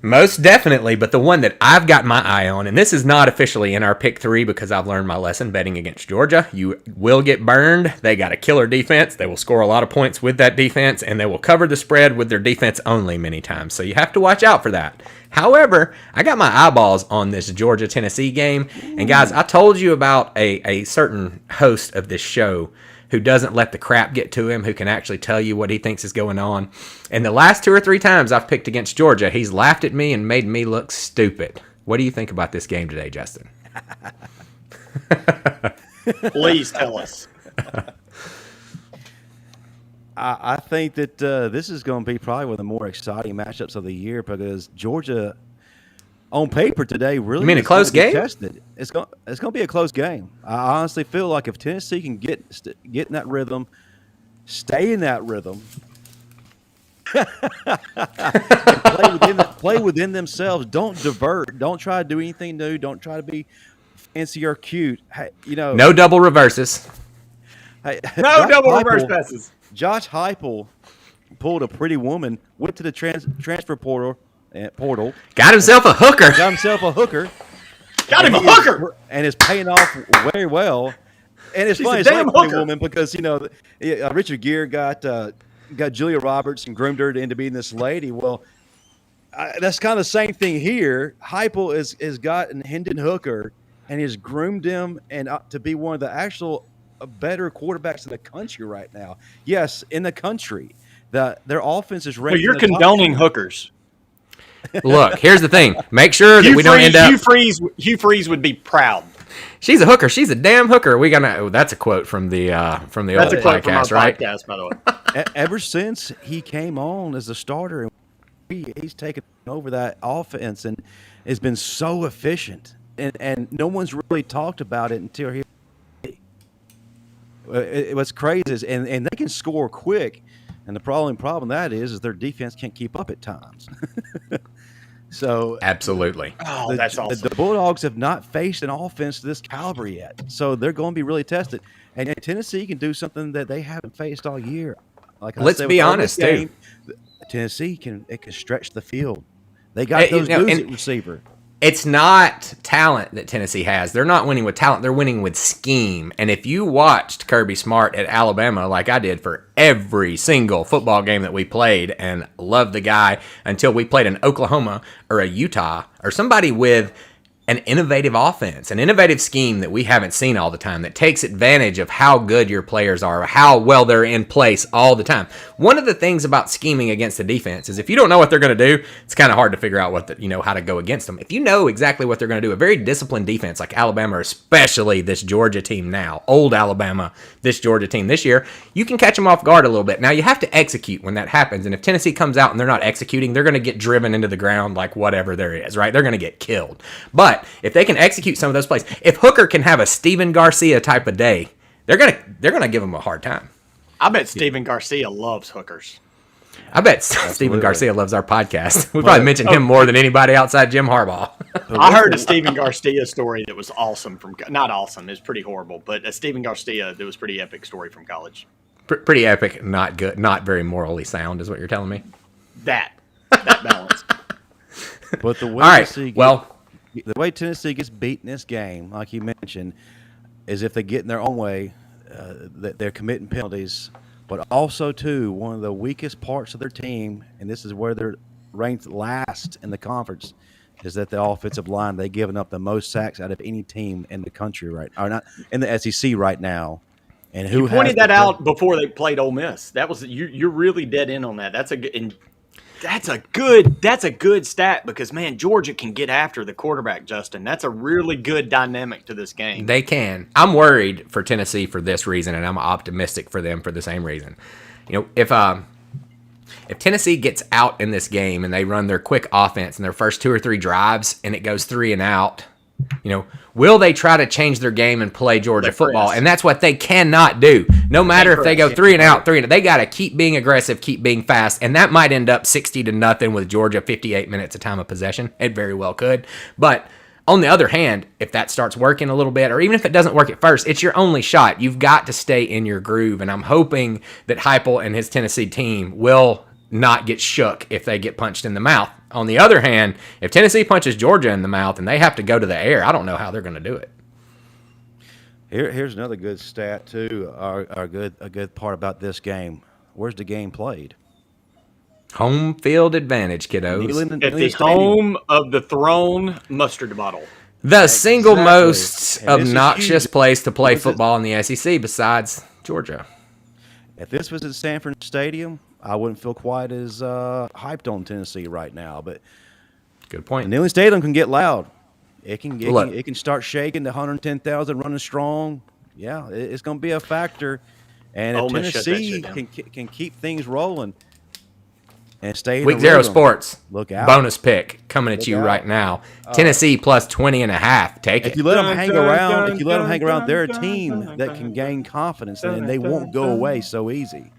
Most definitely, but the one that I've got my eye on, and this is not officially in our pick 3 because I've learned my lesson betting against Georgia. You will get burned. They got a killer defense. They will score a lot of points with that defense, and they will cover the spread with their defense only many times. So you have to watch out for that. However, I got my eyeballs on this Georgia-Tennessee game, and guys, I told you about a certain host of this show who doesn't let the crap get to him, who can actually tell you what he thinks is going on. And the last 2 or 3 times I've picked against Georgia, he's laughed at me and made me look stupid. What do you think about this game today, Justin? Please tell us. I think that this is going to be probably one of the more exciting matchups of the year because Georgia, on paper today, really. You mean a close game? Tested. It's going to be a close game. I honestly feel like if Tennessee can get in that rhythm, stay in that rhythm, and play within themselves. Don't divert. Don't try to do anything new. Don't try to be fancy or cute. Hey, no double reverses. Hey, no double reverse passes. Josh Heupel pulled a pretty woman, went to the transfer portal. Got himself a hooker. Got him a hooker. And it's paying off very well. And it's funny, it's like a pretty woman because, Richard Gere got Julia Roberts and groomed her into being this lady. Well, that's kind of the same thing here. Heupel has gotten Hendon Hooker and has groomed him and to be one of the actual better quarterbacks in the country right now. Yes, in the country. Their offense is ranked. So you're condoning hookers. Look, here's the thing. Make sure that we don't end up. Hugh Freeze would be proud. She's a hooker. She's a damn hooker. We gonna. Oh, that's a quote from the old podcast, right? Podcast, by the way. Ever since he came on as a starter, he's taken over that offense and has been so efficient. And no one's really talked about it until here. What's crazy is, and they can score quick. And the problem that is their defense can't keep up at times. So absolutely. Oh, that's awesome. The Bulldogs have not faced an offense to this caliber yet, so they're going to be really tested. And Tennessee can do something that they haven't faced all year. Let's be honest, too. Tennessee can stretch the field. They got those dudes at receiver. It's not talent that Tennessee has. They're not winning with talent. They're winning with scheme. And if you watched Kirby Smart at Alabama like I did for every single football game that we played and loved the guy until we played an Oklahoma or a Utah or somebody with an innovative offense, an innovative scheme that we haven't seen all the time that takes advantage of how good your players are, how well they're in place all the time. One of the things about scheming against the defense is if you don't know what they're going to do, it's kind of hard to figure out how to go against them. If you know exactly what they're going to do, a very disciplined defense like Alabama, especially this Georgia team now, old Alabama, this Georgia team this year, you can catch them off guard a little bit. Now you have to execute when that happens, and if Tennessee comes out and they're not executing, they're going to get driven into the ground like whatever there is, right? They're going to get killed. But if they can execute some of those plays, if Hooker can have a Steven Garcia type of day, they're gonna give him a hard time. I bet Steven Garcia loves hookers. I bet Steven Garcia loves our podcast. We probably mentioned him more than anybody outside Jim Harbaugh. I heard a Steven Garcia story that was awesome not awesome, it's pretty horrible, but a Steven Garcia that was pretty epic story from college. Pretty epic, not good, not very morally sound, is what you're telling me. That balance. But the way the way Tennessee gets beat in this game, like you mentioned, is if they get in their own way, that they're committing penalties. But also, too, one of the weakest parts of their team, and this is where they're ranked last in the conference, is that the offensive line, they've given up the most sacks out of any team in the country or not in the SEC right now. And who you pointed that out before they played Ole Miss. That was you're really dead in on that. That's a good stat because, man, Georgia can get after the quarterback, Justin. That's a really good dynamic to this game. They can. I'm worried for Tennessee for this reason, and I'm optimistic for them for the same reason. If Tennessee gets out in this game and they run their quick offense in their first 2 or 3 drives and it goes 3 and out, will they try to change their game and play Georgia football? And that's what they cannot do. No matter if they go 3 and out, they got to keep being aggressive, keep being fast, and that might end up 60-0 with Georgia, 58 minutes of time of possession. It very well could. But on the other hand, if that starts working a little bit, or even if it doesn't work at first, it's your only shot. You've got to stay in your groove, and I'm hoping that Heupel and his Tennessee team will not get shook if they get punched in the mouth. On the other hand, if Tennessee punches Georgia in the mouth and they have to go to the air, I don't know how they're going to do it. Here's another good stat too. A good part about this game. Where's the game played? Home field advantage, kiddos. At the home of the throne mustard bottle. The single most obnoxious place to play football in the SEC besides Georgia. If this was at Sanford Stadium, I wouldn't feel quite as hyped on Tennessee right now. But good point. Neyland Stadium can get loud. It can start shaking. The 110,000 running strong. Yeah, it's going to be a factor. And if Tennessee can keep things rolling and stay in Week 0 Sports. Look out. Bonus pick coming at you right now. Tennessee plus 20.5. Take it. If you let them hang around, they're a team that can gain confidence, and they won't go away so easy.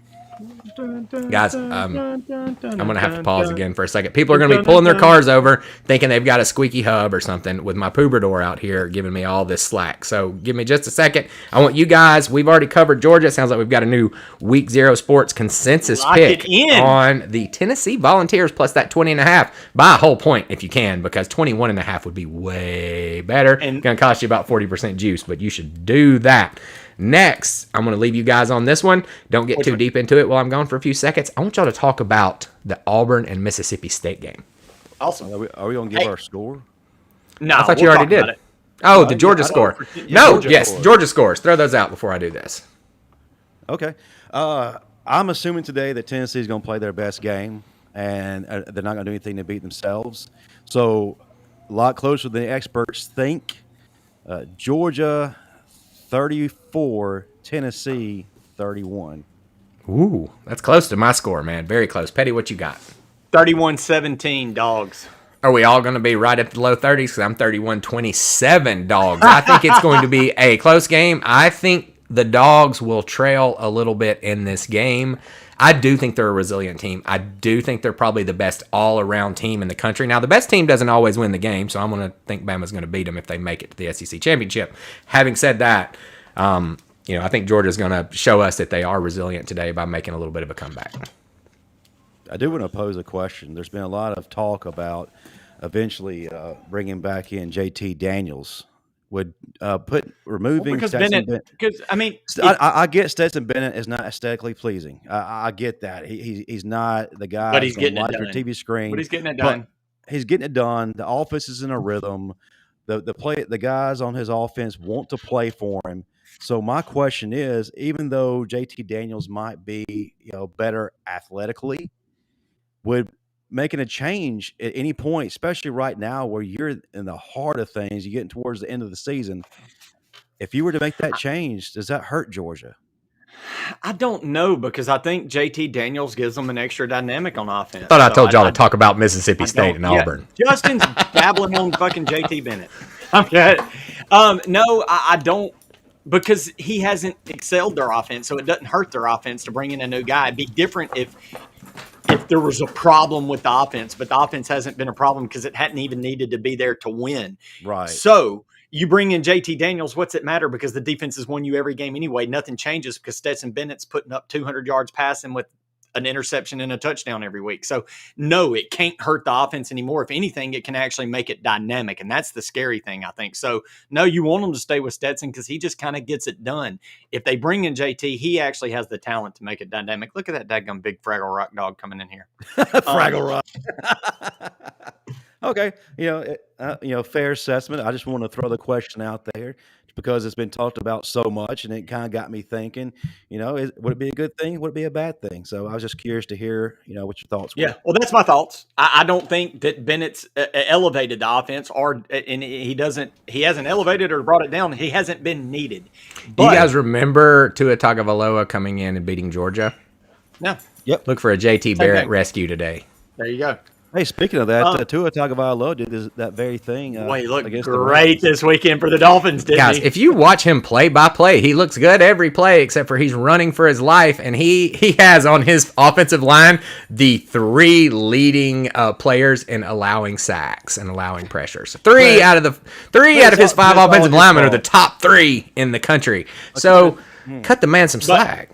Guys, I'm going to have to pause again for a second. People are going to be pulling their cars over thinking they've got a squeaky hub or something with my Poobador out here giving me all this slack. So give me just a second. I want you guys, we've already covered Georgia. It sounds like we've got a new Week 0 Sports consensus pick on the Tennessee Volunteers plus that 20.5 by a whole point if you can, because 21.5 would be way better. And going to cost you about 40% juice, but you should do that. Next, I'm going to leave you guys on this one. Don't get too deep into it while I'm gone for a few seconds. I want y'all to talk about the Auburn and Mississippi State game. Awesome. Are we going to give our score? No, I thought you already did. Oh, the Georgia score. Georgia scores. Throw those out before I do this. Okay. I'm assuming today that Tennessee is going to play their best game, and they're not going to do anything to beat themselves. So, a lot closer than the experts think. Georgia 34, Tennessee 31. Ooh, that's close to my score, man. Very close. Petty, what you got? 31-17, dogs. Are we all going to be right at the low 30s? Because I'm 31-27, dogs. I think it's going to be a close game. I think the dogs will trail a little bit in this game. I do think they're a resilient team. I do think they're probably the best all-around team in the country. Now, the best team doesn't always win the game, so I'm going to think Bama's going to beat them if they make it to the SEC Championship. Having said that, I think Georgia's going to show us that they are resilient today by making a little bit of a comeback. I do want to pose a question. There's been a lot of talk about eventually bringing back in JT Daniels. Would removing Stetson Bennett, because I get Stetson Bennett is not aesthetically pleasing. I get that he's not the guy, but he's getting it done. TV screen. But he's getting it done. He's getting it done. The offense is in a rhythm. the guys on his offense want to play for him. So my question is, even though JT Daniels might be, better athletically, would making a change at any point, especially right now where you're in the heart of things, you're getting towards the end of the season, if you were to make that change, does that hurt Georgia? I don't know, because I think JT Daniels gives them an extra dynamic on offense. Thought I told y'all to talk about Mississippi State and Auburn. Justin's babbling on fucking JT Bennett. Okay. No, I don't, because he hasn't excelled their offense, so it doesn't hurt their offense to bring in a new guy. It'd be different if there was a problem with the offense, but the offense hasn't been a problem because it hadn't even needed to be there to win. Right. So you bring in JT Daniels, what's it matter? Because the defense has won you every game anyway. Nothing changes because Stetson Bennett's putting up 200 yards passing with an interception and a touchdown every week. So no, it can't hurt the offense anymore. If anything, it can actually make it dynamic. And that's the scary thing, I think. So no, you want them to stay with Stetson because he just kind of gets it done. If they bring in JT, he actually has the talent to make it dynamic. Look at that daggum big Fraggle Rock dog coming in here. Fraggle Rock. Okay. Fair assessment. I just want to throw the question out there because it's been talked about so much, and it kind of got me thinking, would it be a good thing? Would it be a bad thing? So I was just curious to hear, what your thoughts were. Yeah, well, that's my thoughts. I don't think that Bennett's elevated the offense, and he hasn't elevated or brought it down. He hasn't been needed. Do you guys remember Tua Tagovailoa coming in and beating Georgia? No. Yep. Look for a JT Barrett rescue today. There you go. Hey, speaking of that, Tua Tagovailoa did that very thing. He looked great this weekend for the Dolphins, didn't he? Guys, if you watch him play by play, he looks good every play except for he's running for his life, and he has on his offensive line the 3 leading players in allowing sacks and allowing pressures. Three out of his 5 offensive linemen are the top 3 in the country. So cut the man some slack.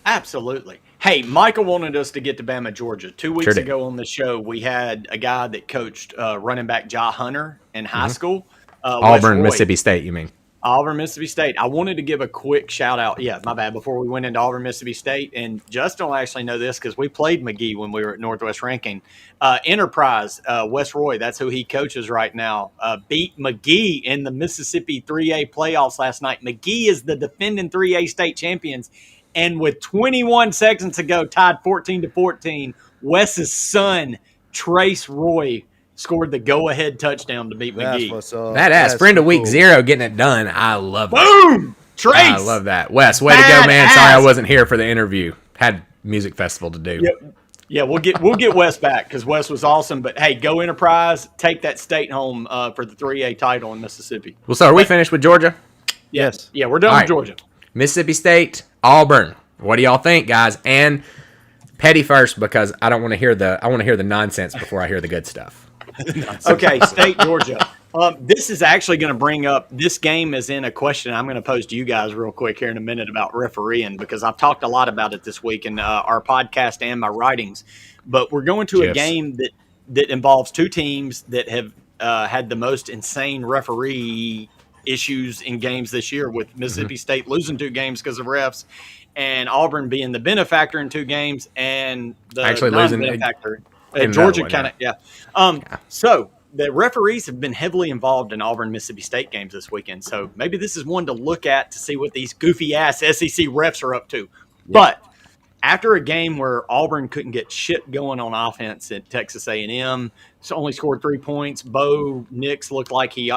Absolutely. Hey, Michael wanted us to get to Bama, Georgia. 2 weeks ago on the show, we had a guy that coached running back Ja Hunter in high school. Auburn, Mississippi State, you mean? Auburn, Mississippi State. I wanted to give a quick shout out. Yeah, my bad. Before we went into Auburn, Mississippi State, and Justin will actually know this because we played McGee when we were at Northwest Ranking. Enterprise, Wes Roy, that's who he coaches right now, beat McGee in the Mississippi 3A playoffs last night. McGee is the defending 3A state champions. And with 21 seconds to go, tied 14-14, Wes's son, Trace Roy, scored the go-ahead touchdown to beat McGee. Badass. Friend of week 0 getting it done. I love that. Boom! Trace! I love that. Wes, way to go, man. Sorry I wasn't here for the interview. Had music festival to do. Yep. Yeah, we'll get Wes back because Wes was awesome. But, hey, go Enterprise. Take that state home for the 3A title in Mississippi. Well, so are we finished with Georgia? Yes. Yeah, we're done with Georgia. Mississippi State, Auburn. What do y'all think, guys? And Petty first, because I want to hear the nonsense before I hear the good stuff. Okay, State, Georgia. This is actually going to bring up, this game is in a question I'm going to pose to you guys real quick here in a minute about refereeing, because I've talked a lot about it this week in our podcast and my writings. But we're going to a game that involves 2 teams that have had the most insane referee issues in games this year, with Mississippi State losing 2 games because of refs, and Auburn being the benefactor in 2 games, and the actually non-benefactor. Georgia kind of, So the referees have been heavily involved in Auburn Mississippi State games this weekend. So maybe this is one to look at to see what these goofy ass SEC refs are up to. Yep. But after a game where Auburn couldn't get shit going on offense at Texas A&M, so only scored 3 points. Bo Nix looked like he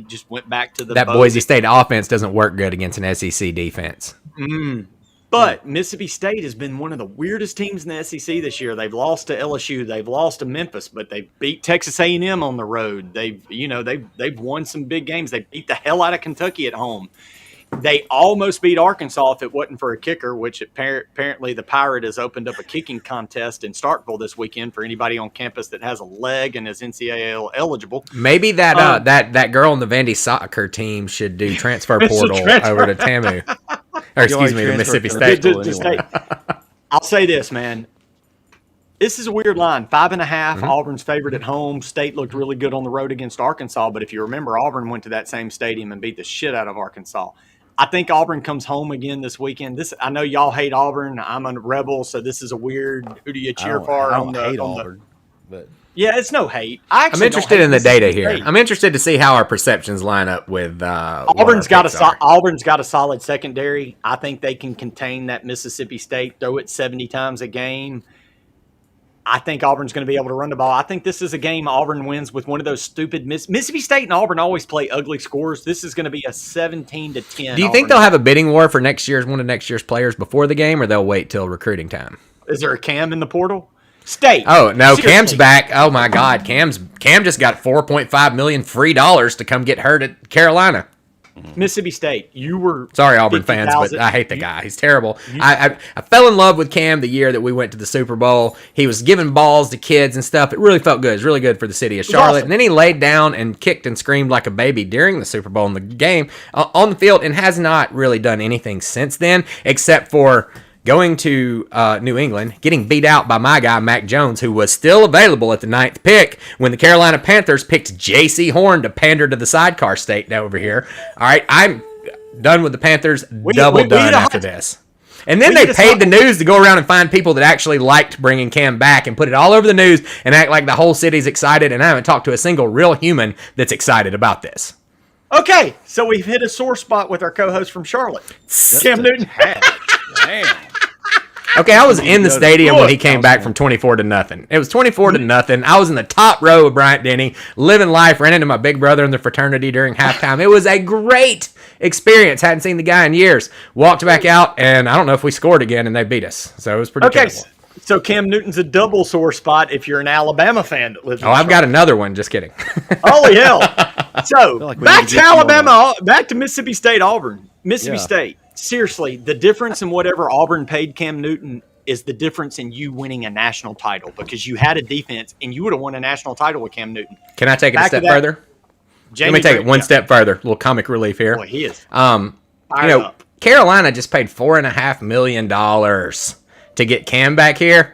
just went back to that Boise State offense doesn't work good against an SEC defense. But Mississippi State has been one of the weirdest teams in the SEC this year. They've lost to LSU, they've lost to Memphis, but they beat Texas A&M on the road. They've won some big games. They beat the hell out of Kentucky at home. They almost beat Arkansas if it wasn't for a kicker, which apparently the Pirate has opened up a kicking contest in Starkville this weekend for anybody on campus that has a leg and is NCAA eligible. Maybe that girl on the Vandy soccer team should do transfer portal over to TAMU. Or excuse me, the Mississippi State. I'll say this, man. This is a weird line. 5.5. Auburn's favored at home. State looked really good on the road against Arkansas, but if you remember, Auburn went to that same stadium and beat the shit out of Arkansas. I think Auburn comes home again this weekend. I know y'all hate Auburn. I'm a Rebel, so this is a weird. Who do you cheer for? I don't hate Auburn, but Yeah, it's no hate. I'm interested in the data here. I'm interested to see how our perceptions line up with Auburn's got a solid secondary. I think they can contain that Mississippi State, throw it 70 times a game. I think Auburn's going to be able to run the ball. I think this is a game Auburn wins with one of those stupid Mississippi State and Auburn always play ugly scores. This is going to be a 17-10. Do you think they'll have a bidding war for one of next year's players before the game, or they'll wait till recruiting time? Is there a Cam in the portal? State. Oh no, seriously. Cam's back. Oh my God, Cam just got $4.5 million free to come get hurt at Carolina. Mississippi State. You were sorry, Auburn fans, but I hate the guy. He's terrible. I fell in love with Cam the year that we went to the Super Bowl. He was giving balls to kids and stuff. It really felt good. It was really good for the city of Charlotte. Awesome. And then he laid down and kicked and screamed like a baby during the Super Bowl in the game on the field, and has not really done anything since then, except for going to New England, getting beat out by my guy, Mac Jones, who was still available at the 9th pick when the Carolina Panthers picked J.C. Horn to pander to the sidecar state over here. All right, I'm done with the Panthers, done after this. And then they paid the news to go around and find people that actually liked bringing Cam back and put it all over the news and act like the whole city's excited, and I haven't talked to a single real human that's excited about this. Okay, so we've hit a sore spot with our co-host from Charlotte, Cam Newton. Damn. Okay, I was in the stadium when he came back from 24-0. It was 24-0. I was in the top row of Bryant Denny, living life, ran into my big brother in the fraternity during halftime. It was a great experience. Hadn't seen the guy in years. Walked back out, and I don't know if we scored again, and they beat us. So it was pretty terrible. So Cam Newton's a double sore spot if you're an Alabama fan that lives in I've got another one. Just kidding. Holy hell. So back to Alabama, back to Mississippi State, Auburn. Mississippi State. Seriously, the difference in whatever Auburn paid Cam Newton is the difference in you winning a national title, because you had a defense and you would have won a national title with Cam Newton. Can I take it a step further? Let me take it one step further. A little comic relief here. Boy, he is. Carolina just paid $4.5 million to get Cam back here.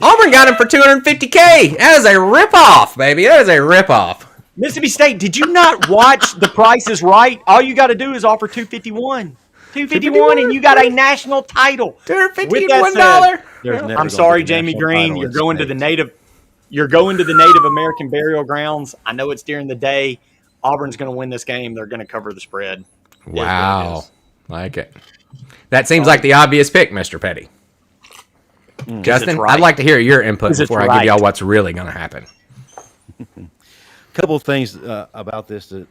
Auburn got him for $250K. That is a ripoff, baby. That is a ripoff. Mississippi State, did you not watch The Price is Right? All you got to do is offer $251. $251 and you got a national title. $251. I'm sorry, Jamie Green. You're going to the Native American burial grounds. I know it's during the day. Auburn's going to win this game. They're going to cover the spread. Wow. Like it. That seems like the obvious pick, Mr. Petty. Justin, right? I'd like to hear your input before I give y'all what's really going to happen. A couple of things about this that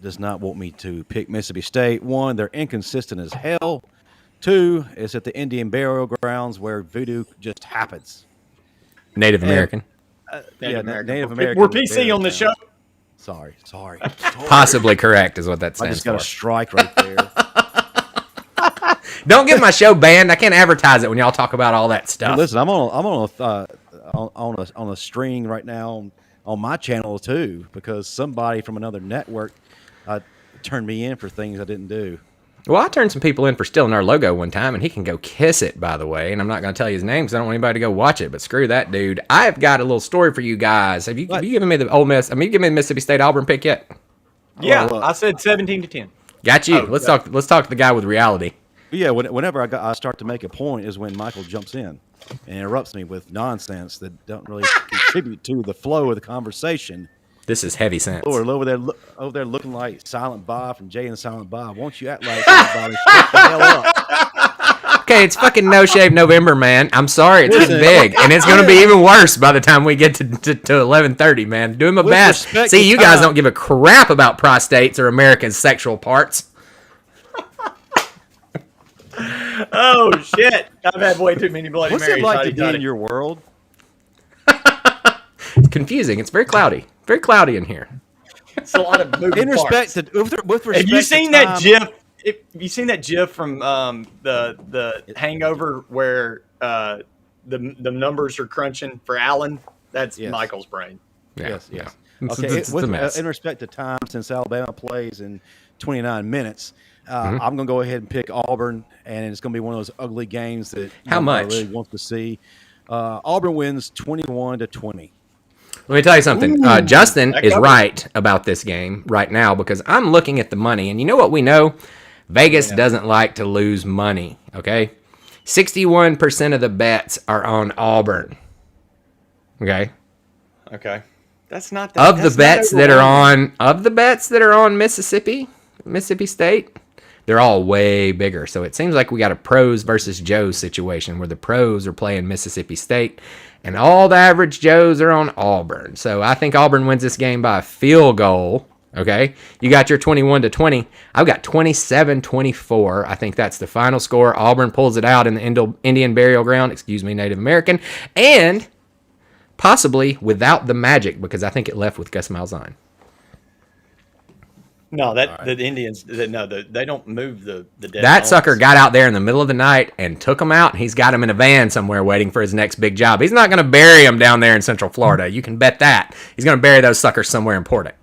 does not want me to pick Mississippi State. One, they're inconsistent as hell. Two, it's at the Indian burial grounds where voodoo just happens. Native American. Native American. We're PC on the show. Sorry. Possibly correct is what that stands for. I just got a strike right there. Don't get my show banned. I can't advertise it when y'all talk about all that stuff. Hey, listen, I'm on a string right now on my channel too, because somebody from another network turned me in for things I didn't do. Well, I turned some people in for stealing our logo one time, and he can go kiss it, by the way. And I'm not going to tell you his name because I don't want anybody to go watch it, but screw that dude. I've got a little story for you guys. Have you given me the Ole Miss? I mean, you given me the Mississippi State Auburn pick yet? Yeah, I said 17-10. Got you. Let's talk to the guy with reality. Yeah, whenever I start to make a point is when Michael jumps in and interrupts me with nonsense that don't really contribute to the flow of the conversation. This is heavy sense. Lord, over there looking like Silent Bob from Jay and Silent Bob. Won't you act like everybody shut the hell up? Okay, it's fucking No Shave November, man. I'm sorry, it's getting big, and it's going to be even worse by the time we get to 11:30, man. Doing my best. See, you guys don't give a crap about prostates or Americans' sexual parts. Oh shit! I've had way too many Bloody Marys. What's it like to be in your world? It's confusing. It's very cloudy. Very cloudy in here. It's a lot of moving parts. With respect have you seen that GIF? Have you seen that GIF from the Hangover where the numbers are crunching for Allen? That's Michael's brain. Yeah. Yes. Okay. It's a mess. In respect to time, since Alabama plays in 29 minutes, I'm going to go ahead and pick Auburn, and it's going to be one of those ugly games that How much? really wants to see. Auburn wins 21-20. Let me tell you something. Justin is right about this game right now because I'm looking at the money, and you know what we know? Vegas doesn't like to lose money, okay? 61% of the bets are on Auburn, okay? Okay. That's not that. Of the bets that are on Mississippi State, they're all way bigger. So it seems like we got a pros versus Joes situation where the pros are playing Mississippi State and all the average Joes are on Auburn. So I think Auburn wins this game by a field goal. Okay. You got your 21-20. I've got 27-24. I think that's the final score. Auburn pulls it out in the Indian Burial Ground. Excuse me, Native American. And possibly without the Magic, because I think it left with Gus Malzahn. No, the Indians. They don't move the dead. That sucker got out there in the middle of the night and took him out. And he's got him in a van somewhere waiting for his next big job. He's not going to bury him down there in Central Florida. You can bet that. He's going to bury those suckers somewhere important.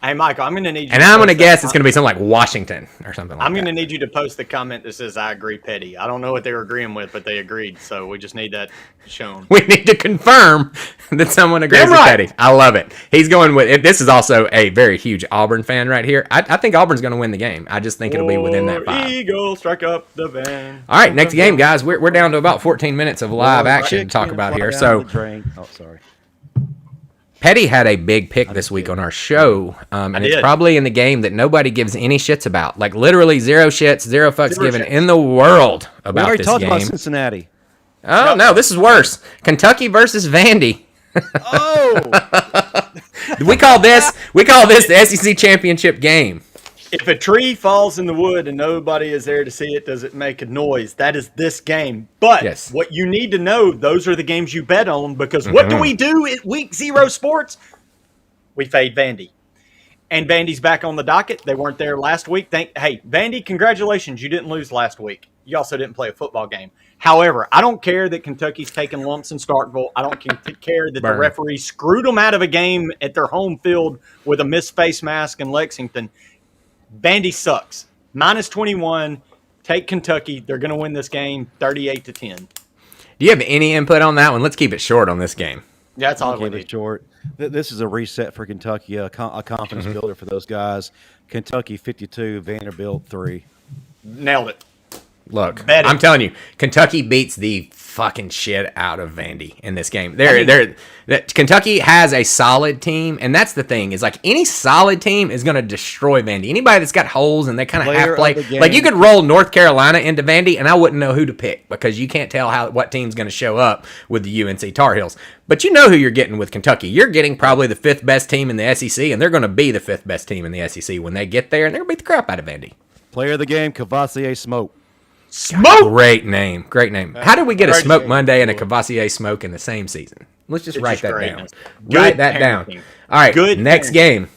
Hey, Michael, I'm going to need you. And I'm going to guess it's going to be something like Washington or something like that. I'm going to need you to post the comment that says, I agree, Petty. I don't know what they were agreeing with, but they agreed. So we just need that shown. We need to confirm that someone agrees with Petty. I love it. He's going with it. This is also a very huge Auburn fan right here. I think Auburn's going to win the game. I just think it'll be within that 5. Eagle, strike up the band. All right, next game, guys. We're down to about 14 minutes of live action to talk about here. So, sorry. Petty had a big pick this week on our show, and it's probably in the game that nobody gives any shits about. Like, literally zero shits, zero fucks given in the world about this game. We already talked about Cincinnati. Oh, no, this is worse. Kentucky versus Vandy. Oh! we call this the SEC championship game. If a tree falls in the wood and nobody is there to see it, does it make a noise? That is this game. But what you need to know, those are the games you bet on, because what do we do at Week 0 Sports? We fade Vandy. And Vandy's back on the docket. They weren't there last week. Hey, Vandy, congratulations. You didn't lose last week. You also didn't play a football game. However, I don't care that Kentucky's taking lumps in Starkville. I don't care that the referee screwed them out of a game at their home field with a missed face mask in Lexington. Vandy sucks. Minus 21. Take Kentucky. They're going to win this game 38-10. Do you have any input on that one? Let's keep it short on this game. Yeah, that's all we need. Short. This is a reset for Kentucky, a confidence builder for those guys. Kentucky 52, Vanderbilt 3. Nailed it. Look, I'm telling you, Kentucky beats the fucking shit out of Vandy in this game. Kentucky has a solid team, and that's the thing, is like any solid team is going to destroy Vandy. Anybody that's got holes and they kind of half play, like you could roll North Carolina into Vandy, and I wouldn't know who to pick because you can't tell what team's going to show up with the UNC Tar Heels. But you know who you're getting with Kentucky. You're getting probably the 5th best team in the SEC, and they're going to be the 5th best team in the SEC when they get there, and they're going to beat the crap out of Vandy. Player of the game, Cavassier Smoke. Smoke! Great name. How did we get a Smoke Monday and a Cavassier Smoke in the same season? Let's just write that down. Write that down. All right, next game.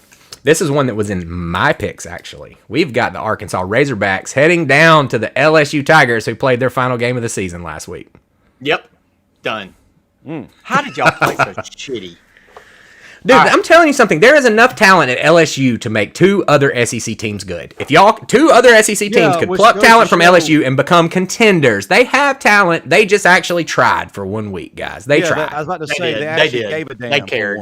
This is one that was in my picks, actually. We've got the Arkansas Razorbacks heading down to the LSU Tigers, who played their final game of the season last week. Yep. Done. How did y'all play so shitty? Dude, I'm telling you something. There is enough talent at LSU to make 2 other SEC teams good. If 2 other SEC teams could pluck talent from LSU and become contenders, they have talent. They just actually tried for 1 week, guys. They tried. I was about to say they actually gave a damn. They cared.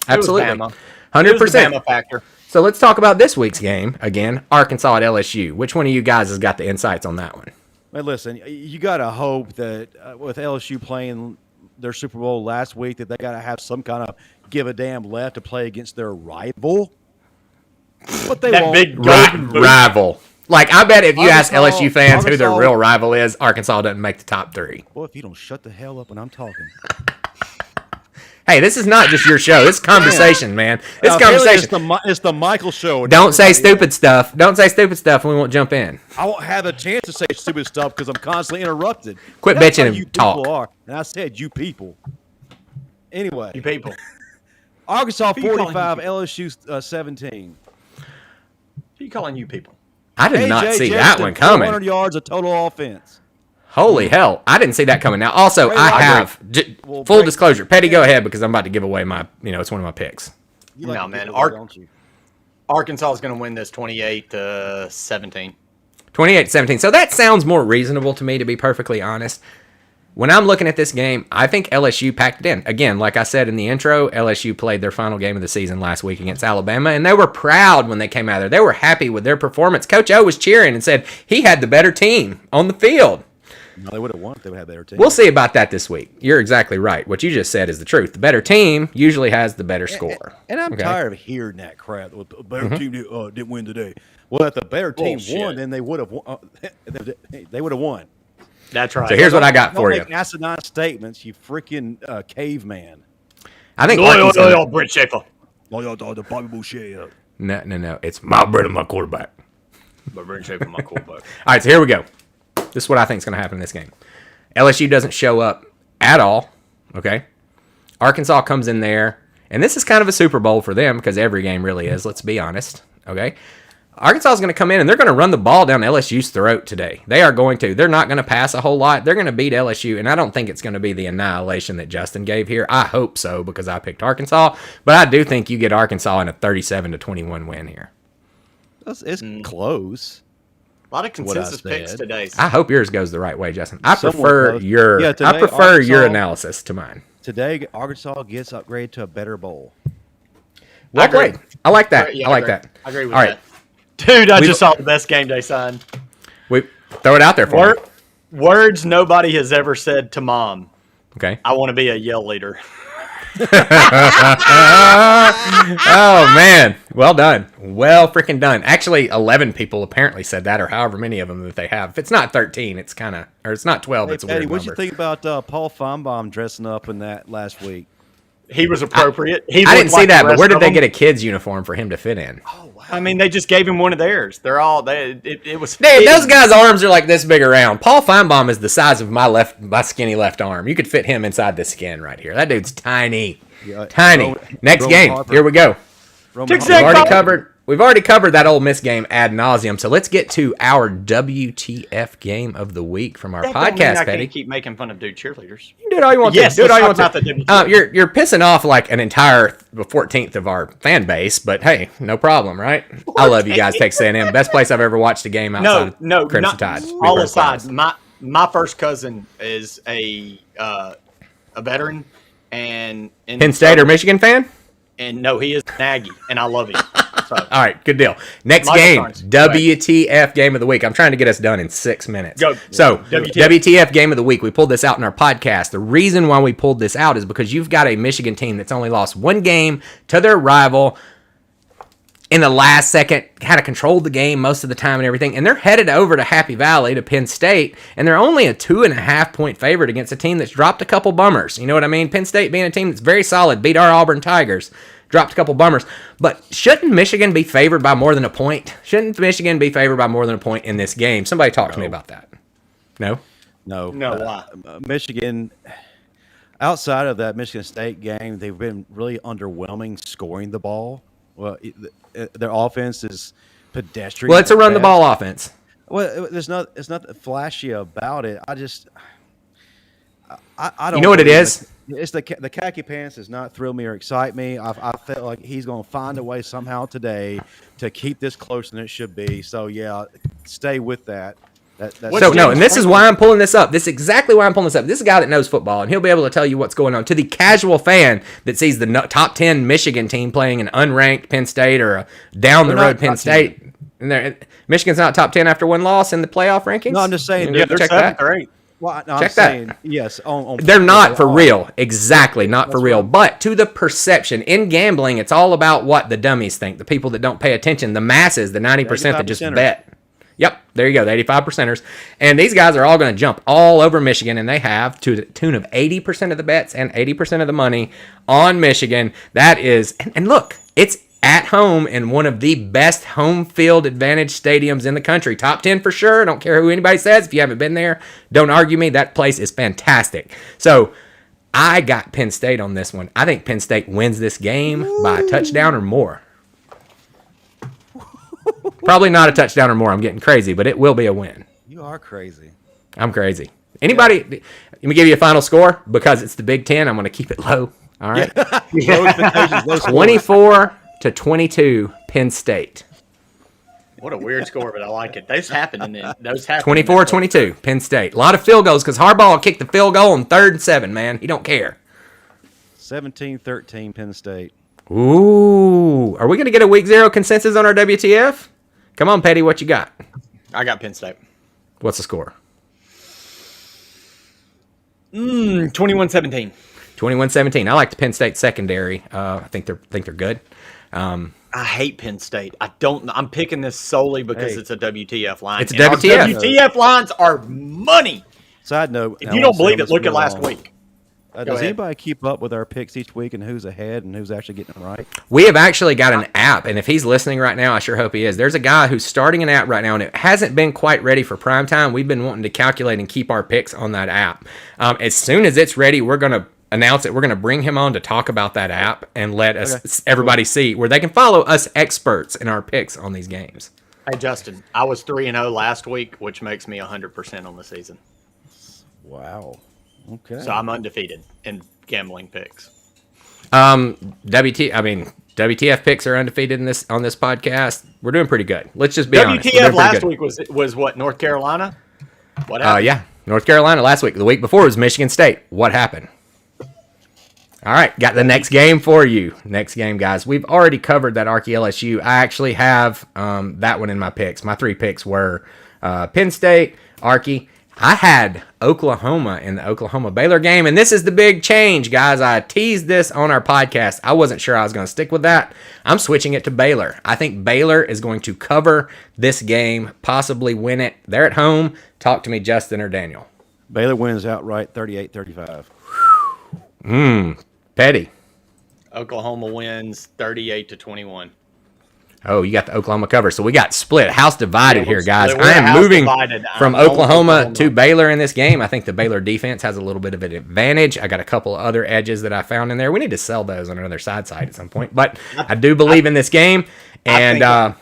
Absolutely. 100%. Bama factor. So let's talk about this week's game again. Arkansas at LSU. Which one of you guys has got the insights on that one? Well, listen, you got to hope that with LSU playing their Super Bowl last week that they got to have some kind of give a damn left to play against their rival. But they won't. Big rival. Like, I bet if you ask LSU fans who their real rival is, Arkansas doesn't make the top 3. Boy, if you don't shut the hell up when I'm talking. Hey, this is not just your show. This is conversation, man. This conversation. It's the Michael show. Don't say stupid stuff. Don't say stupid stuff and we won't jump in. I won't have a chance to say stupid stuff because I'm constantly interrupted. Quit bitching and talk. And I said you people. Anyway. You people. Arkansas 45, LSU 17. Who are you calling you people? I did not see that one coming. 400 yards of total offense. Holy hell. I didn't see that coming. Now, also, full disclosure. Petty, go ahead because I'm about to give away it's one of my picks. No, man. Arkansas is going to win this 28-17. 28-17. So that sounds more reasonable to me, to be perfectly honest. When I'm looking at this game, I think LSU packed it in. Again, like I said in the intro, LSU played their final game of the season last week against Alabama, and they were proud when they came out of there. They were happy with their performance. Coach O was cheering and said he had the better team on the field. No, they would have won if they would have had a better team. We'll see about that this week. You're exactly right. What you just said is the truth. The better team usually has the better score. And I'm tired of hearing that crap. Well, the better team didn't win today. Well, if the better team won, then they would have won. They would have won. That's right. So here's what I got for you. Don't make asinine statements, you freaking caveman. I think Brett Schaefer. The Bobby Boucher. No. It's my brother, my quarterback. But Brett Schaefer, my quarterback. All right, so here we go. This is what I think is going to happen in this game. LSU doesn't show up at all, okay? Arkansas comes in there, and this is kind of a Super Bowl for them because every game really is, let's be honest, okay? Arkansas is going to come in, and they're going to run the ball down LSU's throat today. They are going to. They're not going to pass a whole lot. They're going to beat LSU, and I don't think it's going to be the annihilation that Justin gave here. I hope so because I picked Arkansas, but I do think you get Arkansas in a 37-21 win here. It's close. A lot of consensus picks today. I hope yours goes the right way, Justin. I Somewhat prefer close. your Arkansas- analysis to mine. Today, Arkansas gets upgraded to a better bowl. Well played. I like that. Yeah, I like that. I agree with All that. right. Dude, I just saw the best game day sign. We throw it out there for me. Words nobody has ever said to mom. Okay. I want to be a yell leader. Oh man, well done, well freaking done. Actually, 11 people apparently said that, or however many of them that they have. If it's not 13, it's kind of, or it's not 12. Hey, It's a Patty, weird what'd number. you think about Paul Feinbaum dressing up in that last week? He was appropriate. I didn't see that, but where did they get a kid's uniform for him to fit in? I mean, they just gave him one of theirs. They're all it was. Dude, those guys' arms are like this big around. Paul Feinbaum is the size of my skinny left arm. You could fit him inside the skin right here. That dude's tiny, tiny. Next Roman game, Harper. here we go. Exactly. We've already covered that Ole Miss game ad nauseum. So let's get to our WTF game of the week from our That don't mean podcast, I Petty. can't keep making fun of dude cheerleaders. You do it all you want Yes, to. Do it all you let's want talk to. about the WTF. You're pissing off like an entire 14th of our fan base, but hey, no problem, right? I love you guys, Texas A&M. Best place I've ever watched a game outside No, of Crimson not, Tide. Be all very aside, honest. my first cousin is a veteran, and Penn State or Michigan fan? and no, he is an Aggie, and I love him. So, All right, good deal. Next Michael game, Carnes. WTF game of the week. I'm trying to get us done in 6 minutes. Go. So, WTF. WTF game of the week. We pulled this out in our podcast. The reason why we pulled this out is because you've got a Michigan team that's only lost one game to their rival in the last second, kind of controlled the game most of the time and everything, and they're headed over to Happy Valley to Penn State, and they're only a 2.5 point favorite against a team that's dropped a couple bummers. You know what I mean? Penn State being a team that's very solid, beat our Auburn Tigers, dropped a couple bummers. But shouldn't Michigan be favored by more than a point? Shouldn't Michigan be favored by more than a point in this game? Somebody talk to me about that. No? No. why? Michigan, outside of that Michigan State game, they've been really underwhelming scoring the ball. Well, their offense is pedestrian. Well, it's a run the at ball best. offense. Well, it's not flashy about it. I don't. You know what it is? It's the khaki pants does not thrill me or excite me. I felt like he's going to find a way somehow today to keep this closer than it should be. So yeah, stay with that. That's So no, and this is why I'm pulling this up. This is exactly why I'm pulling this up. This is a guy that knows football, and he'll be able to tell you what's going on. To the casual fan that sees the top 10 Michigan team playing an unranked Penn State or a down the road Penn State, and Michigan's not top 10 after one loss in the playoff rankings. No, I'm just saying. Yeah, they're check 7th that. or 8th. Well, no, Check I'm saying, that. yes. On They're not for are. real. Exactly, not for That's real. right. But to the perception in gambling, it's all about what the dummies think, the people that don't pay attention, the masses, the 90% that just 85%ers. bet. Yep, there you go, the 85%ers. And these guys are all going to jump all over Michigan, and they have to the tune of 80% of the bets and 80% of the money on Michigan. That is, and look, it's at home in one of the best home field advantage stadiums in the country. Top 10 for sure. Don't care who anybody says. If you haven't been there, don't argue me. That place is fantastic. So I got Penn State on this one. I think Penn State wins this game by a touchdown or more. Probably not a touchdown or more. I'm getting crazy, but it will be a win. You are crazy. I'm crazy. Anybody? Let me give you a final score because it's the Big Ten. I'm going to keep it low. All right. Low expectations, low score. 24-22 Penn State. What a weird score, but I like it. Those happen in it. Those happen. 24-22 Penn State. A lot of field goals because Harbaugh will kick the field goal on 3rd and 7, man. He don't care. 17-13 Penn State. Ooh. Are we going to get a week 0 consensus on our WTF? Come on, Petty. What you got? I got Penn State. What's the score? 21-17. 21-17. I like the Penn State secondary. I think they're good. I hate Penn State. I'm picking this solely because it's a WTF line. It's a WTF. Our WTF lines are money. Side note: if you don't believe it, look at last week. Does anybody keep up with our picks each week and who's ahead and who's actually getting them right? We have actually got an app, and if he's listening right now, I sure hope he is. There's a guy who's starting an app right now, and it hasn't been quite ready for prime time. We've been wanting to calculate and keep our picks on that app. As soon as it's ready, we're going to announce it. We're going to bring him on to talk about that app and let everybody see where they can follow us experts in our picks on these games. Hey, Justin, I was 3-0 last week, which makes me 100% on the season. Wow. Okay. So I'm undefeated in gambling picks. WTF picks are undefeated on this podcast. We're doing pretty good. Let's just be honest. WTF last week was what, North Carolina? What happened? Yeah, North Carolina last week. The week before was Michigan State. What happened? All right, got the next game for you. Next game, guys. We've already covered that Arky LSU. I actually have that one in my picks. My 3 picks were Penn State, Arky. I had Oklahoma in the Oklahoma-Baylor game, and this is the big change, guys. I teased this on our podcast. I wasn't sure I was going to stick with that. I'm switching it to Baylor. I think Baylor is going to cover this game, possibly win it. They're at home. Talk to me, Justin or Daniel. Baylor wins outright 38-35. Petty. Oklahoma wins 38-21. Oh, you got the Oklahoma cover. So we got split. House divided here, guys. We're I am moving divided. from Oklahoma to Baylor in this game. I think the Baylor defense has a little bit of an advantage. I got a couple of other edges that I found in there. We need to sell those on another side at some point. But I do believe in this game. And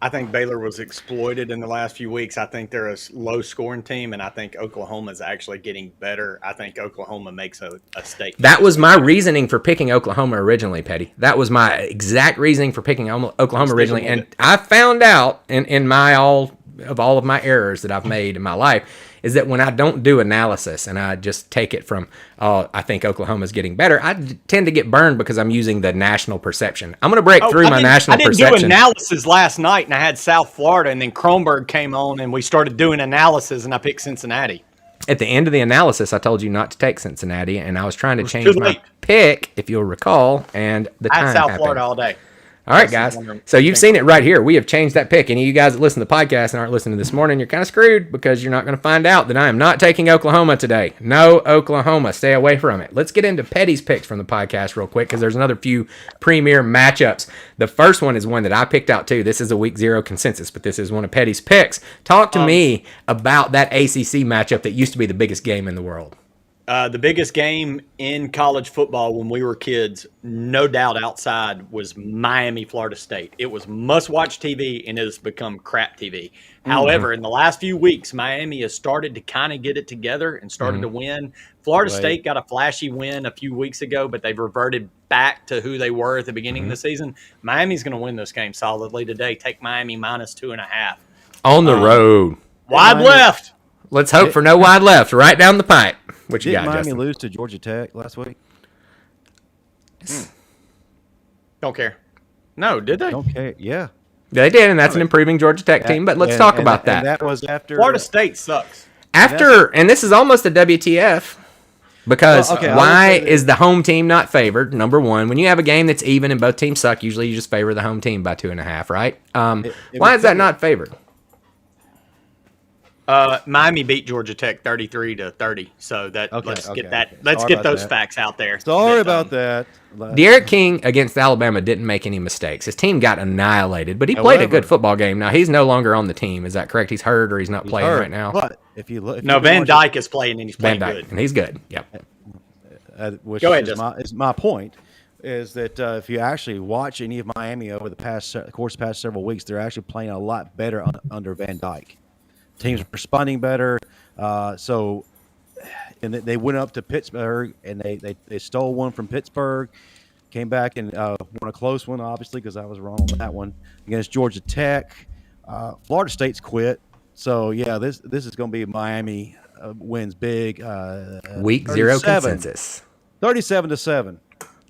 I think Baylor was exploited in the last few weeks. I think they're a low-scoring team, and I think Oklahoma is actually getting better. I think Oklahoma makes a statement. That was my reasoning for picking Oklahoma originally, Petty. That was my exact reasoning for picking Oklahoma originally. And I found out in all of my errors that I've made in my life is that when I don't do analysis and I just take it from, I think Oklahoma's getting better, I tend to get burned because I'm using the national perception. I'm going to break through my national perception. I didn't do analysis last night, and I had South Florida, and then Kronberg came on, and we started doing analysis, and I picked Cincinnati. At the end of the analysis, I told you not to take Cincinnati, and I was trying to change my pick, if you'll recall, and the time happened. I had South Florida all day. All right, guys. So you've seen it right here. We have changed that pick. Any of you guys that listen to the podcast and aren't listening this morning, you're kind of screwed because you're not going to find out that I am not taking Oklahoma today. No Oklahoma. Stay away from it. Let's get into Petty's picks from the podcast real quick because there's another few premier matchups. The first one is one that I picked out too. This is a week 0 consensus, but this is one of Petty's picks. Talk to me about that ACC matchup that used to be the biggest game in the world. The biggest game in college football when we were kids, no doubt outside, was Miami, Florida State. It was must-watch TV, and it has become crap TV. However, in the last few weeks, Miami has started to kind of get it together and started to win. Florida State got a flashy win a few weeks ago, but they've reverted back to who they were at the beginning of the season. Miami's going to win this game solidly today. Take Miami -2.5. On the road. Wide left. Let's hope for no wide left. Right down the pipe. What you got, Miami Justin? lose to Georgia Tech last week? Don't care. No, did they? Don't care. Yeah. They did, and that's an improving Georgia Tech team, but let's talk about that. And that was after Florida State sucks. And this is almost a WTF, because why is the home team not favored? Number one, when you have a game that's even and both teams suck, usually you just favor the home team by 2.5, right? Why is that not favored? Miami beat Georgia Tech 33-30. So let's get those facts out there. Sorry about that. Derek King against Alabama didn't make any mistakes. His team got annihilated, but he played a good football game. Now he's no longer on the team. Is that correct? He's hurt or he's not playing right now. But if you look, Van Dyke is playing and he's playing good, and he's good. Yep. Which Go ahead, is my point. Is that if you actually watch any of Miami over the past several weeks, they're actually playing a lot better under Van Dyke. Teams are responding better. And they went up to Pittsburgh, and they stole one from Pittsburgh, came back and won a close one, obviously, because I was wrong on that one, against Georgia Tech. Florida State's quit. So, yeah, this is going to be Miami wins big. Week 0 consensus. 37-7.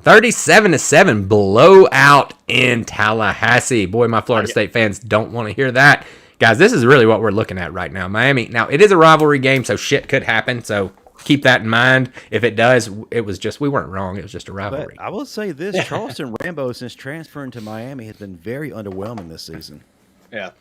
37-7 blowout in Tallahassee. Boy, my Florida State fans don't want to hear that. Guys, this is really what we're looking at right now. Miami. Now, it is a rivalry game, so shit could happen. So keep that in mind. If it does, it was just we weren't wrong. It was just a rivalry. But I will say this: Charleston Rambo, since transferring to Miami, has been very underwhelming this season. Yeah.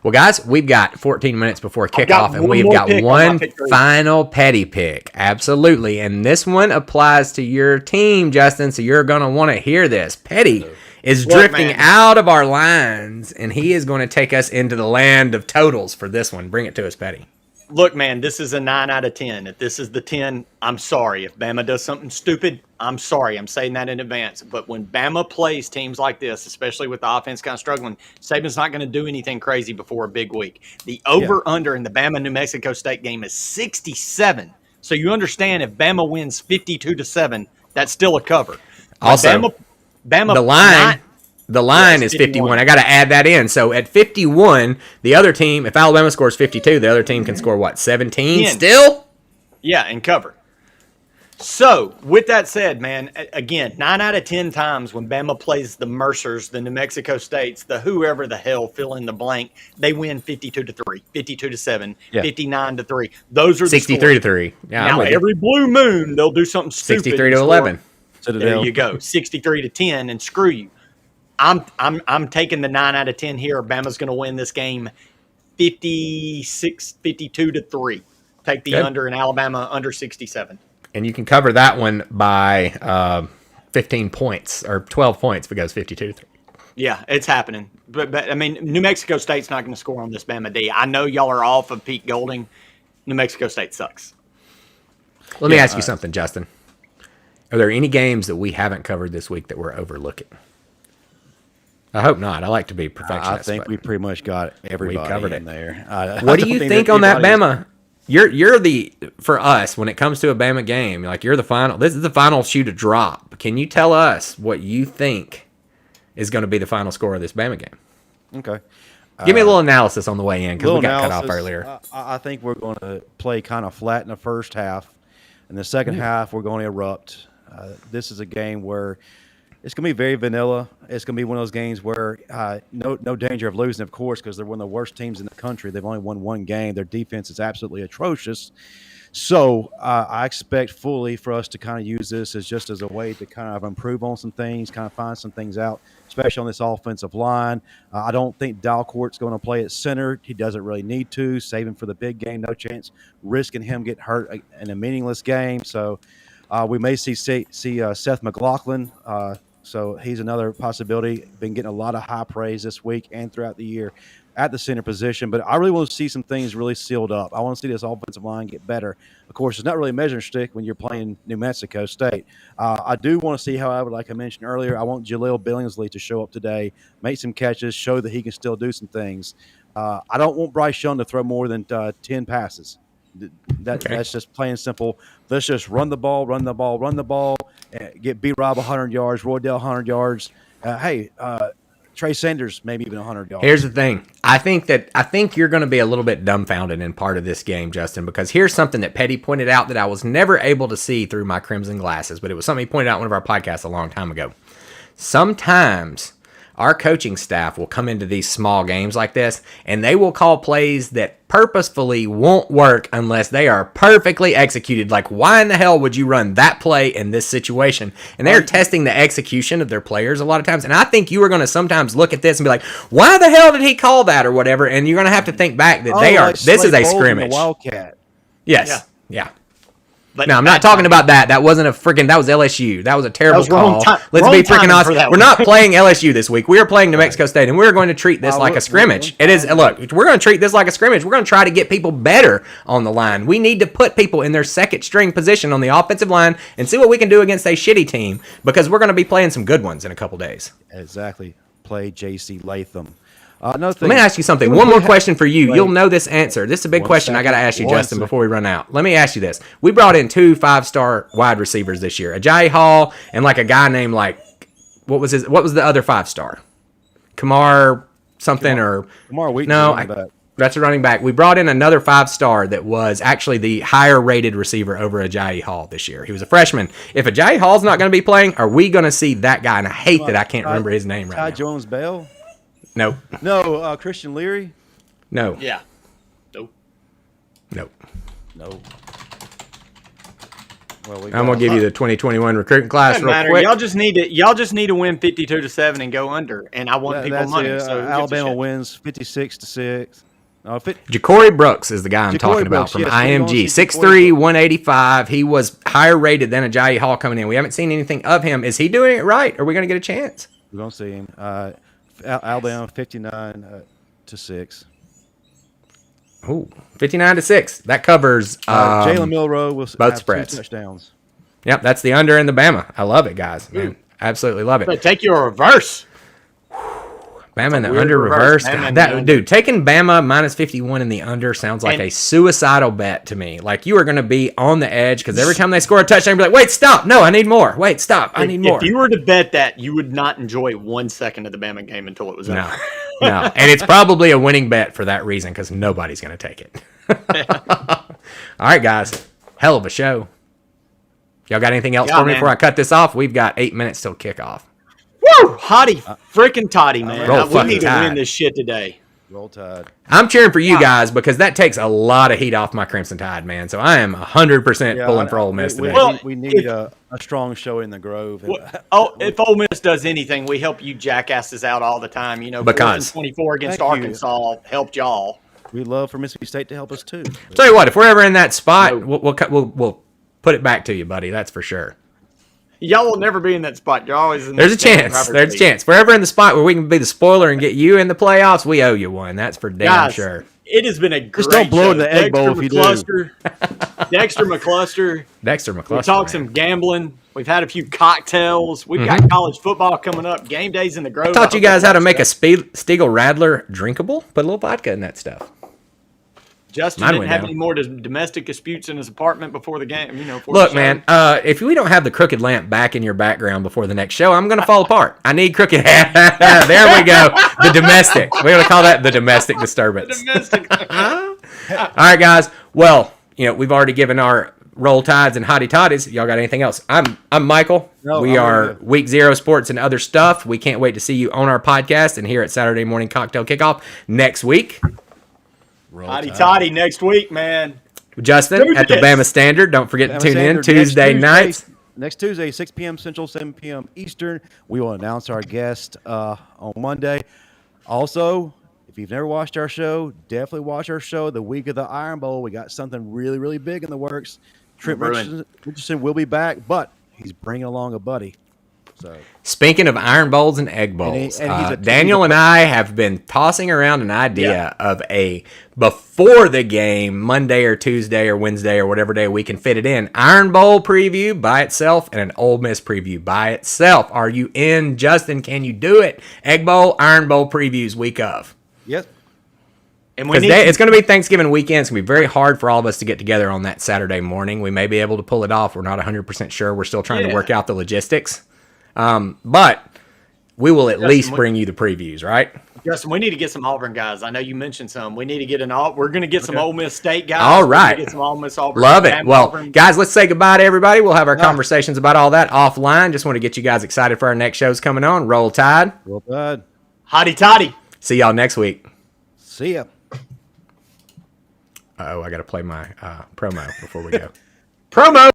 Well, guys, we've got 14 minutes before got kickoff, and one we've more got pick on one my pick three. final petty pick. Absolutely. And this one applies to your team, Justin, so you're going to want to hear this. Petty is drifting out of our lines, and he is going to take us into the land of totals for this one. Bring it to us, Petty. Look, man, this is a 9 out of 10. If this is the 10, I'm sorry. If Bama does something stupid, I'm sorry. I'm saying that in advance. But when Bama plays teams like this, especially with the offense kind of struggling, Saban's not going to do anything crazy before a big week. The over-under in the Bama-New Mexico State game is 67. So you understand if Bama wins 52-7, that's still a cover. Also, Bama the line is 51. I got to add that in. So at 51, the other team, if Alabama scores 52, the other team can score what, 17 still? Yeah, and cover. So, with that said, man, again, 9 out of 10 times when Bama plays the Mercers, the New Mexico States, the whoever the hell, fill in the blank, they win 52-3, 52-7, 59-3. Those are the 63-3. Yeah, now, every blue moon, they'll do something stupid. 63-11. So there you go, 63-10, and screw you. I'm taking the 9 out of 10 here. Bama's going to win this game 52-3. Take the under in Alabama under 67. And you can cover that one by 15 points or 12 points if it goes 52-3. Yeah, it's happening. But I mean, New Mexico State's not going to score on this Bama D. I know y'all are off of Pete Golding. New Mexico State sucks. Let me ask you something, Justin. Are there any games that we haven't covered this week that we're overlooking? I hope not. I like to be perfectionist. I think we pretty much got everybody covered in there. What do you think on that Bama? You're the, for us, when it comes to a Bama game, like you're the final, this is the final shoe to drop. Can you tell us what you think is going to be the final score of this Bama game? Okay. Give me a little analysis on the way in, because we got cut off earlier. I think we're going to play kind of flat in the first half. In the second half, we're going to erupt. This is a game where it's going to be very vanilla. It's going to be one of those games where no danger of losing, of course, because they're one of the worst teams in the country. They've only won one game. Their defense is absolutely atrocious. So I expect fully for us to kind of use this as just as a way to kind of improve on some things, kind of find some things out, especially on this offensive line. I don't think Dalcourt's going to play at center. He doesn't really need to. Save him for the big game. No chance risking him getting hurt in a meaningless game. So we may see Seth McLaughlin. So he's another possibility. Been getting a lot of high praise this week and throughout the year at the center position. But I really want to see some things really sealed up. I want to see this offensive line get better. Of course, it's not really a measuring stick when you're playing New Mexico State. I do want to see, however, like I mentioned earlier, I want Jaleel Billingsley to show up today, make some catches, show that he can still do some things. I don't want Bryce Young to throw more than 10 passes. That's just plain and simple. Let's just run the ball, get B-Rob 100 yards, Roydell 100 yards. Trey Sanders maybe even 100 yards. Here's the thing. I think you're going to be a little bit dumbfounded in part of this game, Justin, because here's something that Petty pointed out that I was never able to see through my crimson glasses, but it was something he pointed out in one of our podcasts a long time ago. Sometimes our coaching staff will come into these small games like this, and they will call plays that purposefully won't work unless they are perfectly executed. Like, why in the hell would you run that play in this situation? And they're testing the execution of their players a lot of times. And I think you are going to sometimes look at this and be like, why the hell did he call that or whatever? And you're going to have to think back that this is a scrimmage. Wildcat. Yes. Yeah. But no, I'm not talking about that. That wasn't that was LSU. That was a terrible call. Let's be freaking honest. We're not playing LSU this week. We are playing New Mexico State, and we're going to treat this like a scrimmage. It is. Look, we're going to treat this like a scrimmage. We're going to try to get people better on the line. We need to put people in their second string position on the offensive line and see what we can do against a shitty team, because we're going to be playing some good ones in a couple days. Exactly. Play J.C. Latham. Let me ask you something. One more question for you. You'll know this answer. This is a big question I got to ask you, Justin, before we run out. Let me ask you this. We brought in 2 5-star wide receivers this year, Ajayi Hall and like a guy named what was the other 5-star? Kamar something or Kamar Wheaton. No, that's a running back. We brought in another 5-star that was actually the higher rated receiver over Ajayi Hall this year. He was a freshman. If Ajayi Hall's not going to be playing, are we going to see that guy? And I hate that I can't remember his name right now. Ty Jones Bell. Nope. No, Christian Leary? No. Yeah. Nope. Nope. No. Well, I'm gonna give you the 2021 recruiting class Doesn't real matter. quick. Y'all just need to win 52-7 and go under. And I want people That's money. it. So who gives a Alabama shit? wins 56-6. Ja'Cory Brooks is the guy I'm talking about Brooks, from yes, we're gonna IMG. see 6'3", 185. He was higher rated than Ajayi Hall coming in. We haven't seen anything of him. Is he doing it right? Are we going to get a chance? We're gonna see him. Alabama 59-6. Ooh, 59-6. That covers Jalen Milroe will both have spreads. 2 touchdowns. Yep, that's the under in the Bama. I love it, guys. Man, absolutely love it. But take your reverse. Bama in the weird under reverse, reverse. Bama God, in the under. dude, taking Bama minus 51 in the under sounds like And- a suicidal bet to me. Like you are going to be on the edge because every time they score a touchdown, you're like, wait, stop. No, I need more. Wait, stop. I need more. If you were to bet that, you would not enjoy 1 second of the Bama game until it was No, over. no. And it's probably a winning bet for that reason because nobody's going to take it. All right, guys. Hell of a show. Y'all got anything else Yeah, for me man. before I cut this off? We've got 8 minutes till kickoff. Woo! Hottie, freaking toddy, man. Roll We fucking need to Tide. win this shit today. Roll Tide. I'm cheering for you guys because that takes a lot of heat off my Crimson Tide, man. So I am 100% pulling for Ole Miss today. Well, We need a strong show in the Grove. If Ole Miss does anything, we help you jackasses out all the time. You know, Because- 24 against Thank you. Arkansas helped y'all. We love for Mississippi State to help us too. Tell you what, if we're ever in that spot, we'll put it back to you, buddy. That's for sure. Y'all will never be in that spot. You're always in. There's a the standing chance. driver's There's a seat. chance. If we're ever in the spot where we can be the spoiler and get you in the playoffs, we owe you one. That's for damn Guys, sure. it has been a great don't blow show. in the egg bowl if you do. Dexter McCluster. Dexter We McCluster. talked man. some gambling. We've had a few cocktails. We've got college football coming up. Game days in the Grove. Taught you guys how to make a Steagle Rattler drinkable. Put a little vodka in that stuff. Justin Mine didn't went have down. any more domestic disputes in his apartment before the game. You know, before Look, the show. man, if we don't have the crooked lamp back in your background before the next show, I'm going to fall apart. I need crooked. There we go. The domestic. We're going to call that the domestic disturbance. Domestic. All right, guys. Well, we've already given our roll tides and hottie toddies. Y'all got anything else? I'm Michael. No, we I'm are good. Week 0 Sports and Other Stuff. We can't wait to see you on our podcast and here at Saturday Morning Cocktail Kickoff next week. Hotty toddy next week, man. Justin at the Yes. Bama Standard. Don't forget to Bama tune in Standard Tuesday nights. Next Tuesday, 6 p.m. Central, 7 p.m. Eastern. We will announce our guest on Monday. Also, if you've never watched our show, definitely watch our show the week of the Iron Bowl. We got something really, really big in the works. Trent Brewing. Richardson will be back, but he's bringing along a buddy. So Speaking of iron bowls and egg bowls, and he's a- Daniel and I have been tossing around an idea of a before the game, Monday or Tuesday or Wednesday or whatever day we can fit it in, iron bowl preview by itself and an Ole Miss preview by itself. Are you in, Justin? Can you do it? Egg bowl, iron bowl previews week of. yes, And we Because need it's going to be Thanksgiving weekend. It's going to be very hard for all of us to get together on that Saturday morning. We may be able to pull it off. We're not 100% sure. We're still trying to work out the logistics. But we will at least bring you the previews, right? Justin, we need to get some Auburn guys. I know you mentioned some. We need to get we're going to get some Ole Miss State guys. All We're right. gonna get some Ole Miss Auburn. Love it. Bama, Well, Auburn. guys, let's say goodbye to everybody. We'll have our conversations about all that offline. Just want to get you guys excited for our next shows coming on. Roll Tide. well done. Hotty toddy. See y'all next week. See ya. Uh-oh, I got to play my promo before we go. Promo.